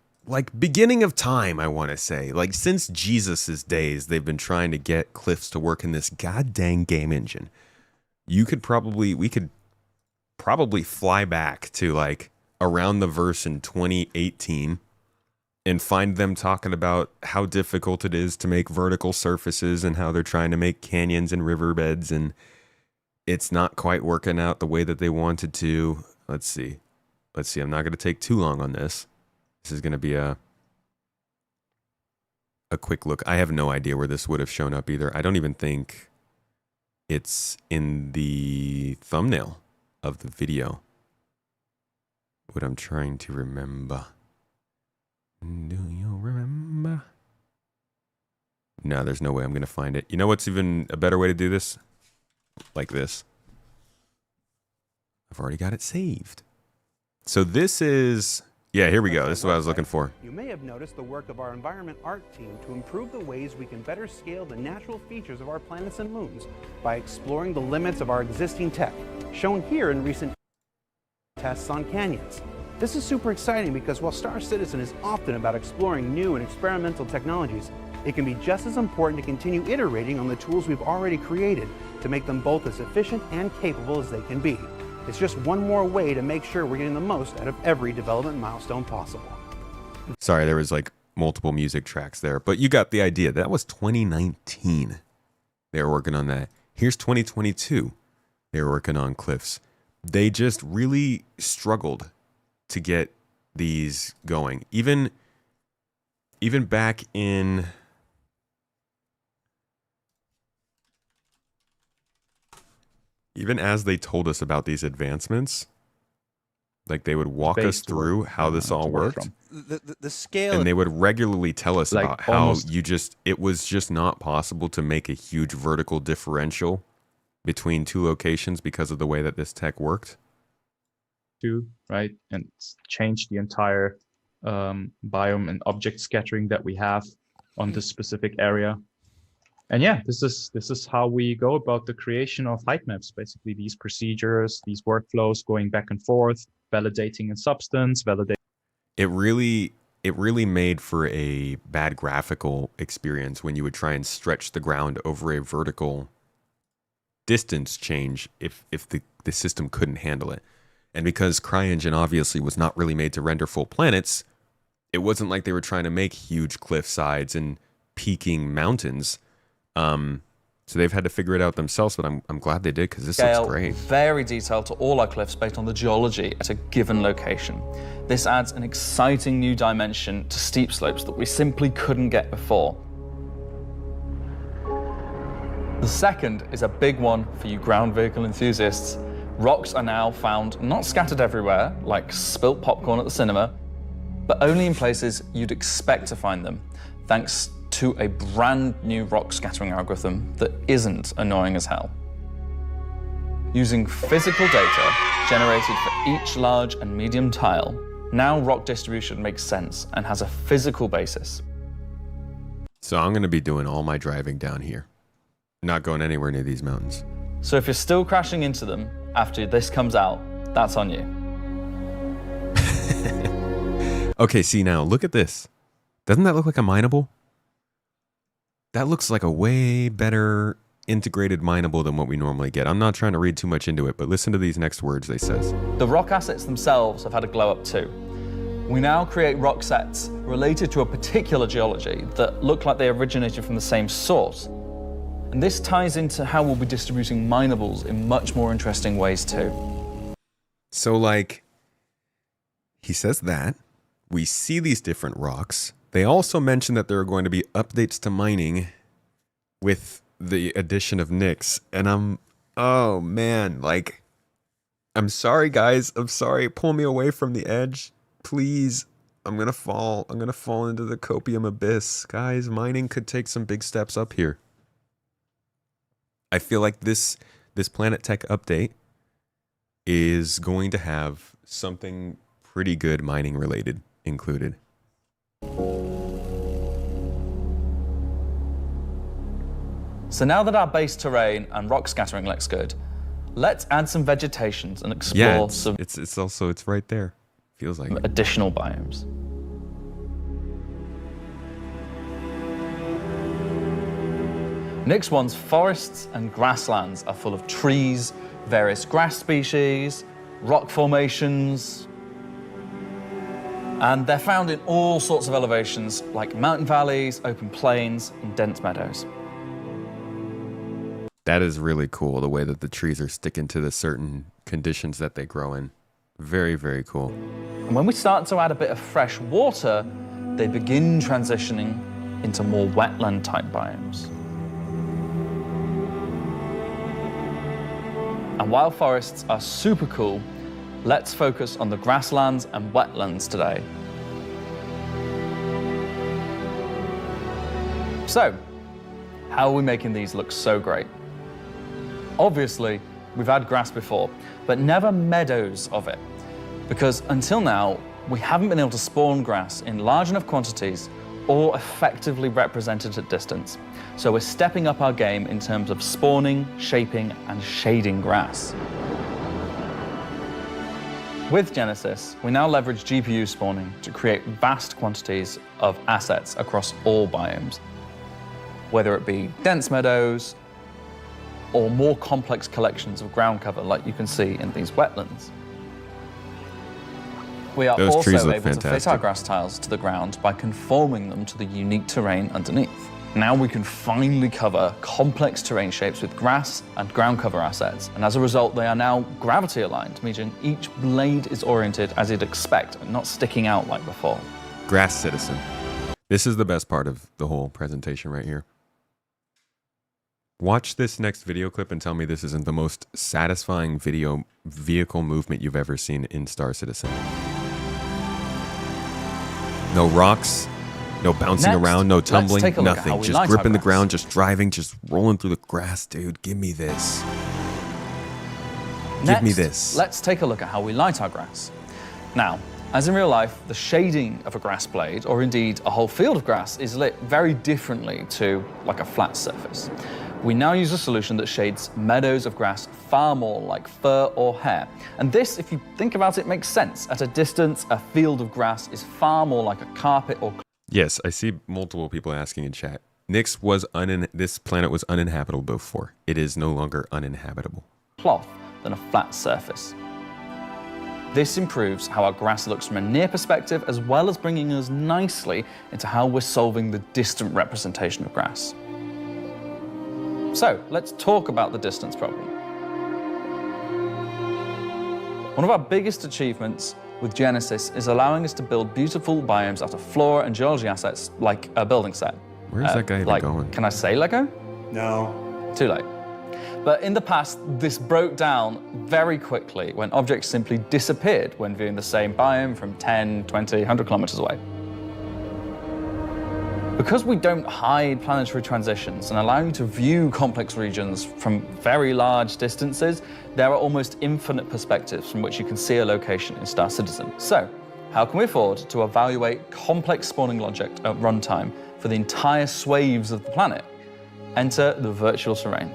beginning of time, I want to say. Like since Jesus's days, they've been trying to get cliffs to work in this goddamn game engine. We could probably fly back to like around the verse in 2018 and find them talking about how difficult it is to make vertical surfaces and how they're trying to make canyons and riverbeds, and it's not quite working out the way that they wanted to. Let's see. I'm not going to take too long on this. This is going to be a quick look. I have no idea where this would have shown up either. I don't even think it's in the thumbnail of the video. What I'm trying to remember. Do you remember? No, there's no way I'm going to find it. You know what's even a better way to do this? Like this. I've already got it saved. So this is Yeah, here we go. This is what I was looking for. You may have noticed the work of our environment art team to improve the ways we can better scale the natural features of our planets and moons by exploring the limits of our existing tech, shown here in recent tests on canyons. This is super exciting because while Star Citizen is often about exploring new and experimental technologies, it can be just as important to continue iterating on the tools we've already created to make them both as efficient and capable as they can be. It's just one more way to make sure we're getting the most out of every development milestone possible. Sorry, there was like multiple music tracks there, but you got the idea. That was 2019. They were working on that. Here's 2022. They were working on Cliffs. They just really struggled to get these going. Even back in even as they told us about these advancements, like they would walk us through how this all worked. The scale, and they would regularly tell us like about how almost- it was just not possible to make a huge vertical differential between two locations because of the way that this tech worked. Right, and change the entire biome and object scattering that we have on this specific area. And yeah, this is how we go about the creation of height maps. Basically, these procedures, these workflows, going back and forth, validating in substance, validating. It really made for a bad graphical experience when you would try and stretch the ground over a vertical distance change if the system couldn't handle it. And because CryEngine obviously was not really made to render full planets, it wasn't like they were trying to make huge cliff sides and peaking mountains. So they've had to figure it out themselves, but I'm glad they did because this looks great. Very detailed to all our cliffs based on the geology at a given location. This adds an exciting new dimension to steep slopes that we simply couldn't get before. The second is a big one for you ground vehicle enthusiasts. Rocks are now found not scattered everywhere, like spilt popcorn at the cinema, but only in places you'd expect to find them, thanks to a brand new rock scattering algorithm that isn't annoying as hell. Using physical data generated for each large and medium tile, now rock distribution makes sense and has a physical basis. So I'm going to be doing all my driving down here. Not going anywhere near these mountains. So if you're still crashing into them after this comes out, that's on you. Okay, see now, look at this. Doesn't that look like a mineable? That looks like a way better integrated mineable than what we normally get. I'm not trying to read too much into it, but listen to these next words they says. The rock assets themselves have had a glow up too. We now create rock sets related to a particular geology that look like they originated from the same source. And this ties into how we'll be distributing minables in much more interesting ways too. So like, he says that, we see these different rocks. They also mention that there are going to be updates to mining with the addition of Nyx. And oh man, like, I'm sorry guys, I'm sorry, pull me away from the edge, please. I'm gonna fall into the copium abyss. Guys, mining could take some big steps up here. I feel like this Planet Tech update is going to have something pretty good mining related included. So now that our base terrain and rock scattering looks good, let's add some vegetations and explore some it's right there. Feels like additional biomes. Nyx 1's forests and grasslands are full of trees, various grass species, rock formations, and they're found in all sorts of elevations like mountain valleys, open plains, and dense meadows. That is really cool, the way that the trees are sticking to the certain conditions that they grow in. Very, very cool. And when we start to add a bit of fresh water, they begin transitioning into more wetland-type biomes. And while forests are super cool, let's focus on the grasslands and wetlands today. So, how are we making these look so great? Obviously, we've had grass before, but never meadows of it. Because until now, we haven't been able to spawn grass in large enough quantities or effectively represented at distance. So we're stepping up our game in terms of spawning, shaping, and shading grass. With Genesis, we now leverage GPU spawning to create vast quantities of assets across all biomes, whether it be dense meadows or more complex collections of ground cover like you can see in these wetlands. We are Those trees also look able to fit fantastic. our grass tiles to the ground by conforming them to the unique terrain underneath. Now we can finally cover complex terrain shapes with grass and ground cover assets, and as a result they are now gravity aligned, meaning each blade is oriented as you'd expect and not sticking out like before. Grass Citizen. This is the best part of the whole presentation right here. Watch this next video clip and tell me this isn't the most satisfying vehicle movement you've ever seen in Star Citizen. No rocks, no bouncing Next, around, no let's tumbling, take a look at how nothing. we Just light our gripping the grass. ground, just driving, just rolling through the grass, dude. Give me this. Give me Next, this. let's take a look at how we light our grass. Now, as in real life, the shading of a grass blade, or indeed a whole field of grass, is lit very differently to like a flat surface. We now use a solution that shades meadows of grass far more like fur or hair. And this, if you think about it, makes sense. At a distance, a field of grass is far more like a carpet or Yes, I see multiple people asking in chat. Nyx was this planet was uninhabitable before. It is no longer uninhabitable. cloth than a flat surface. This improves how our grass looks from a near perspective, as well as bringing us nicely into how we're solving the distant representation of grass. So let's talk about the distance problem. One of our biggest achievements with Genesis is allowing us to build beautiful biomes out of flora and geology assets like a building set. Where's that guy even like, going? Can I say Lego? No. Too late. But in the past, this broke down very quickly when objects simply disappeared when viewing the same biome from 10, 20, 100 kilometers away. Because we don't hide planetary transitions and allow you to view complex regions from very large distances, there are almost infinite perspectives from which you can see a location in Star Citizen. So, how can we afford to evaluate complex spawning logic at runtime for the entire swathes of the planet? Enter the virtual terrain.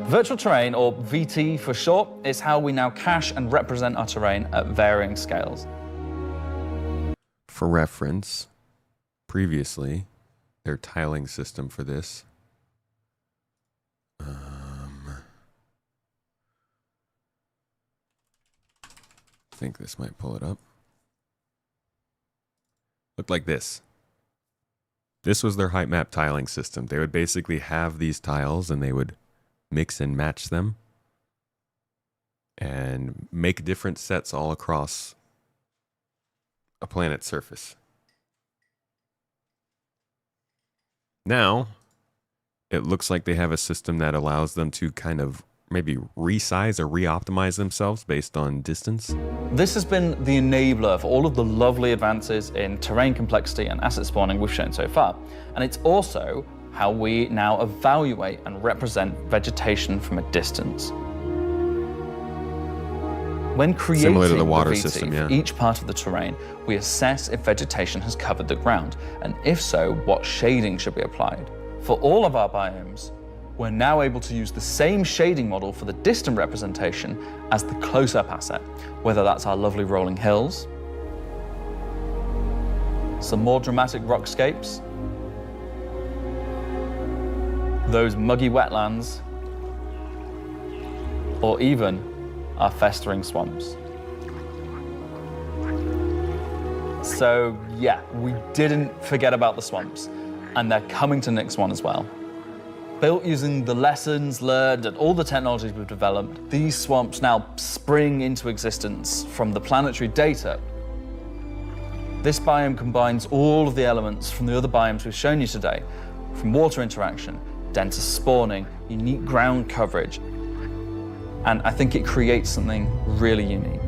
Virtual terrain, or VT for short, is how we now cache and represent our terrain at varying scales. For reference, previously, their tiling system for this I think this might pull it up. Looked like this. This was their height map tiling system. They would basically have these tiles and they would mix and match them and make different sets all across a planet's surface. Now, it looks like they have a system that allows them to kind of maybe resize or re-optimize themselves based on distance. This has been the enabler for all of the lovely advances in terrain complexity and asset spawning we've shown so far. And it's also how we now evaluate and represent vegetation from a distance. When creating Similar to the water VT system, for yeah. each part of the terrain, we assess if vegetation has covered the ground, and if so, what shading should be applied. For all of our biomes, we're now able to use the same shading model for the distant representation as the close-up asset, whether that's our lovely rolling hills, some more dramatic rockscapes, those muggy wetlands, or even our festering swamps. So yeah, we didn't forget about the swamps, and they're coming to Nyx 1 as well. Built using the lessons learned and all the technologies we've developed, these swamps now spring into existence from the planetary data. This biome combines all of the elements from the other biomes we've shown you today, from water interaction, denser spawning, unique ground coverage, and I think it creates something really unique.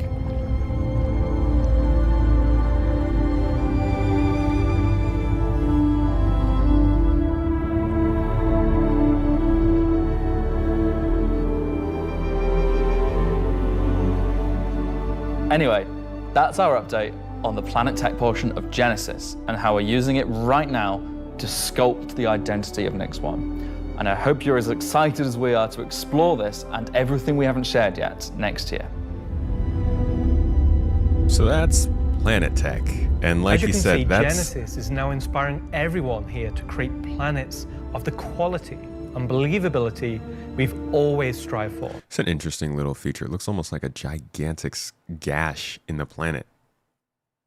Anyway, That's our update on the Planet Tech portion of Genesis and how we're using it right now to sculpt the identity of Nix1. And I hope you're as excited as we are to explore this and everything we haven't shared yet next year. So that's Planet Tech. And like you said, Genesis is now inspiring everyone here to create planets of the quality and believability we've always strived for. It's an interesting little feature. It looks almost like a gigantic gash in the planet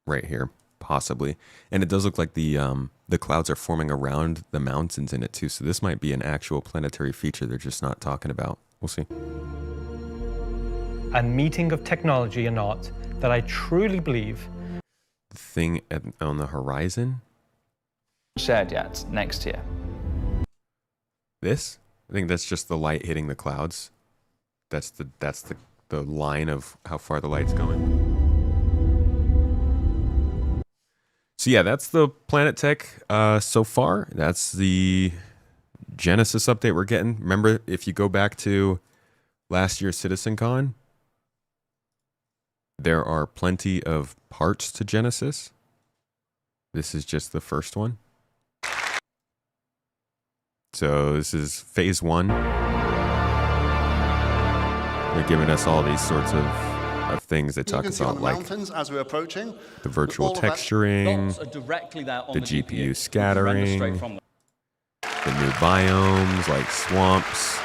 right here, possibly. And it does look like the clouds are forming around the mountains in it too. So this might be an actual planetary feature they're just not talking about. We'll see. A meeting of technology and art that I truly believe the thing on the horizon shared yet next year. This? I think that's just the light hitting the clouds. That's the line of how far the light's going. So yeah, that's the Planet Tech so far. That's the Genesis update we're getting. Remember, if you go back to last year's CitizenCon, there are plenty of parts to Genesis. This is just the first one. So this is phase 1. They're giving us all these sorts of things they talk about, like as we're approaching, the virtual texturing, the GPU scattering, the new biomes like swamps.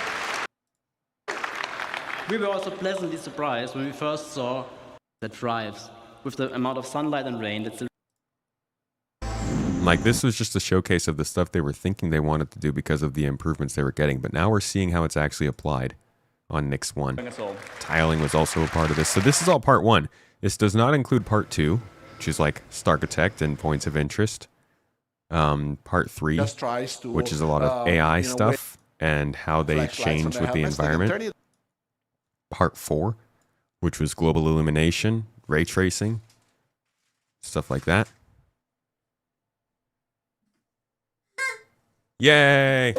We were also pleasantly surprised when we first saw that drives with the amount of sunlight and rain that's like this was just a showcase of the stuff they were thinking they wanted to do because of the improvements they were getting, but now we're seeing how it's actually applied on Nix1. Tiling was also a part of this. So this is all part 1. This does not include part 2, which is like Starchitect and points of interest. Part 3, which is a lot of AI stuff and how they change with the environment. Part 4, which was global illumination, ray tracing, stuff like that. Yay!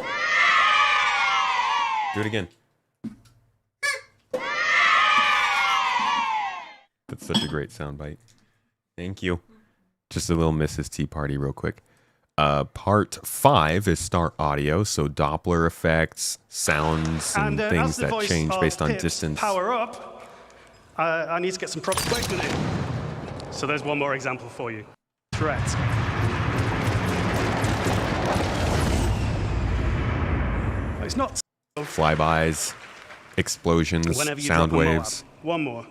Do it again. That's such a great soundbite. Thank you. Just a little Mrs. Tea Party real quick. Part 5 is Star Audio, so Doppler effects, sounds, and things that change based on distance. Power up. I need to get some proper equipment in. So there's one more example for you. Threat. It's not flybys, explosions, sound waves. One more.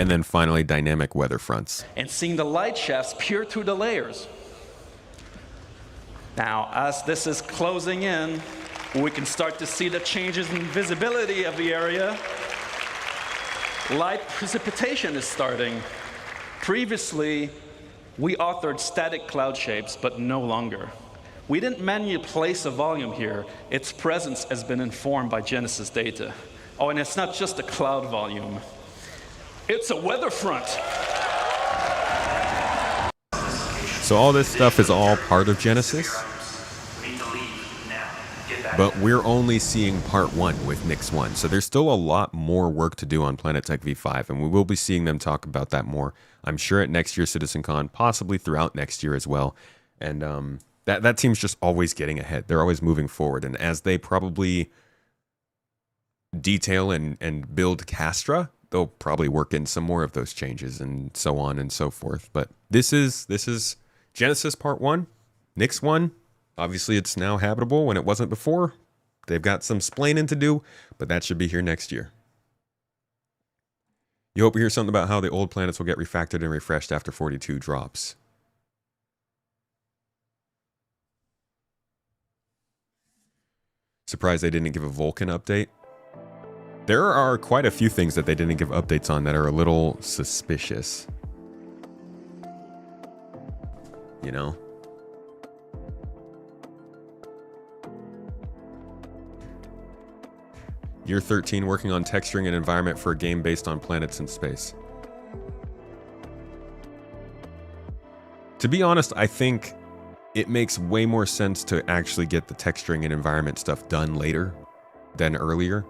And then finally, dynamic weather fronts. And seeing the light shafts peer through the layers. Now, as this is closing in, we can start to see the changes in visibility of the area. Light precipitation is starting. Previously, we authored static cloud shapes, but no longer. We didn't manually place a volume here. Its presence has been informed by Genesis data. Oh, and it's not just a cloud volume. It's a weather front. So all this stuff is all part of Genesis. But we're only seeing part 1 with Nix1. So there's still a lot more work to do on Planet Tech V5, and we will be seeing them talk about that more, I'm sure, at next year's CitizenCon, possibly throughout next year as well. And that team's just always getting ahead. They're always moving forward. And as they probably detail and build Castra, they'll probably work in some more of those changes and so on and so forth. But this is Genesis part 1, Nix1. Obviously, it's now habitable when it wasn't before. They've got some splaining to do, but that should be here next year. You hope to hear something about how the old planets will get refactored and refreshed after 42 drops. Surprised they didn't give a Vulcan update. There are quite a few things that they didn't give updates on that are a little suspicious. You know? Year 13 working on texturing an environment for a game based on planets in space. To be honest, I think it makes way more sense to actually get the texturing and environment stuff done later than earlier.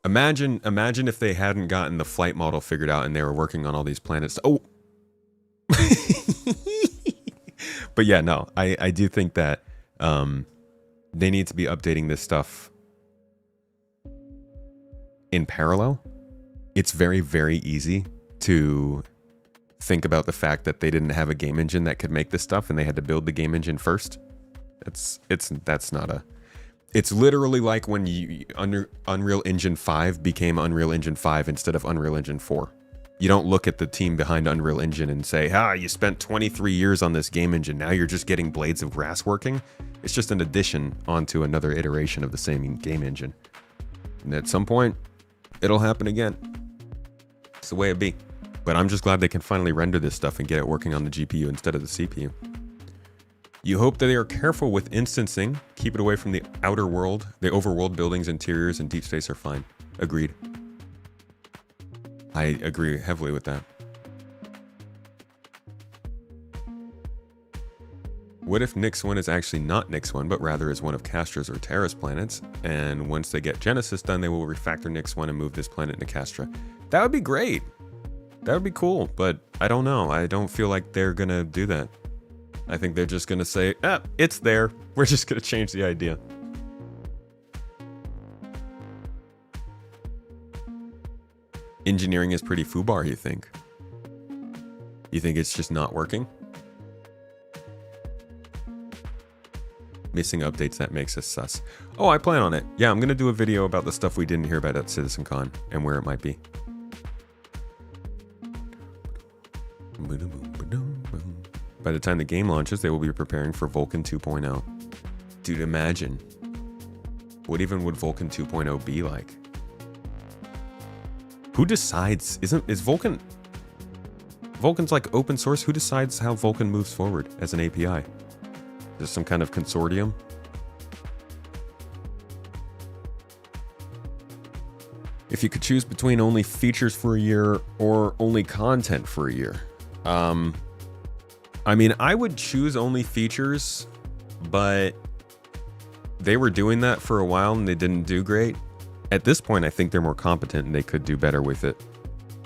Imagine if they hadn't gotten the flight model figured out and they were working on all these planets. Oh! But yeah, no, I do think that they need to be updating this stuff in parallel. It's very, very easy to think about the fact that they didn't have a game engine that could make this stuff and they had to build the game engine first. It's literally like when Unreal Engine 5 became Unreal Engine 5 instead of Unreal Engine 4. You don't look at the team behind Unreal Engine and say, you spent 23 years on this game engine, now you're just getting Blades of Grass working. It's just an addition onto another iteration of the same game engine. And at some point, it'll happen again. It's the way it be. But I'm just glad they can finally render this stuff and get it working on the GPU instead of the CPU. You hope that they are careful with instancing, keep it away from the outer world. The overworld buildings, interiors, and deep space are fine. Agreed. I agree heavily with that. What if Nyx 1 is actually not Nyx 1, but rather is one of Castra's or Terra's planets, and once they get Genesis done, they will refactor Nyx 1 and move this planet into Castra? That would be great. That would be cool, but I don't know. I don't feel like they're gonna do that. I think they're just gonna say, it's there. We're just gonna change the idea. Engineering is pretty foobar, you think? You think it's just not working? Missing updates, that makes us sus. Oh, I plan on it. Yeah, I'm gonna do a video about the stuff we didn't hear about at CitizenCon and where it might be. By the time the game launches, they will be preparing for Vulkan 2.0. Dude, imagine. What even would Vulkan 2.0 be like? Who decides? Is Vulkan... Vulkan's like open source. Who decides how Vulkan moves forward as an API? Is there some kind of consortium? If you could choose between only features for a year or only content for a year. I mean, I would choose only features, but they were doing that for a while and they didn't do great. At this point, I think they're more competent and they could do better with it.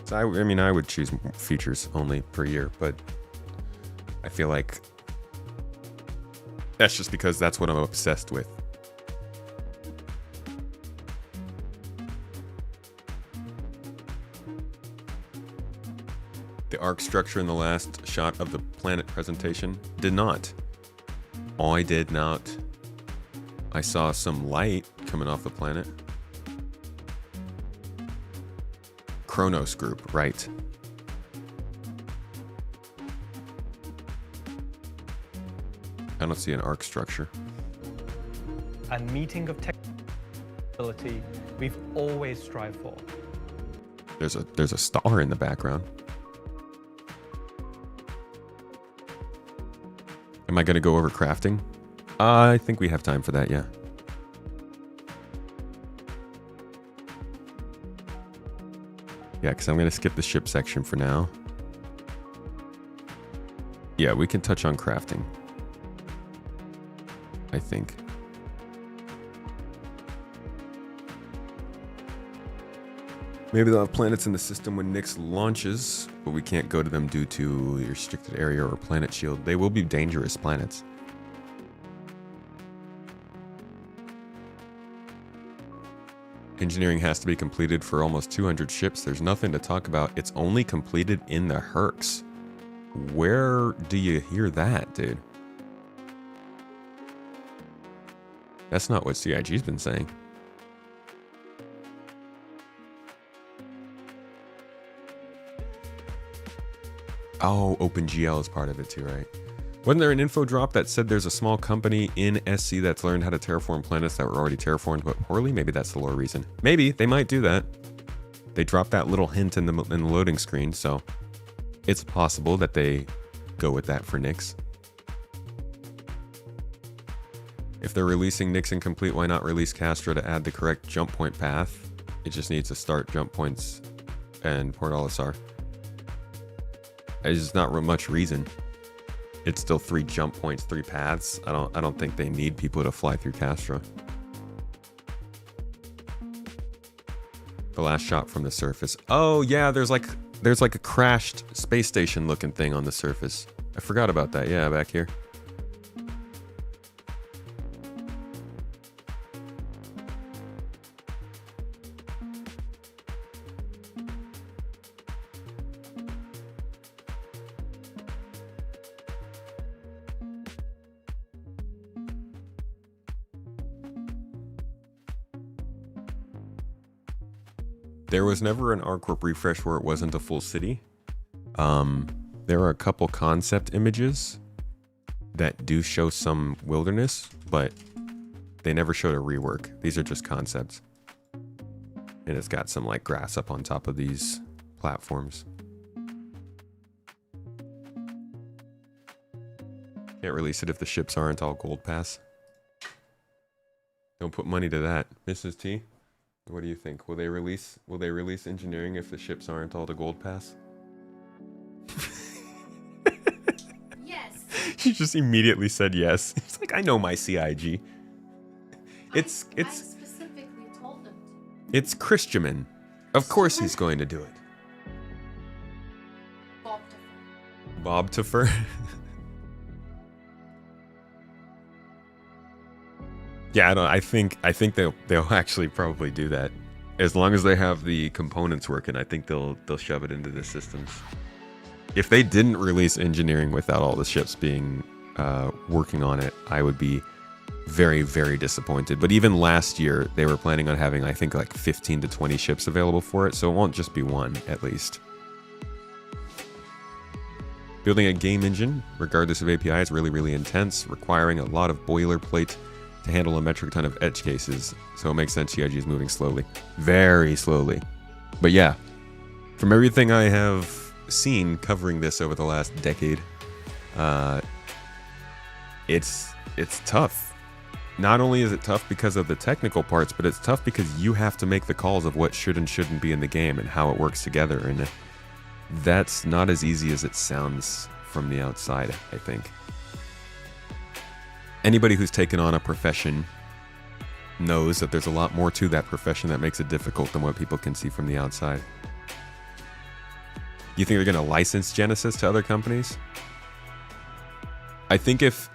So I mean, I would choose features only per year, but I feel like that's just because that's what I'm obsessed with. The arc structure in the last shot of the planet presentation did not. I did not. I saw some light coming off the planet. Kronos group, right. I don't see an arc structure. A meeting of technology we've always strived for. There's a star in the background. Am I going to go over crafting? I think we have time for that, yeah. Yeah, because I'm going to skip the ship section for now. Yeah, we can touch on crafting, I think. Maybe they'll have planets in the system when Nyx launches, but we can't go to them due to the restricted area or planet shield. They will be dangerous planets. Engineering has to be completed for almost 200 ships. There's nothing to talk about. It's only completed in the Hercs. Where do you hear that, dude? That's not what CIG's been saying. Oh, OpenGL is part of it too, right? Wasn't there an info drop that said there's a small company in SC that's learned how to terraform planets that were already terraformed but poorly? Maybe that's the lore reason. Maybe they might do that. They dropped that little hint in the loading screen, so it's possible that they go with that for Nyx. If they're releasing Nyx incomplete, why not release Castra to add the correct jump point path? It just needs to start jump points and Port Olisar. There's not much reason. It's still 3 jump points, 3 paths. I don't think they need people to fly through Castra. The last shot from the surface. Oh yeah, there's like a crashed space station looking thing on the surface. I forgot about that. Yeah, back here. There was never an ArcCorp refresh where it wasn't a full city. There are a couple concept images that do show some wilderness, but they never showed a rework. These are just concepts. And it's got some like grass up on top of these platforms. Can't release it if the ships aren't all gold pass. Don't put money to that. Mrs. T, what do you think? Will they release engineering if the ships aren't all to gold pass? Yes. She just immediately said yes. It's like, I know my CIG. I specifically told them to. It's Christian. Of course he's going to do it. Bob Taffer. Yeah, I think they'll actually probably do that. As long as they have the components working, I think they'll shove it into the systems. If they didn't release engineering without all the ships being working on it, I would be very, very disappointed. But even last year, they were planning on having, I think, like 15 to 20 ships available for it, so it won't just be one, at least. Building a game engine, regardless of API, is really, really intense, requiring a lot of boilerplate to handle a metric ton of edge cases, so it makes sense CIG is moving slowly. Very slowly. But yeah, from everything I have seen covering this over the last decade, it's tough. Not only is it tough because of the technical parts, but it's tough because you have to make the calls of what should and shouldn't be in the game and how it works together, and that's not as easy as it sounds from the outside, I think. Anybody who's taken on a profession knows that there's a lot more to that profession that makes it difficult than what people can see from the outside. You think they're going to license Genesis to other companies? I think if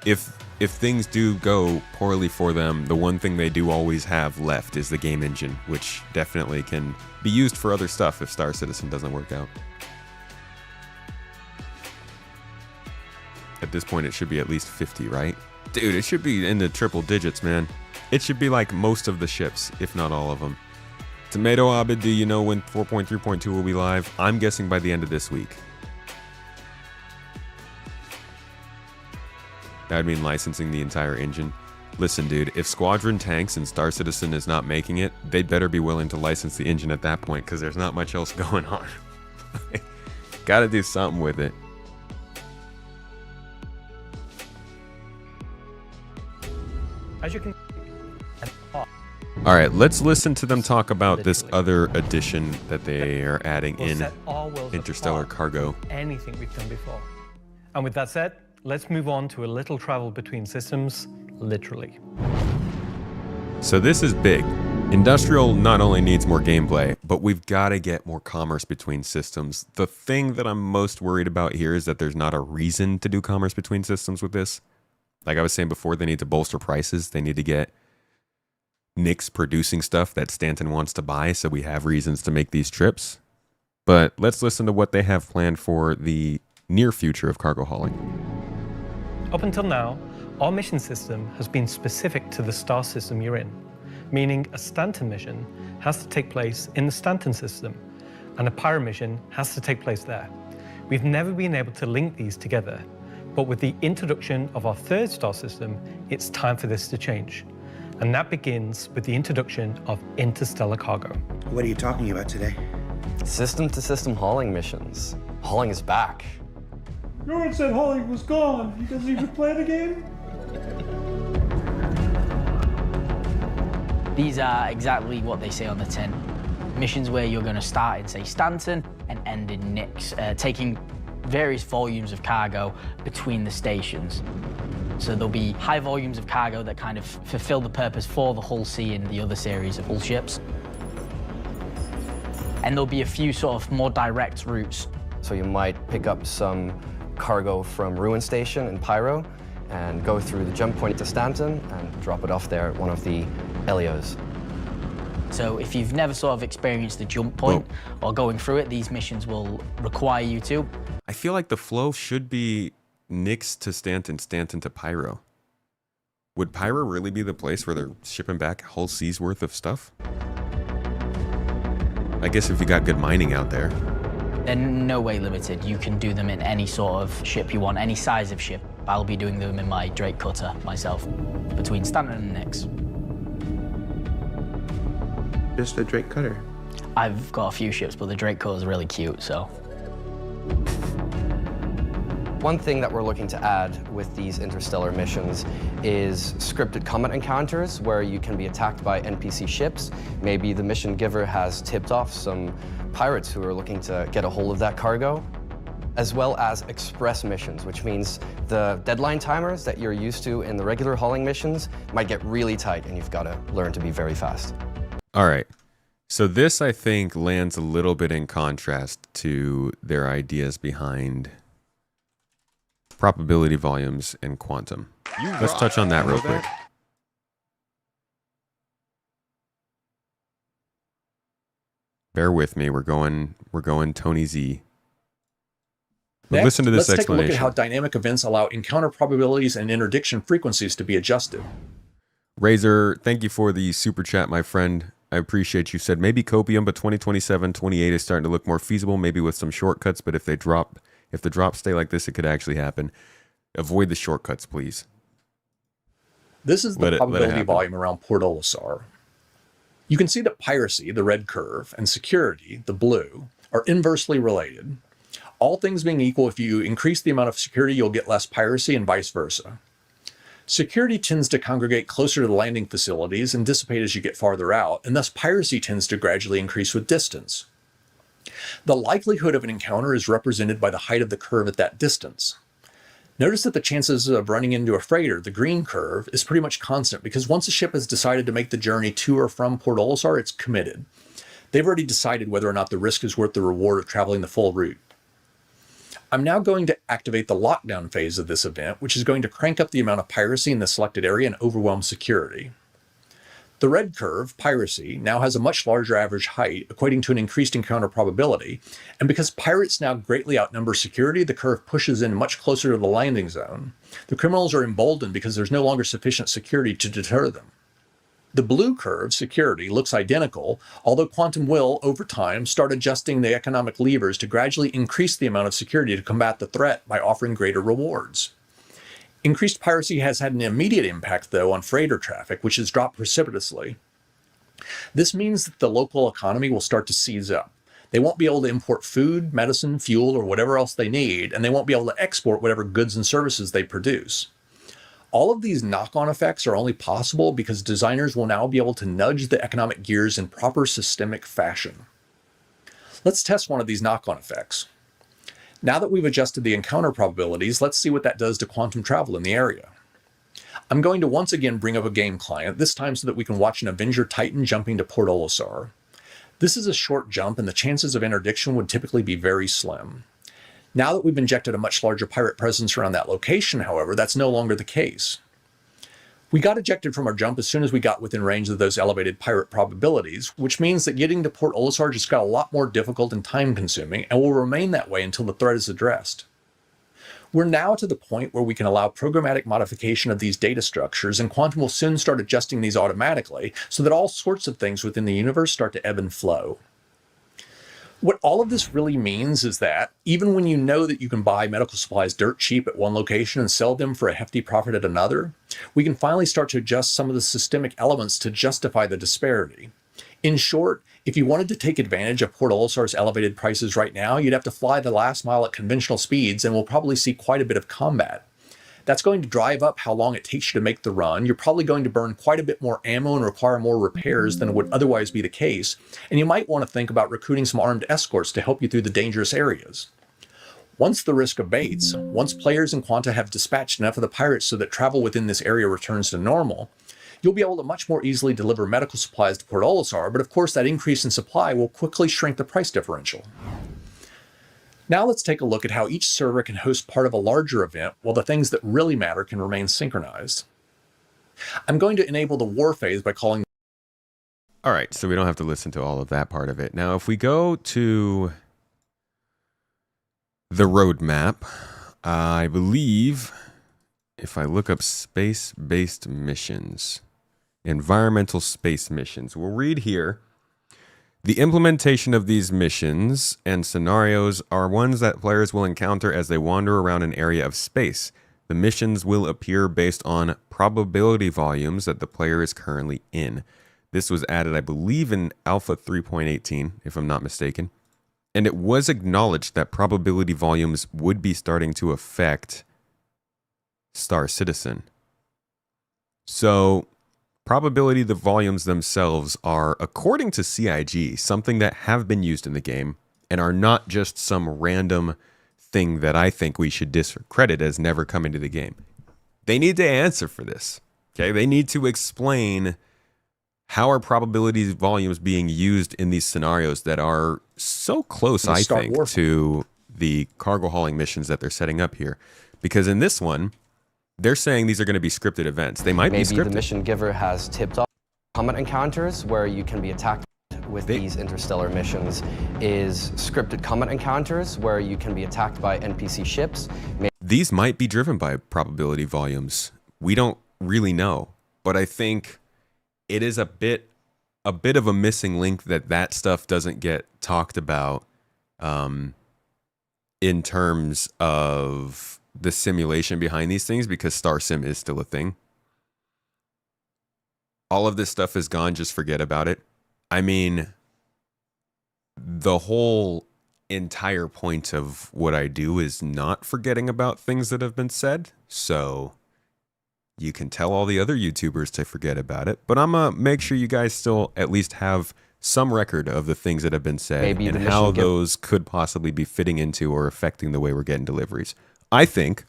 things do go poorly for them, the one thing they do always have left is the game engine, which definitely can be used for other stuff if Star Citizen doesn't work out. At this point, it should be at least 50, right? Dude, it should be in the triple digits, man. It should be like most of the ships, if not all of them. Tomato Abid, do you know when 4.3.2 will be live? I'm guessing by the end of this week. That would mean licensing the entire engine. Listen, dude, if Squadron tanks and Star Citizen is not making it, they'd better be willing to license the engine at that point, because there's not much else going on. Gotta do something with it. As you can All right, let's listen to them talk about this other addition that they are adding in set all worlds Interstellar apart Cargo. from anything we've done before. And with that said, let's move on to a little travel between systems, literally. So this is big. Industrial not only needs more gameplay, but we've got to get more commerce between systems. The thing that I'm most worried about here is that there's not a reason to do commerce between systems with this. Like I was saying before, they need to bolster prices. They need to get Nix producing stuff that Stanton wants to buy, so we have reasons to make these trips. But let's listen to what they have planned for the near future of cargo hauling. Up until now, our mission system has been specific to the star system you're in, meaning a Stanton mission has to take place in the Stanton system, and a Pyro mission has to take place there. We've never been able to link these together, but with the introduction of our third star system, it's time for this to change. And that begins with the introduction of interstellar cargo. What are you talking about today? System-to-system hauling missions. Hauling is back. No one said hauling was gone. He doesn't even play the game? These are exactly what they say on the tin. Missions where you're going to start in, say, Stanton and end in Nix, taking various volumes of cargo between the stations. So there'll be high volumes of cargo that kind of fulfill the purpose for the Hull C and the other series of Hull ships. And there'll be a few sort of more direct routes. So you might pick up some cargo from Ruin Station in Pyro and go through the jump point to Stanton and drop it off there at one of the LEOs. So if you've never sort of experienced the jump point or going through it, these missions will require you to. I feel like the flow should be Nyx to Stanton, Stanton to Pyro. Would Pyro really be the place where they're shipping back Hull C's worth of stuff? I guess if you got good mining out there. They're no way limited. You can do them in any sort of ship you want, any size of ship. I'll be doing them in my Drake cutter myself, between Stanton and Nyx. Just a Drake cutter? I've got a few ships, but the Drake cutter is really cute, so. One thing that we're looking to add with these interstellar missions is scripted combat encounters where you can be attacked by NPC ships. Maybe the mission giver has tipped off some pirates who are looking to get a hold of that cargo, as well as express missions, which means the deadline timers that you're used to in the regular hauling missions might get really tight and you've got to learn to be very fast. All right. So this, I think, lands a little bit in contrast to their ideas behind probability volumes and quantum. Let's touch on that real quick. Bear with me. We're going Tony Z. But listen to this let's explanation. take a look at how dynamic events allow encounter probabilities and interdiction frequencies to be adjusted. Razor, thank you for the super chat, my friend. I appreciate you. Said maybe Copium, but 2027, 28 is starting to look more feasible, maybe with some shortcuts, but if the drops stay like this, it could actually happen. Avoid the shortcuts, please. This is the probability volume around Port Olisar. You can see that piracy, the red curve, and security, the blue, are inversely related. All things being equal, if you increase the amount of security, you'll get less piracy and vice versa. Security tends to congregate closer to the landing facilities and dissipate as you get farther out, and thus piracy tends to gradually increase with distance. The likelihood of an encounter is represented by the height of the curve at that distance. Notice that the chances of running into a freighter, the green curve, is pretty much constant because once a ship has decided to make the journey to or from Port Olisar, it's committed. They've already decided whether or not the risk is worth the reward of traveling the full route. I'm now going to activate the lockdown phase of this event, which is going to crank up the amount of piracy in the selected area and overwhelm security. The red curve, piracy, now has a much larger average height, equating to an increased encounter probability, and because pirates now greatly outnumber security, the curve pushes in much closer to the landing zone. The criminals are emboldened because there's no longer sufficient security to deter them. The blue curve, security, looks identical, although quantum will, over time, start adjusting the economic levers to gradually increase the amount of security to combat the threat by offering greater rewards. Increased piracy has had an immediate impact, though, on freighter traffic, which has dropped precipitously. This means that the local economy will start to seize up. They won't be able to import food, medicine, fuel, or whatever else they need, and they won't be able to export whatever goods and services they produce. All of these knock-on effects are only possible because designers will now be able to nudge the economic gears in proper systemic fashion. Let's test one of these knock-on effects. Now that we've adjusted the encounter probabilities, let's see what that does to quantum travel in the area. I'm going to once again bring up a game client, this time so that we can watch an Avenger Titan jumping to Port Olisar. This is a short jump and the chances of interdiction would typically be very slim. Now that we've injected a much larger pirate presence around that location, however, that's no longer the case. We got ejected from our jump as soon as we got within range of those elevated pirate probabilities, which means that getting to Port Olisar just got a lot more difficult and time-consuming, and will remain that way until the threat is addressed. We're now to the point where we can allow programmatic modification of these data structures, and Quantum will soon start adjusting these automatically, so that all sorts of things within the universe start to ebb and flow. What all of this really means is that, even when you know that you can buy medical supplies dirt cheap at one location and sell them for a hefty profit at another, we can finally start to adjust some of the systemic elements to justify the disparity. In short, if you wanted to take advantage of Port Olisar's elevated prices right now, you'd have to fly the last mile at conventional speeds and we'll probably see quite a bit of combat. That's going to drive up how long it takes you to make the run. You're probably going to burn quite a bit more ammo and require more repairs than would otherwise be the case. And you might want to think about recruiting some armed escorts to help you through the dangerous areas. Once the risk abates, once players in Quanta have dispatched enough of the pirates so that travel within this area returns to normal, you'll be able to much more easily deliver medical supplies to Port Olisar, but of course that increase in supply will quickly shrink the price differential. Now let's take a look at how each server can host part of a larger event while the things that really matter can remain synchronized. I'm going to enable the war phase by calling... All right, so we don't have to listen to all of that part of it. Now, if we go to the roadmap, I believe if I look up space-based missions, environmental space missions, we'll read here. The implementation of these missions and scenarios are ones that players will encounter as they wander around an area of space. The missions will appear based on probability volumes that the player is currently in. This was added, I believe, in Alpha 3.18, if I'm not mistaken. And it was acknowledged that probability volumes would be starting to affect Star Citizen. So, probability the volumes themselves are, according to CIG, something that have been used in the game and are not just some random thing that I think we should discredit as never coming to the game. They need to answer for this. Okay, they need to explain how are probability volumes being used in these scenarios that are so close, I think, to the cargo hauling missions that they're setting up here. Because in this one, they're saying these are going to be scripted events. They might be scripted. Maybe the mission giver has tipped off comet encounters where you can be attacked with these interstellar missions is scripted comet encounters where you can be attacked by NPC ships. These might be driven by probability volumes. We don't really know, but I think it is a bit of a missing link that stuff doesn't get talked about in terms of the simulation behind these things, because Star Sim is still a thing. All of this stuff is gone, just forget about it. I mean, the whole entire point of what I do is not forgetting about things that have been said, so you can tell all the other YouTubers to forget about it, but I'm gonna make sure you guys still at least have some record of the things that have been said and how those could possibly be fitting into or affecting the way we're getting deliveries. I think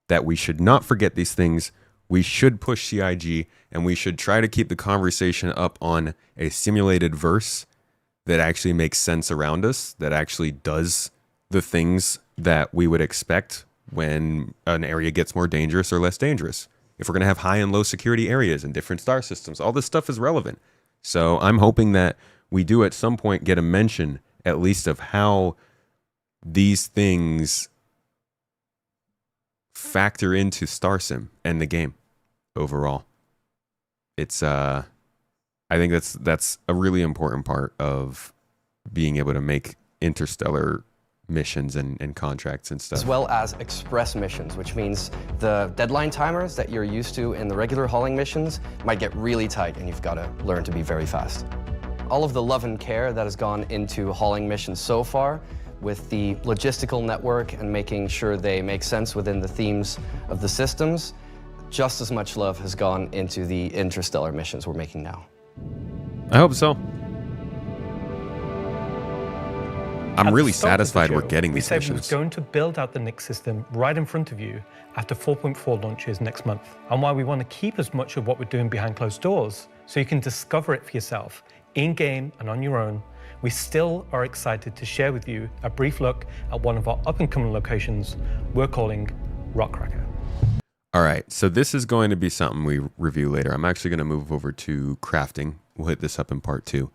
that we should not forget these things. We should push CIG, and we should try to keep the conversation up on a simulated verse that actually makes sense around us, that actually does the things that we would expect when an area gets more dangerous or less dangerous. If we're going to have high and low security areas in different star systems, all this stuff is relevant. So I'm hoping that we do at some point get a mention, at least, of how these things factor into Star Sim and the game overall. It's I think that's a really important part of being able to make interstellar missions and contracts and stuff. As well as express missions, which means the deadline timers that you're used to in the regular hauling missions might get really tight, and you've got to learn to be very fast. All of the love and care that has gone into hauling missions so far, with the logistical network and making sure they make sense within the themes of the systems, just as much love has gone into the interstellar missions we're making now. I hope so. I'm really satisfied we're getting these missions. We said we were going to build out the Nix system right in front of you after 4.4 launches next month, and why we want to keep as much of what we're doing behind closed doors so you can discover it for yourself, in-game and on your own. We still are excited to share with you a brief look at one of our up-and-coming locations we're calling Rockcracker. All right, so this is going to be something we review later. I'm actually going to move over to crafting. We'll hit this up in part 2.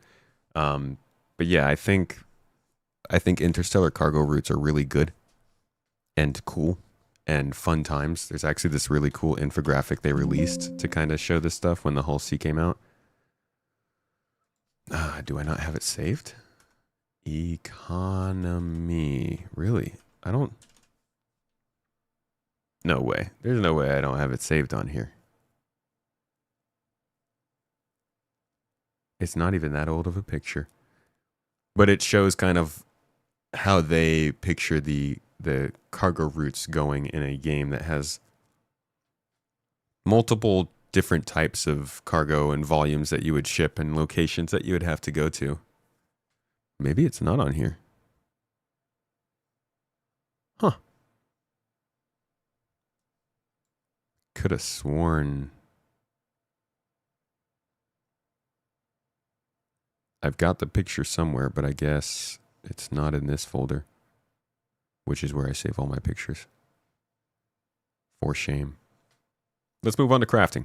But yeah, I think interstellar cargo routes are really good and cool and fun times. There's actually this really cool infographic they released to kind of show this stuff when the Hull C came out. Do I not have it saved? Economy. Really? I don't... No way. There's no way I don't have it saved on here. It's not even that old of a picture. But it shows kind of how they picture the cargo routes going in a game that has multiple different types of cargo and volumes that you would ship and locations that you would have to go to. Maybe it's not on here. Huh. Could have sworn I've got the picture somewhere, but I guess it's not in this folder, which is where I save all my pictures. For shame. Let's move on to crafting.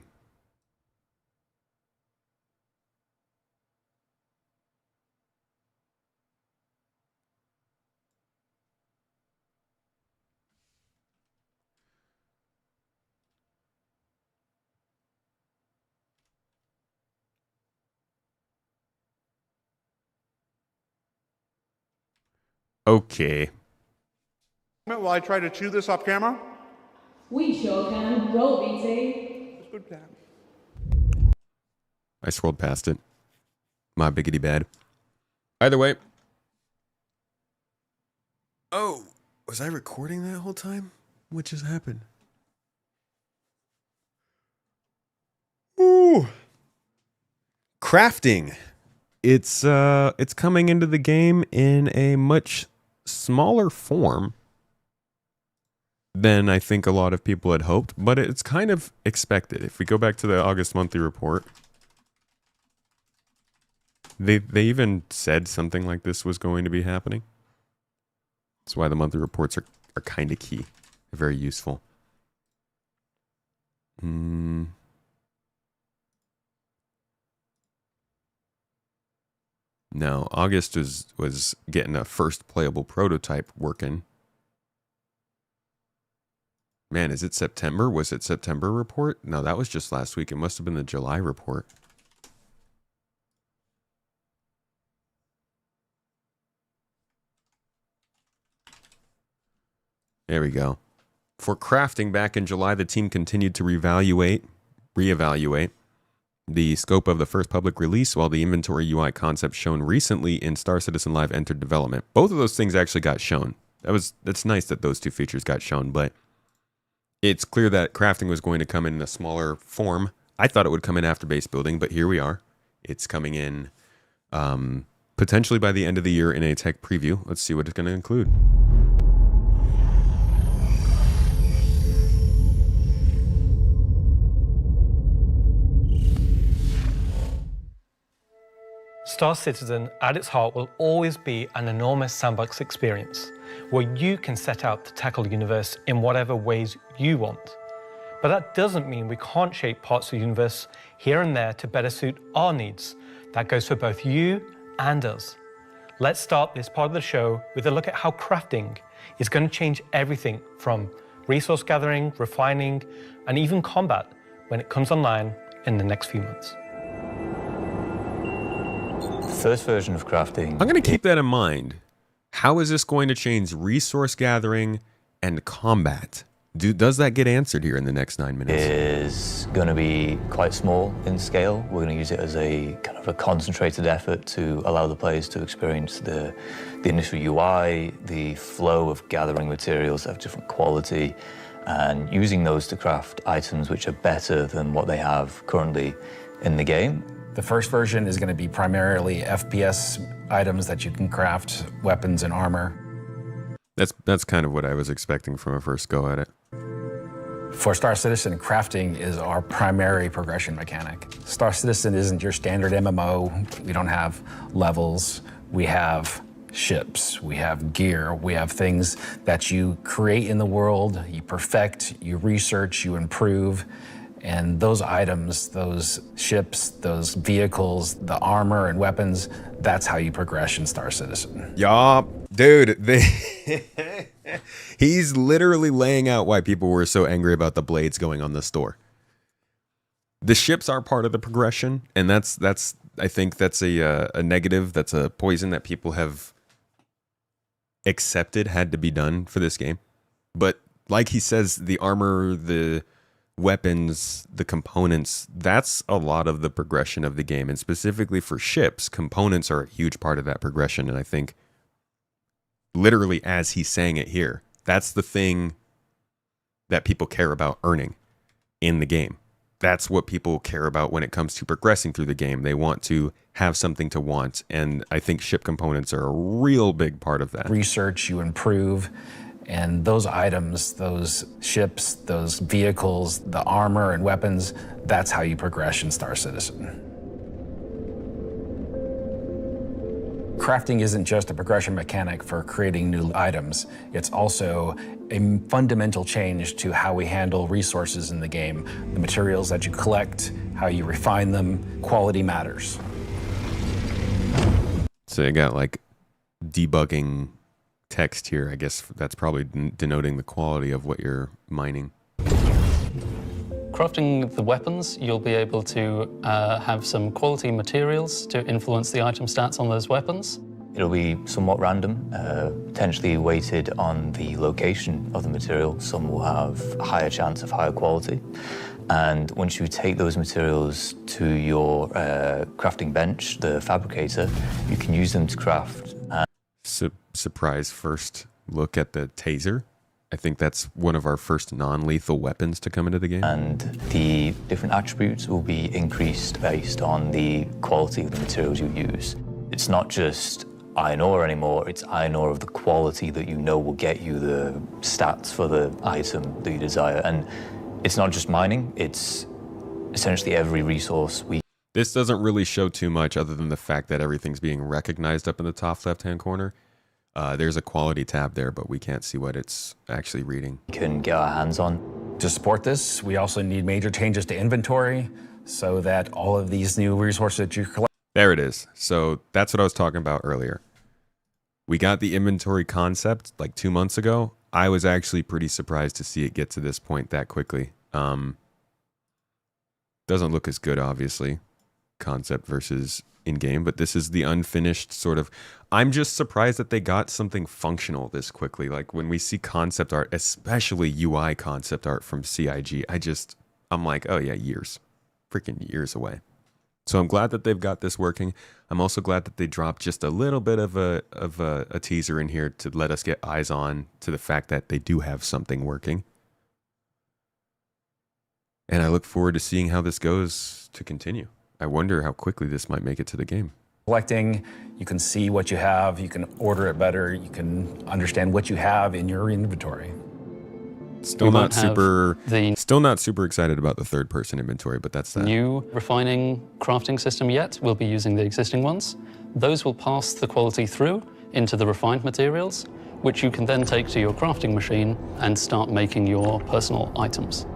Okay. Will I try to chew this off camera? We sure can. Roll, BT. It's good plan. I scrolled past it. My biggity bad. Either way. Oh, was I recording that whole time? What just happened? Ooh. Crafting. It's coming into the game in a much smaller form than I think a lot of people had hoped, but it's kind of expected. If we go back to the August monthly report, they even said something like this was going to be happening. That's why the monthly reports are kind of key. They're very useful. No, August was getting a first playable prototype working. Man, is it September? Was it September report? No, that was just last week. It must have been the July report. There we go. For crafting back in July, the team continued to reevaluate the scope of the first public release, while the inventory UI concept shown recently in Star Citizen Live entered development. Both of those things actually got shown. That's nice that those two features got shown, but it's clear that crafting was going to come in a smaller form. I thought it would come in after base building, but here we are. It's coming in potentially by the end of the year in a tech preview. Let's see what it's going to include. Star Citizen, at its heart, will always be an enormous sandbox experience where you can set out to tackle the universe in whatever ways you want. But that doesn't mean we can't shape parts of the universe here and there to better suit our needs. That goes for both you and us. Let's start this part of the show with a look at how crafting is going to change everything from resource gathering, refining, and even combat when it comes online in the next few months. First version of crafting. I'm going to keep that in mind. How is this going to change resource gathering and combat? Does that get answered here in the next 9 minutes? Is going to be quite small in scale. We're going to use it as a kind of a concentrated effort to allow the players to experience the initial UI, the flow of gathering materials that have different quality, and using those to craft items which are better than what they have currently in the game. The first version is going to be primarily FPS items that you can craft, weapons and armor. That's kind of what I was expecting from a first go at it. For Star Citizen, crafting is our primary progression mechanic. Star Citizen isn't your standard MMO. We don't have levels. We have ships, we have gear, we have things that you create in the world, you perfect, you research, you improve. And those items, those ships, those vehicles, the armor and weapons, that's how you progress in Star Citizen. Yup, dude. He's literally laying out why people were so angry about the blades going on the store. The ships are part of the progression, and that's I think that's a negative. That's a poison that people have accepted had to be done for this game. But like he says, the armor, the weapons, the components, that's a lot of the progression of the game. And specifically for ships, components are a huge part of that progression. And I think literally as he's saying it here, that's the thing that people care about earning in the game. That's what people care about when it comes to progressing through the game. They want to have something to want. And I think ship components are a real big part of that. Research, you improve. And those items, those ships, those vehicles, the armor and weapons, that's how you progress in Star Citizen. Crafting isn't just a progression mechanic for creating new items. It's also a fundamental change to how we handle resources in the game. The materials that you collect, how you refine them, quality matters. So you got like debugging text here. I guess that's probably denoting the quality of what you're mining. Crafting the weapons, you'll be able to have some quality materials to influence the item stats on those weapons. It'll be somewhat random, potentially weighted on the location of the material. Some will have a higher chance of higher quality. And once you take those materials to your crafting bench, the fabricator, you can use them to craft. Surprise first look at the taser. I think that's one of our first non-lethal weapons to come into the game. And the different attributes will be increased based on the quality of the materials you use. It's not just iron ore anymore, it's iron ore of the quality that you know will get you the stats for the item that you desire. And it's not just mining, it's essentially every resource we... This doesn't really show too much other than the fact that everything's being recognized up in the top left-hand corner. There's a quality tab there, but we can't see what it's actually reading. Can get our hands on. To support this, we also need major changes to inventory so that all of these new resources that you collect. There it is. So that's what I was talking about earlier. We got the inventory concept like 2 months ago. I was actually pretty surprised to see it get to this point that quickly. Doesn't look as good, obviously, concept versus in-game, but this is the unfinished sort of... I'm just surprised that they got something functional this quickly. Like when we see concept art, especially UI concept art from CIG, I'm like, oh yeah, years. Freaking years away. So I'm glad that they've got this working. I'm also glad that they dropped just a little bit of a teaser in here to let us get eyes on to the fact that they do have something working. And I look forward to seeing how this goes to continue. I wonder how quickly this might make it to the game. Collecting, you can see what you have, you can order it better, you can understand what you have in your inventory. Still not super excited about the third-person inventory, but that's that. New refining crafting system yet. We'll be using the existing ones. Those will pass the quality through into the refined materials, which you can then take to your crafting machine and start making your personal items.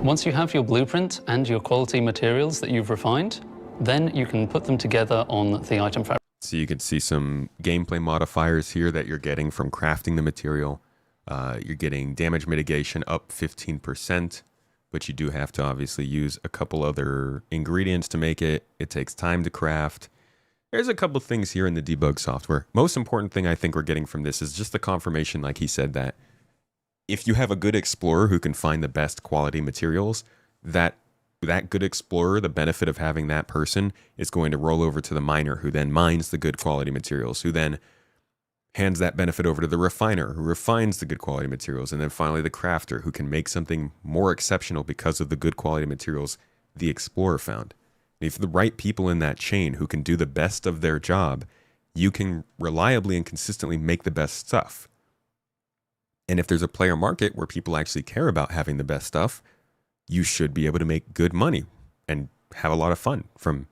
Once you have your blueprint and your quality materials that you've refined, then you can put them together on the item fabric. So you can see some gameplay modifiers here that you're getting from crafting the material. You're getting damage mitigation up 15%, but you do have to obviously use a couple other ingredients to make it. It takes time to craft. There's a couple things here in the debug software. Most important thing I think we're getting from this is just the confirmation, like he said, that if you have a good explorer who can find the best quality materials, that good explorer, the benefit of having that person is going to roll over to the miner who then mines the good quality materials, who then hands that benefit over to the refiner who refines the good quality materials, and then finally the crafter who can make something more exceptional because of the good quality materials the explorer found. And if the right people in that chain who can do the best of their job, you can reliably and consistently make the best stuff. And if there's a player market where people actually care about having the best stuff, you should be able to make good money and have a lot of fun from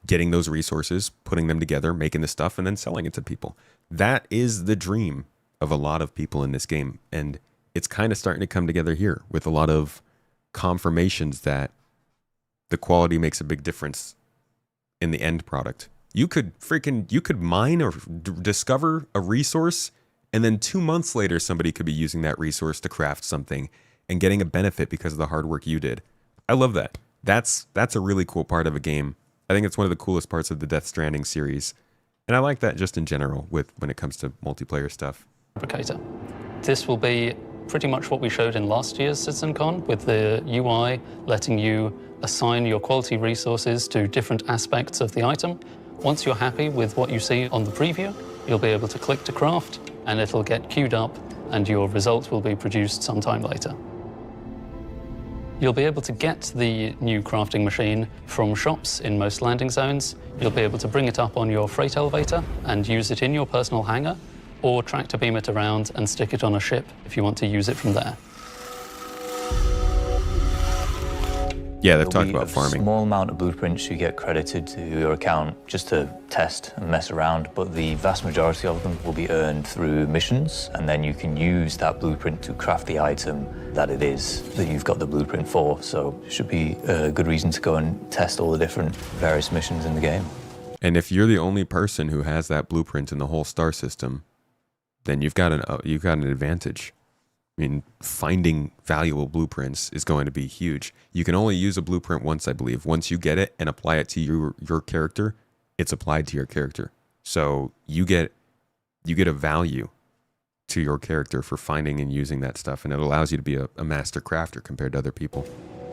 getting those resources, putting them together, making the stuff, and then selling it to people. That is the dream of a lot of people in this game. And it's kind of starting to come together here with a lot of confirmations that the quality makes a big difference in the end product. You could mine or discover a resource, and then 2 months later, somebody could be using that resource to craft something and getting a benefit because of the hard work you did. I love that. That's a really cool part of a game. I think it's one of the coolest parts of the Death Stranding series. And I like that just in general when it comes to multiplayer stuff. Fabricator. This will be pretty much what we showed in last year's CitizenCon, with the UI letting you assign your quality resources to different aspects of the item. Once you're happy with what you see on the preview, you'll be able to click to craft, and it'll get queued up, and your result will be produced sometime later. You'll be able to get the new crafting machine from shops in most landing zones. You'll be able to bring it up on your freight elevator and use it in your personal hangar, or tractor beam it around and stick it on a ship if you want to use it from there. Yeah, they've There'll talked be about farming. A small amount of blueprints you get credited to your account just to test and mess around, but the vast majority of them will be earned through missions, and then you can use that blueprint to craft the item that it is that you've got the blueprint for. So it should be a good reason to go and test all the different various missions in the game. And if you're the only person who has that blueprint in the whole star system, then you've got an advantage. I mean, finding valuable blueprints is going to be huge. You can only use a blueprint once, I believe. Once you get it and apply it to your character, it's applied to your character. So you get a value to your character for finding and using that stuff, and it allows you to be a master crafter compared to other people.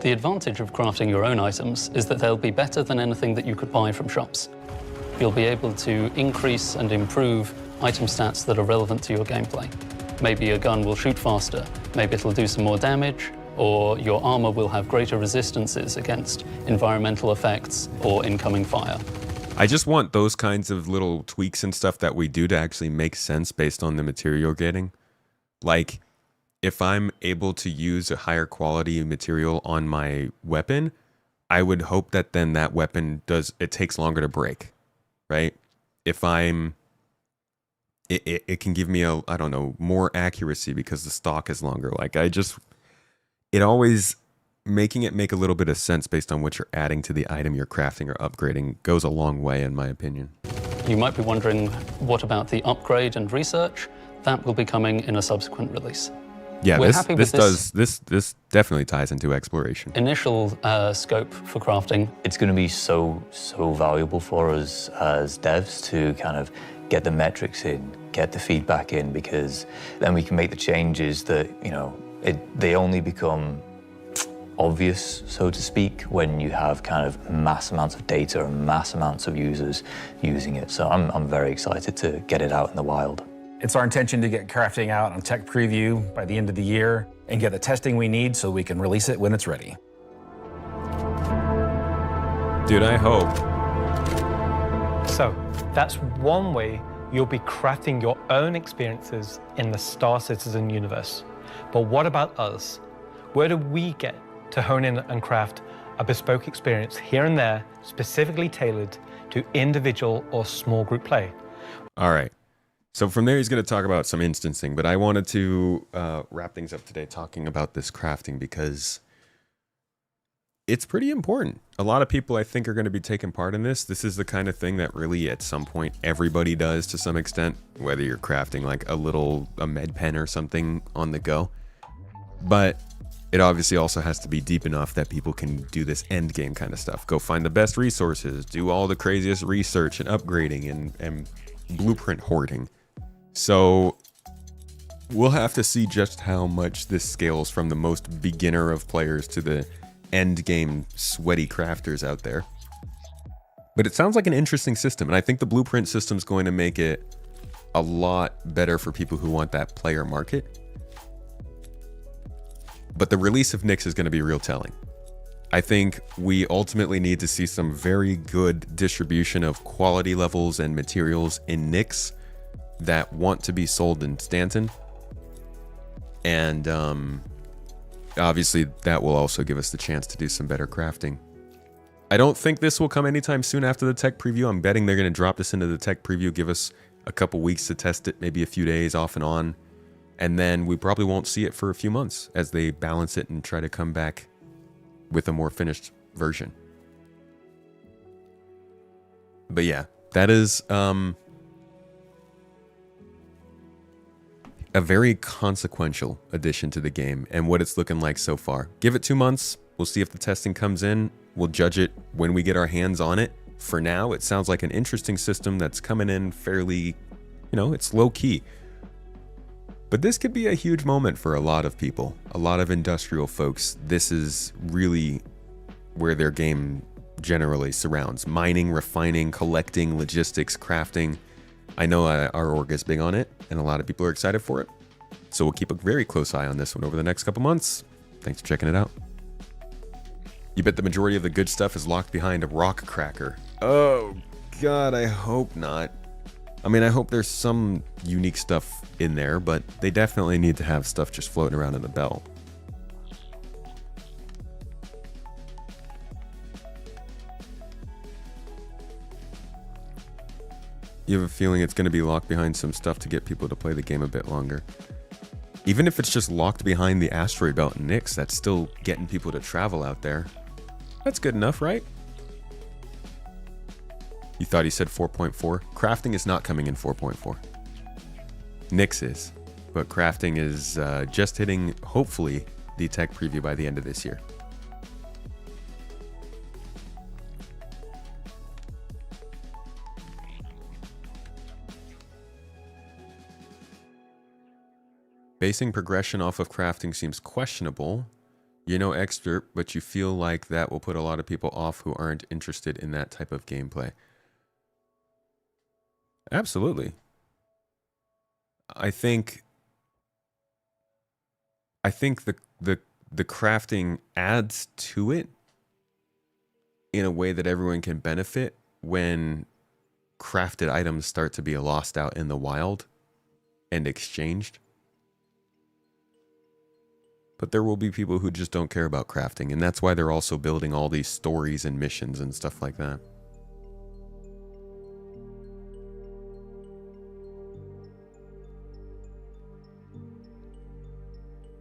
The advantage of crafting your own items is that they'll be better than anything that you could buy from shops. You'll be able to increase and improve item stats that are relevant to your gameplay. Maybe a gun will shoot faster, maybe it'll do some more damage, or your armor will have greater resistances against environmental effects or incoming fire. I just want those kinds of little tweaks and stuff that we do to actually make sense based on the material you're getting. Like, if I'm able to use a higher quality material on my weapon, I would hope that then that weapon it takes longer to break, right? If it can give me I don't know, more accuracy because the stock is longer. Like, it always making it make a little bit of sense based on what you're adding to the item you're crafting or upgrading goes a long way, in my opinion. You might be wondering, what about the upgrade and research? That will be coming in a subsequent release. Yeah, this definitely ties into exploration. Initial scope for crafting. It's going to be so valuable for us as devs to kind of get the metrics in, get the feedback in, because then we can make the changes that, they only become obvious, so to speak, when you have kind of mass amounts of data and mass amounts of users using it. So I'm very excited to get it out in the wild. It's our intention to get crafting out on tech preview by the end of the year and get the testing we need so we can release it when it's ready. Dude, I hope. So that's one way you'll be crafting your own experiences in the Star Citizen universe. But what about us? Where do we get to hone in and craft a bespoke experience here and there, specifically tailored to individual or small group play? All right. So from there, he's going to talk about some instancing, but I wanted to wrap things up today talking about this crafting because it's pretty important. A lot of people, I think, are going to be taking part in this. This is the kind of thing that really, at some point, everybody does to some extent, whether you're crafting like a med pen or something on the go. But it obviously also has to be deep enough that people can do this end game kind of stuff. Go find the best resources, do all the craziest research and upgrading and blueprint hoarding. So we'll have to see just how much this scales from the most beginner of players to the end game sweaty crafters out there. But it sounds like an interesting system, and I think the blueprint system is going to make it a lot better for people who want that player market. But the release of Nyx is going to be real telling. I think we ultimately need to see some very good distribution of quality levels and materials in Nyx that want to be sold in Stanton. And obviously that will also give us the chance to do some better crafting. I don't think this will come anytime soon after the tech preview. I'm betting they're going to drop this into the tech preview, give us a couple weeks to test it, maybe a few days off and on. And then we probably won't see it for a few months as they balance it and try to come back with a more finished version. But yeah, that is a very consequential addition to the game and what it's looking like so far. Give it 2 months. We'll see if the testing comes in. We'll judge it when we get our hands on it. For now, it sounds like an interesting system that's coming in fairly, it's low key. But this could be a huge moment for a lot of people, a lot of industrial folks. This is really where their game generally surrounds. Mining, refining, collecting, logistics, crafting. I know our org is big on it, and a lot of people are excited for it. So we'll keep a very close eye on this one over the next couple months. Thanks for checking it out. You bet the majority of the good stuff is locked behind a rock cracker. Oh, God, I hope not. I mean, I hope there's some unique stuff in there, but they definitely need to have stuff just floating around in the bell. You have a feeling it's going to be locked behind some stuff to get people to play the game a bit longer. Even if it's just locked behind the asteroid belt in Nyx, that's still getting people to travel out there. That's good enough, right? You thought he said 4.4? Crafting is not coming in 4.4. Nyx is, but crafting is just hitting, hopefully, the tech preview by the end of this year. Basing progression off of crafting seems questionable. You're no expert, but you feel like that will put a lot of people off who aren't interested in that type of gameplay. Absolutely. I think the crafting adds to it in a way that everyone can benefit when crafted items start to be lost out in the wild and exchanged. But there will be people who just don't care about crafting, and that's why they're also building all these stories and missions and stuff like that.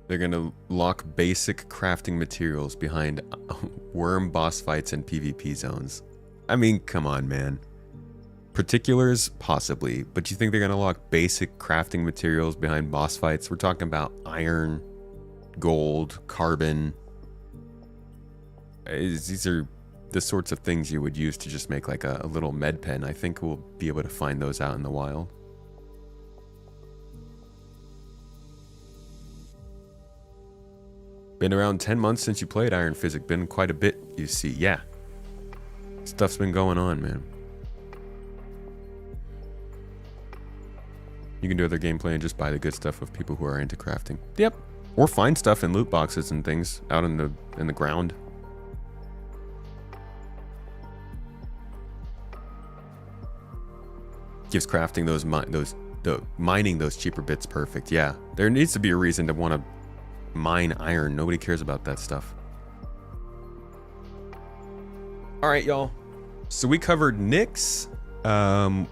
They're going to lock basic crafting materials behind worm boss fights and PvP zones. I mean, come on, man. Particulars, possibly, but you think they're going to lock basic crafting materials behind boss fights? We're talking about iron, gold, carbon. These are the sorts of things you would use to just make like a little med pen. I think we'll be able to find those out in the wild. Been around 10 months since you played Iron Physic. Been quite a bit, you see. Yeah. Stuff's been going on, man. You can do other gameplay and just buy the good stuff of people who are into crafting. Yep. Or find stuff in loot boxes and things out in the ground. Gives crafting mining those cheaper bits perfect. Yeah. There needs to be a reason to want to mine iron. Nobody cares about that stuff. All right, y'all. So we covered Nyx.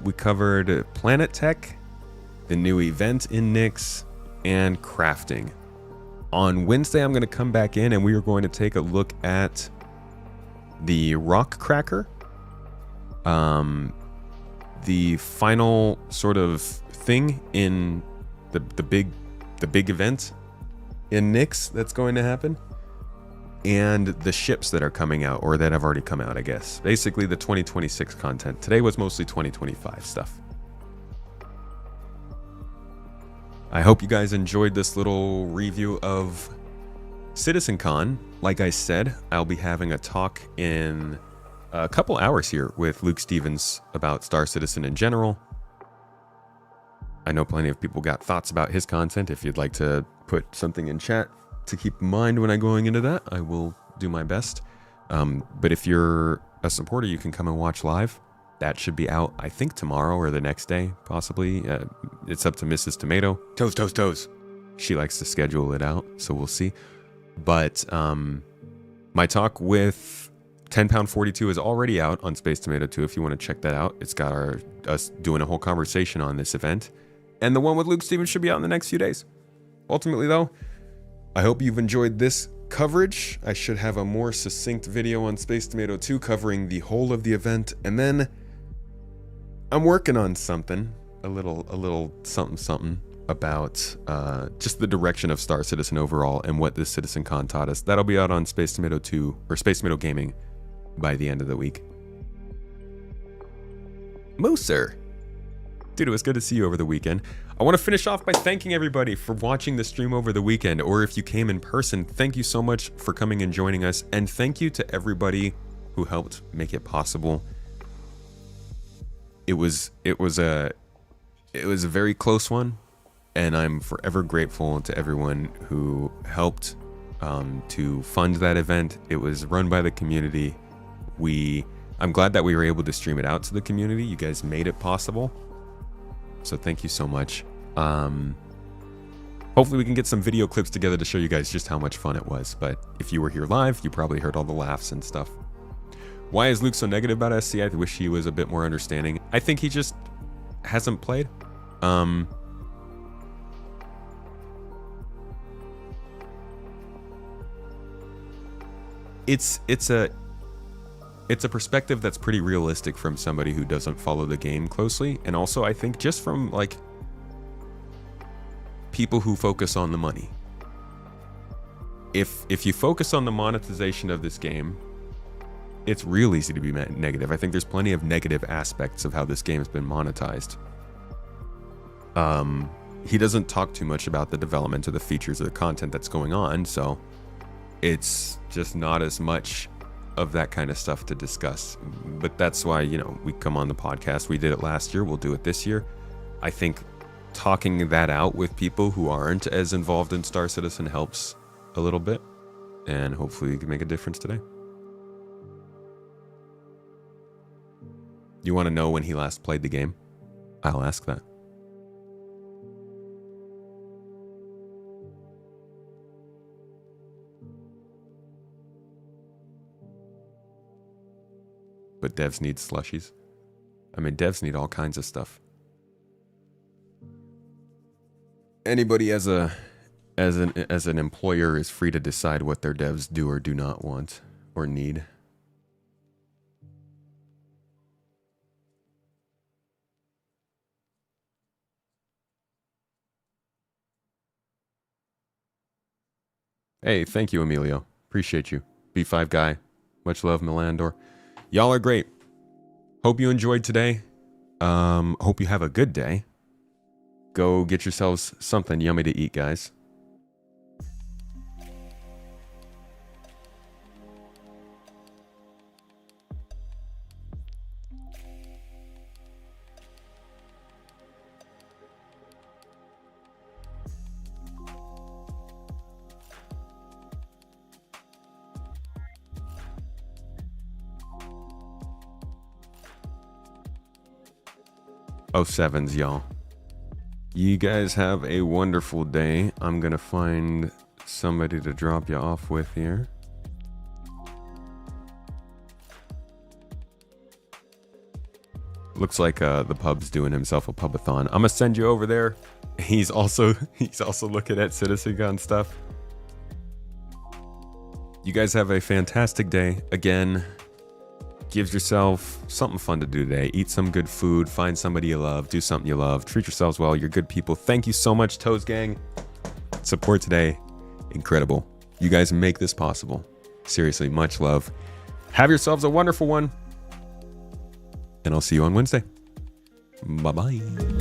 We covered Planet Tech, the new event in Nyx, and crafting. On Wednesday, I'm going to come back in and we are going to take a look at the Rock Cracker. The final sort of thing in the big event in Nyx that's going to happen, and the ships that are coming out, or that have already come out, I guess. Basically the 2026 content. Today was mostly 2025 stuff. I hope you guys enjoyed this little review of CitizenCon. Like I said, I'll be having a talk in a couple hours here with Luke Stevens about Star Citizen in general. I know plenty of people got thoughts about his content. If you'd like to put something in chat to keep in mind when I'm going into that, I will do my best. But if you're a supporter, you can come and watch live. That should be out, I think, tomorrow or the next day, possibly. It's up to Mrs. Tomato. Toes. She likes to schedule it out, so we'll see. But my talk with 10 Pound 42 is already out on Space Tomato 2 if you want to check that out. It's got us doing a whole conversation on this event. And the one with Luke Stevens should be out in the next few days. Ultimately, though, I hope you've enjoyed this coverage. I should have a more succinct video on Space Tomato 2 covering the whole of the event. And then I'm working on something, a little something about just the direction of Star Citizen overall and what this CitizenCon taught us. That'll be out on Space Tomato 2 or Space Tomato Gaming by the end of the week. Mooser. Dude, it was good to see you over the weekend. I want to finish off by thanking everybody for watching the stream over the weekend, or if you came in person, thank you so much for coming and joining us, and thank you to everybody who helped make it possible. It was a very close one, and I'm forever grateful to everyone who helped to fund that event. It was run by the community. I'm glad that we were able to stream it out to the community. You guys made it possible. So thank you so much. Hopefully we can get some video clips together to show you guys just how much fun it was. But if you were here live, you probably heard all the laughs and stuff. Why is Luke so negative about SC? I wish he was a bit more understanding. I think he just hasn't played. It's a perspective that's pretty realistic from somebody who doesn't follow the game closely, and also I think just from like people who focus on the money. If you focus on the monetization of this game, it's real easy to be negative. I think there's plenty of negative aspects of how this game has been monetized. He doesn't talk too much about the development or the features or the content that's going on, so it's just not as much of that kind of stuff to discuss. But that's why, you know, we come on the podcast. We did it last year. We'll do it this year. I think talking that out with people who aren't as involved in Star Citizen helps a little bit, and hopefully you can make a difference today. You want to know when he last played the game? I'll ask that. But devs need slushies. I mean, devs need all kinds of stuff. Anybody as an employer is free to decide what their devs do or do not want or need. Hey, thank you, Emilio. Appreciate you. B5 guy. Much love, Melandor. Y'all are great. Hope you enjoyed today. Hope you have a good day. Go get yourselves something yummy to eat, guys. Oh, sevens, y'all. You guys have a wonderful day. I'm gonna find somebody to drop you off with here. Looks like the pub's doing himself a pubathon. I'm gonna send you over there. He's also looking at CitizenCon stuff. You guys have a fantastic day. Again, give yourself something fun to do today. Eat some good food. Find somebody you love. Do something you love. Treat yourselves well. You're good people. Thank you so much, Toes Gang. Support today. Incredible. You guys make this possible. Seriously, much love. Have yourselves a wonderful one. And I'll see you on Wednesday. Bye-bye.